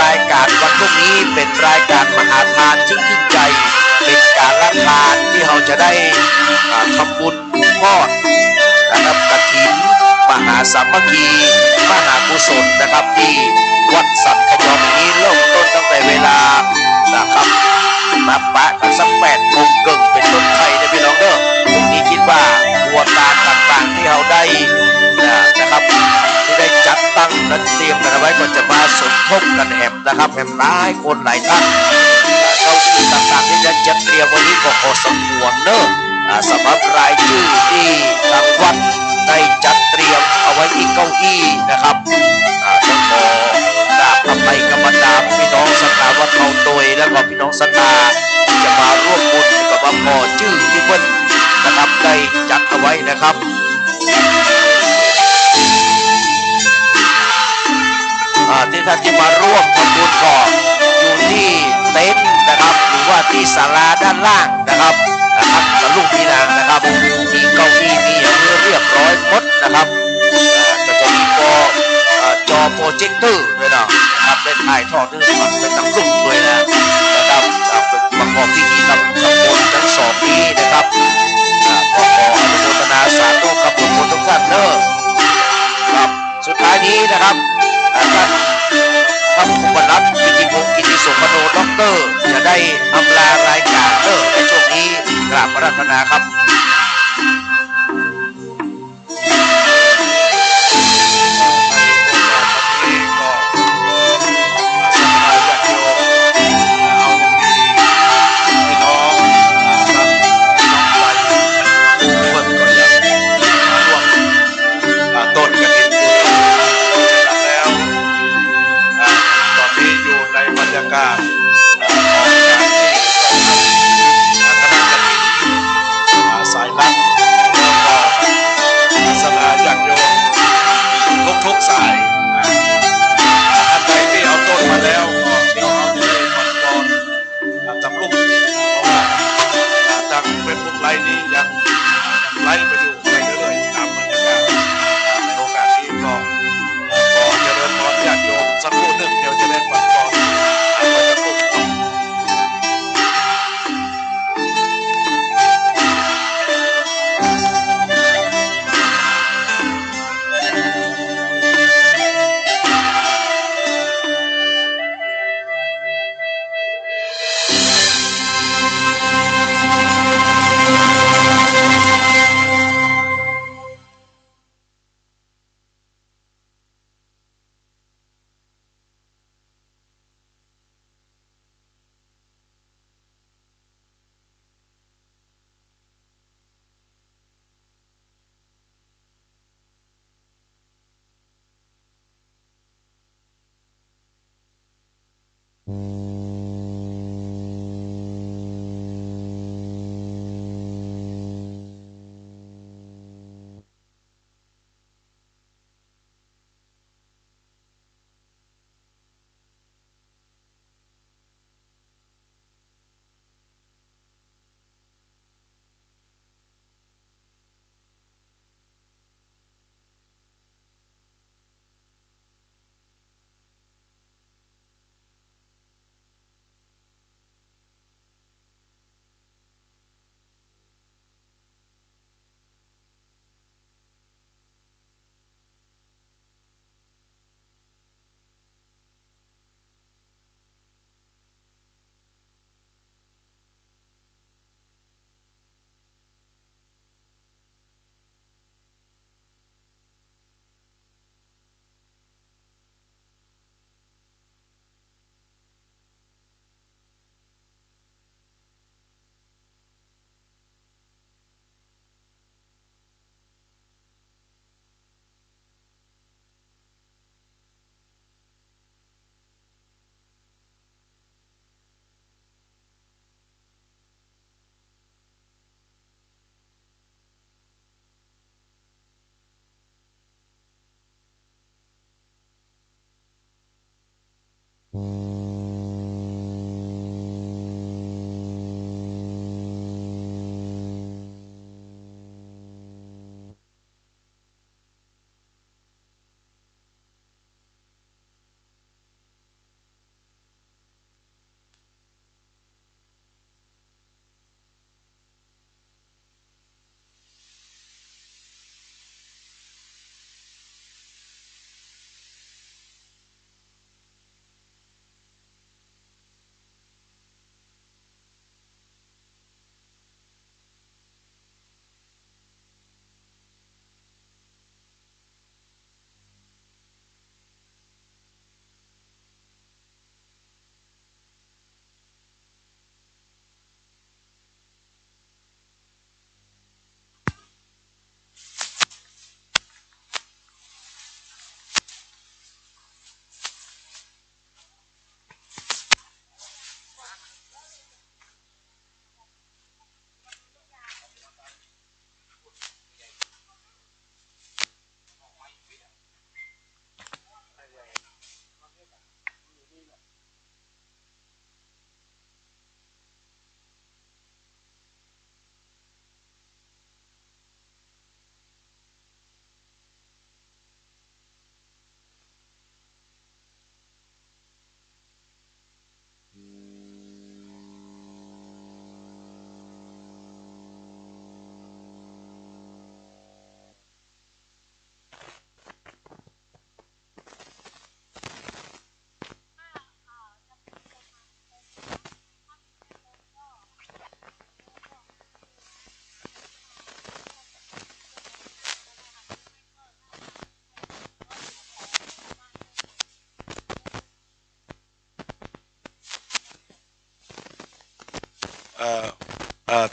รายการวันพรุ่งนี้เป็นรายการมหาทานยิ่งใหญ่เป็นการละทานที่เราจะได้ทำบุญทอดนะครับกฐินมหาสามัคคีมหากุศลนะครับที่วัดสันขยอมนี้เริ่มต้นตั้งแต่เวลานะครับมาปะกันสัก8 โมงครึ่งเป็นต้นไปนะพี่น้องเด้อตรงนี้คิดว่าบัวตาต่างๆที่เราได้นะครับที่ได้จัดตั้งนั้นเตรียมกันเอาไว้ก็จะมาสมทบกันแหมนะครับแหมหลายคนหลายท่านเก้าอี้ต่างๆที่จะจัดเตรียมวันนี้ก็ขอสมควรเนอะสำหรับรายชื่อที่ทางวัดได้จัดเตรียมเอาไว้ที่เก้าอี้นะครับต้องขอกราบอภัยกับบรรดาพี่น้องศรัทธาวัดเขาโตยแล้วก็พี่น้องศรัทธาที่จะมาร่วมบุญกับมาขอชื่อที่เพิ่นนะครับได้จัดเอาไว้นะครับที่ท่านที่มาร่วมทำบุญก่อนอยู่ที่เต็นท์นะครับหรือว่าที่ศาลาด้านล่างนะครับกับลูกพี่นางนะครับมีเก้าอี้มีอย่างเรียบร้อยหมดนะครับก็จะมีจอโปรเจคเตอร์ด้วยนะครับได้ถ่ายทอดด้วยเป็นทั้งรุ่นด้วยนะครับประกอบพิธีกับตำบลทั้งสองนี้นะครับก็ขออนุโมทนาสาธุกับทุกคนทุกท่านเนอะครับสุดท้ายนี้นะครับท่านพระครูประหลัดกิติพงศ์กิติสุขโนด็อกเตอร์จะได้อำลารายการในช่วงนี้กราบอาราธนาครับการของการที่คณะกฐินส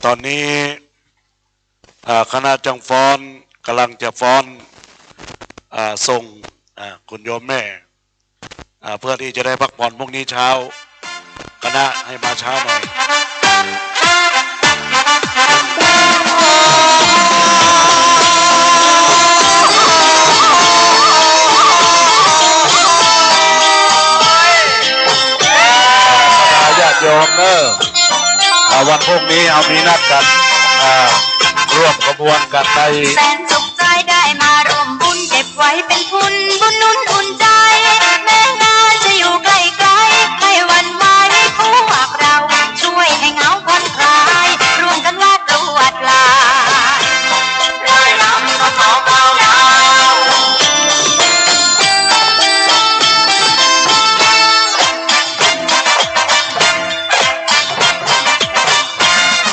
ตอนนี้คณะจังฟ้อนกำลังจะฟ้อนส่งคุณโยมแม่เพื่อที่จะได้พักผ่อนพรุ่งนี้เช้าคณะให้มาเช้าหน่อยญาติโยมเนอะวันพรุ่งนี้เอามีนัดกันร่วมขบวนกันในแสนสุขใจได้มาร่วมบุญเก็บไว้เป็นทุนบุญนุนอุ่นใจแม้งานจะอยู่ไกลไกลให้วันไหวพวกเราช่วยให้เหงาผ่อนคลายร่วมกันวาดลวดลายร้อยลำก็ขอเบาดาว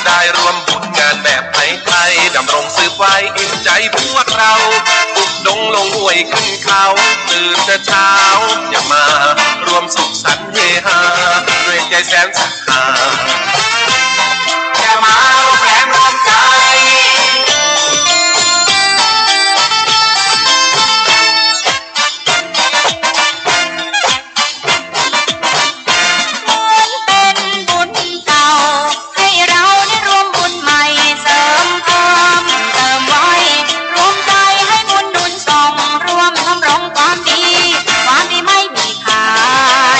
ได้ร่วมบุญงานแบบไทยๆดำรงสืบไว้อิ่มใจพวกเราบุกดงลงห้วยขึ้นเขาตื่นแต่เช้าอย่ามารวมสุขสันต์เฮฮาด้วยใจแสนศรัทธาอย่ามาร่วมแรงร่วมใจเป็นบุญเก่าให้เราได้ร่วมบุญใหม่เสริมเพิ่มเติมไว้รวมใจให้บุญนุนส่งรวมทำรงความดีไม่มีขา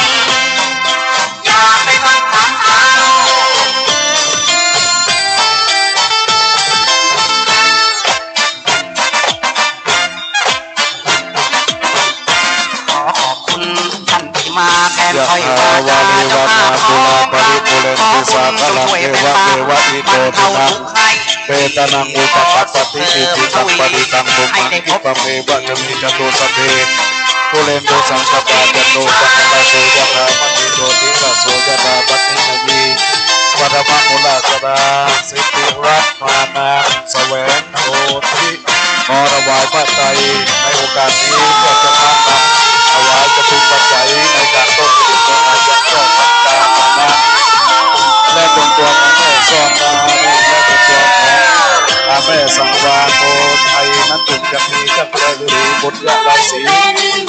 ยอย่าไปฟังคำเขาขอขอบคุณท่านที่มาแทน ยะ ค่อย ถาวาลีวานาปุราปริปุเรนติสาคลังเอวะเมวะอิโตทินังเปตานังอุปปัปปติอิทิตังปฏิตังตุมังคิปะเมวะจมิจตุสเพปุเรนโตสังคปาจันโตปะคะโสยะถามณิโตติระโสยะถาปฏินมีวัฏมะมุลาสดาสิทธิรัตมานังแสวงโอทิขอถวายพระไตรในโอกาสนี้เพื่อจะนำถวายจะเป็นปัจจัยในการต้นผลิตงานยังก็ปัจจัยนะและเป็นตัวของแม่ซ้อนตาและเป็นตัวของแม่สังวาโกไทยนั้นจึงจะมีจักรหรือบุตรยะไรศรี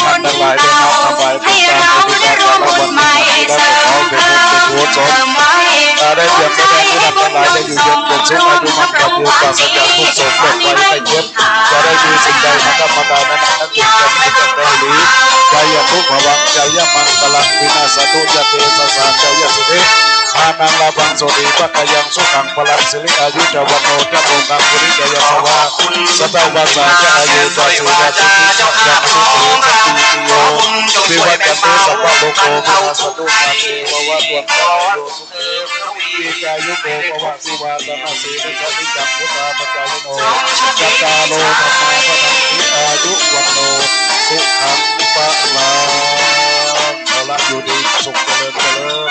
ท่านทั้งหลายได้นำถวายเป็นการในพิธีการละวันนี้และขอเป็นบุญเป็นกุศลได้เพียงแสดงที่ท่านทั้งหลายได้อยู่เย็นเป็นสุขอายุมั่นขวัญยืนปราศจากทุกโศกโรคภัยไข้เจ็บจะได้มีสิ่งใดนะครับมาตานั้นนั้นจึงจะมีจักรหรือใจยทุกขวังใจยมังกลังวินาศตุยเตสสะใจยสิเดอานังลาภังโสติปัจยังสุขังพลังสิริอายุจวันโนจะโกกังปุริจยสวะสัตวาสาจะอายุจะสุยาสุขิจะยังสุขีสัตติโยวิวัตเตสัพพะโลกโกวินาศตุมาเทวะตวันตาโยสุขีปีกายุโกภวะสิวาตนาสีนิสัติจักพุทธาปัจจายโนจัตตาโลธรรมาปะทังทิอายุวันโนสุขังปะลังเอาละอยู่ดีสุขเจริญเจริญ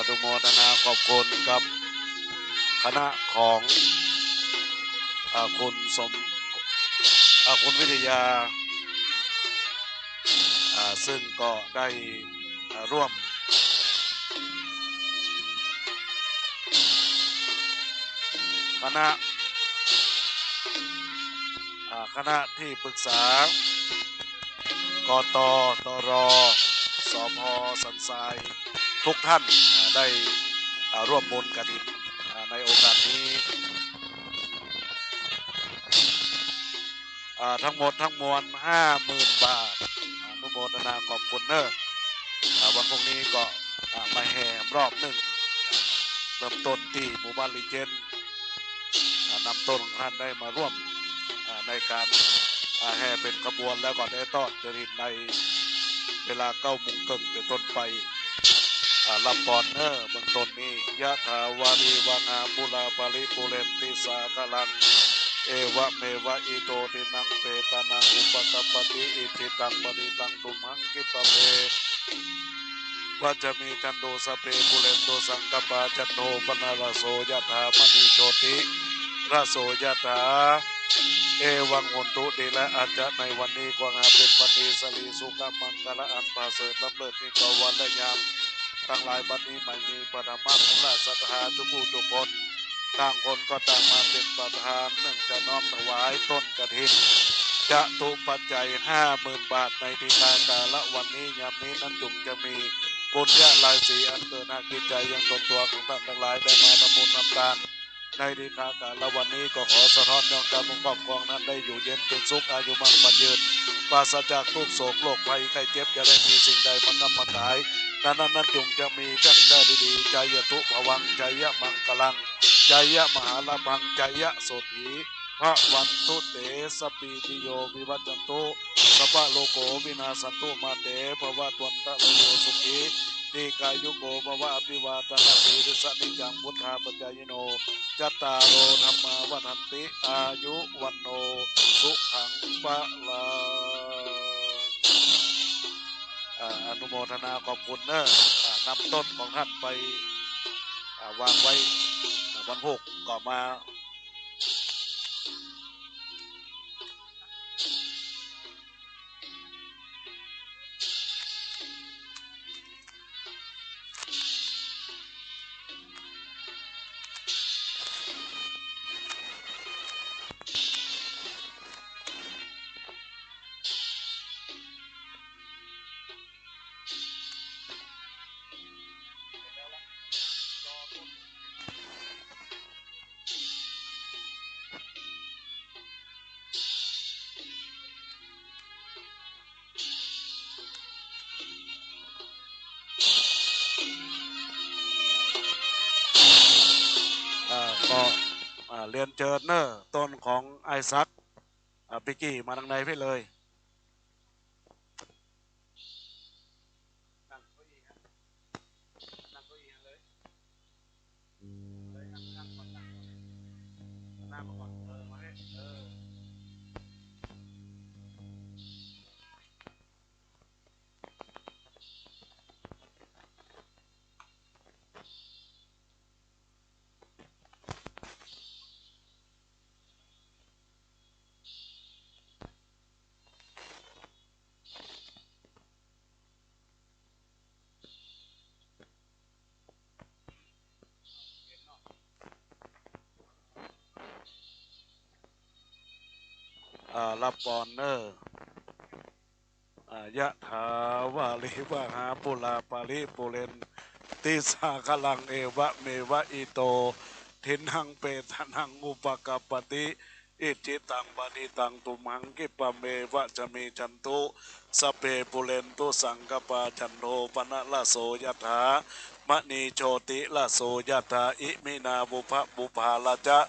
อนุโมทนาขอบคุณกับคณะของคุณวิทยาซึ่งก็ได้ร่วมคณะที่ปรึกษากตตรสพสันทรายทุกท่านได้ร่วมบุญกฐินในโอกาสนี้ทั้งหมดทั้งมวล 50,000 บาทอนุโมทนาขอบคุณเนอะวันพรุ่งนี้ก็มาแห่รอบหนึ่งเริ่มต้นที่หมู่บ้านลีเจนนำต้นของท่านได้มาร่วมในการแห่เป็นขบวนแล้วก็ได้ทอดกฐินในเวลา 9 โมงครึ่งเป็นต้นไปรับพรเนอร์เบื้องต้นนี้ยะถาวาริวังอาปุราปาริปุเรนติสากลังเอวะเมวะอิโตตินังเปตานังอุปกปปติอิทิตังปฏิตังตุมังกิปะเมวัจจะมีกันโดสเปปุเรนโตสังกปาจันโนปนาราโสยะถามณีโชติราโสยะถาเอวังหุนตุดีและอาจจะในวันนี้กวางาเป็นวันดีสลีสุขมังคละอันประเสริฐล้ำเลิศนิกวันและยามตั้งหลายบัดนี้ไม่มีปฐมมุลศรัทธาทุกผู้ทุกคนต่างคนก็ต่างมาเป็นประธานหนึ่งจะน้อมถวายต้นกฐินจะตุปัจจัย 50,000 บาทในทิศกาละวันนี้ยามนี้นั้นจุงจะมีบุญญาลายสีอันเกิดหากิจใจยังตนตัวของท่านทั้งหลายได้มาทำบุญนำทานในทิศกาละวันนี้ก็ขอสะท้อนยองการปกครอบครองนั้นได้อยู่เย็นเป็นสุขอายุมั่นขวัญยืนปราศจากทุกโศกโรคภัยไข้เจ็บจะได้มีสิ่งใดมากำมาขายนั้นจงจะมีจังเจ้าดีๆใจยะทุภวังใจยะมังกลังใจยะมหาลาภังใจยะโสถีพระวันตุเตสปีติโยวิวัจจันตุสัพพะโลโกวินาสันตุมาเตภวะตวันตะโลโยสุขีนิกายุโกภวะอภิวาทนาสีริสนิจังพุทธาปัจจายโนจัตตารโอธรรมาวันติอายุวันโนสุขังปะลาอนุโมทนาขอบคุณเนอะนำต้นของท่านไปวางไว้วันพุธก็มา เรียนเชิญเนอร์ต้นของไอซักปิกกี้มาทางในพี่เลยรับปอนเนอร์ยะถาวาลิวะหาปุลาปาริปุเรนติสาคลังเอวะเมวะอิโตทินังเปตนังอุปกปปติอิจิตังปฏิตังตุมังกิปะเมวะจะมีจันตุสเปปุเรนตุสังกปาจันโทปนะละโสยถามณีโชติละโสยถาอิมินาบุภาละจะ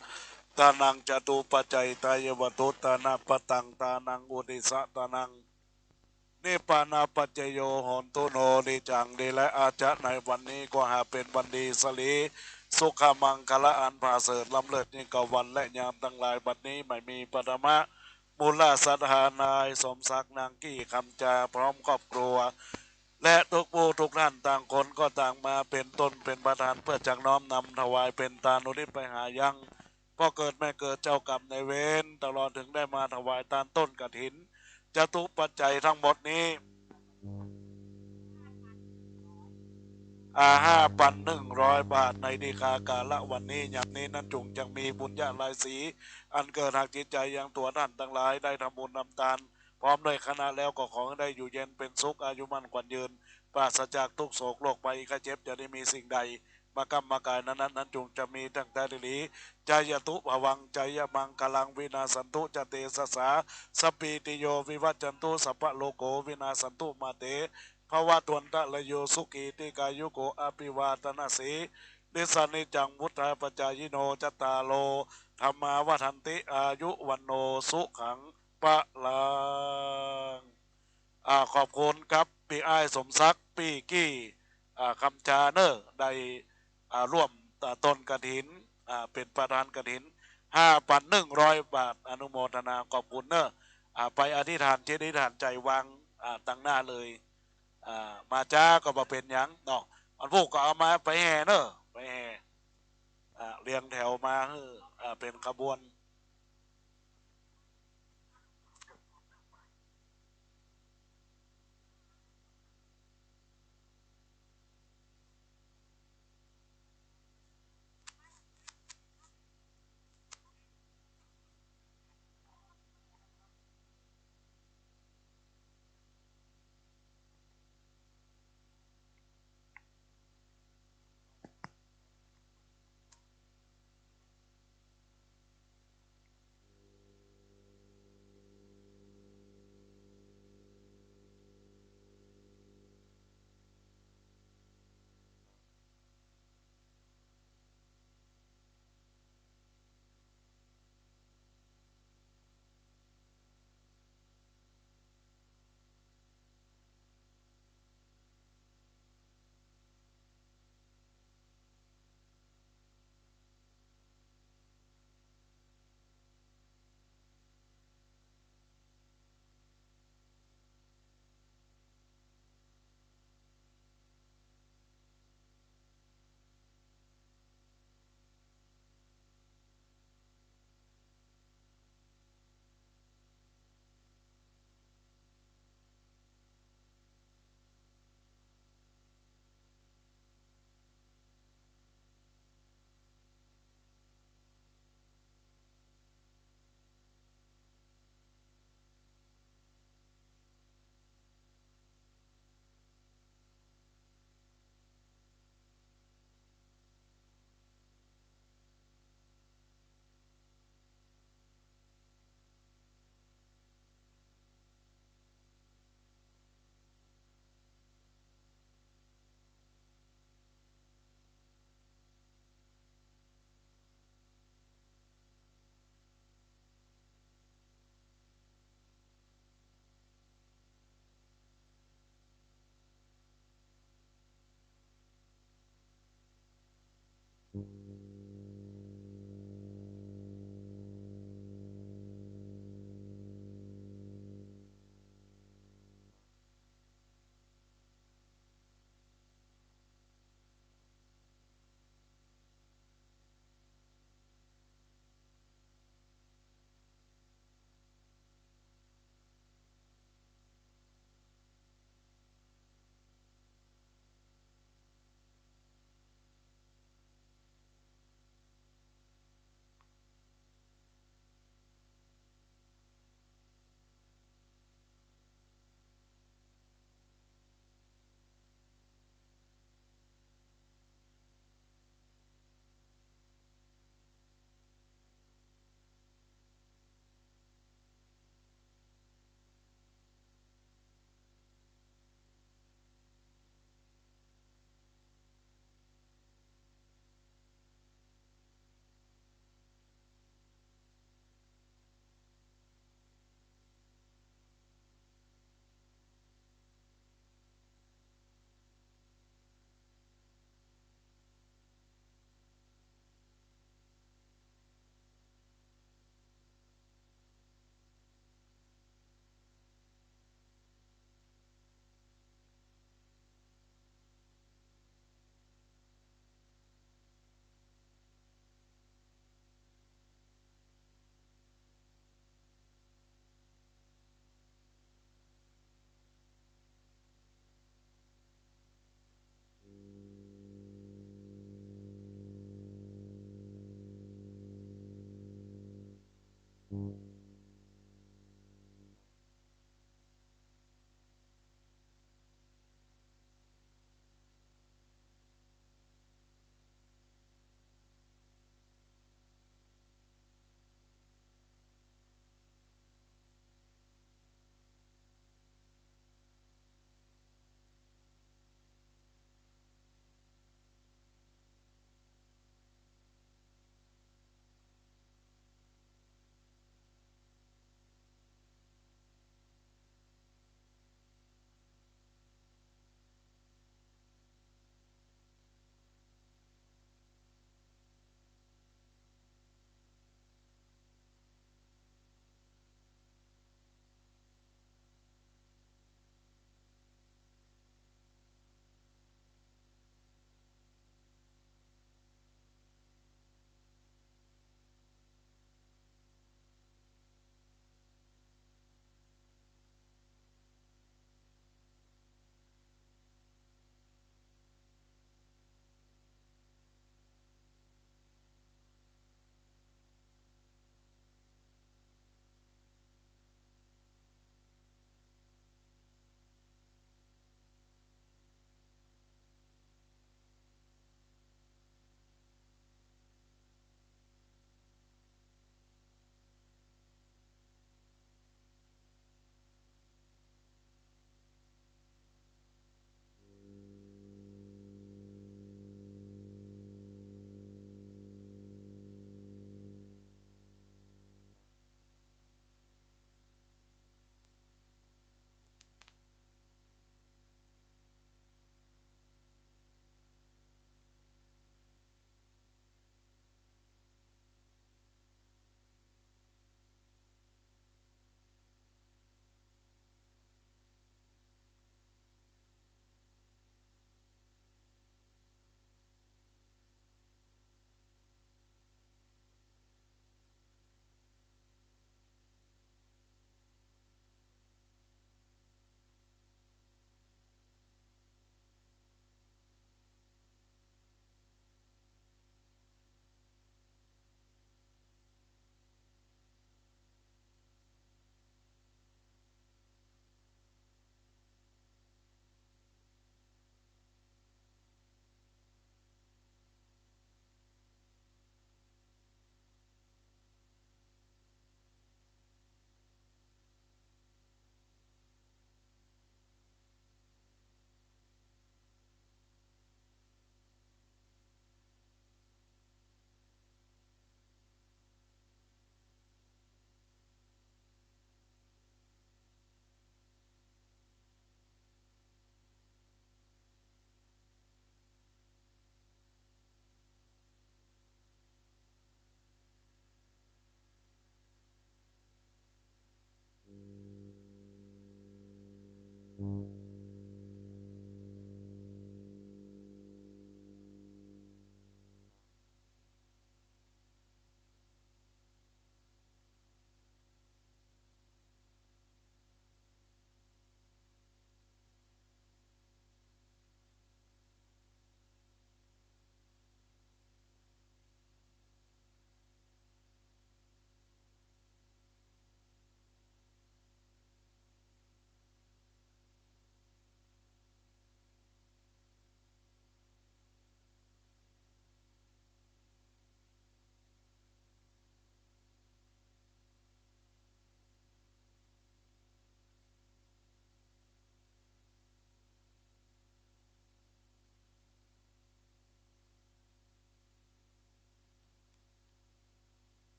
ตานังจตุปจัยตายวตุตานาปตังตานังอุดิสะตานังนิปานาปัจจโยหนตุโนดิจังดีและอาจจะในวันนี้ก็หาเป็นวันดีสลีสุขมังคละอันผาเสริฐลำเลิศยิ่งกว่าวันและยามทั้งหลายบัดนี้ไม่มีปฐมะมูลสัทธานายสมศักดิ์นางกี้คำจาพร้อมครอบครัวและทุกผู้ทุกท่านต่างคนก็ต่างมาเป็นต้นเป็นประธานเพื่อจักน้อมนำถวายเป็นทานุทิศไปหายังก็เกิดแม่เกิดเจ้ากรรมในเวรตลอดถึงได้มาถวายทานต้นกฐินจตุปัจจัยทั้งหมดนี้5,100 บาทในดีกากาละวันนี้อย่างนี้นั้นจุงจังมีบุญญาลายสีอันเกิดหากจิตใจยังตัวท่านทั้งหลายได้ทำบุญนำทานพร้อมด้วยคณะแล้วก็ขอให้ได้อยู่เย็นเป็นสุขอายุมั่นขวัญยืนปราศจากทุกโศกโรคภัยไข้เจ็บจะได้มีสิ่งใดมากรรมกายนั้นจุงจะมีตั้งแต่ดีลีใจยตุภวังใจยมังกลังวินาสันตุจเตสสาสปีติโยวิวัจจันตุสัพพะโลโกวินาสันตุมาเตภวะตวันตะละโยสุขีติกายุโกอภิวาตนาสีนิสานิจังมุตตาปจายโนจตาโลธรรมาวัฏันติอายุวันโนสุขังปะลังขอบคุณครับปีไอสมศักดิ์ปีกี้คำชาเนอร์ได้ร่วมต้นกฐินเป็นประธานกฐิน5,100 บาทอนุโมทนาขอบคุณเนอร์ไปอธิษฐานเจดีย์ฐานใจวางตั้งหน้าเลยมาจ้าก็มาเป็นหยังเนาะอันพวกก็เอามาไปแห่เนอะไปแห่เรียงแถวมาเป็นขบวน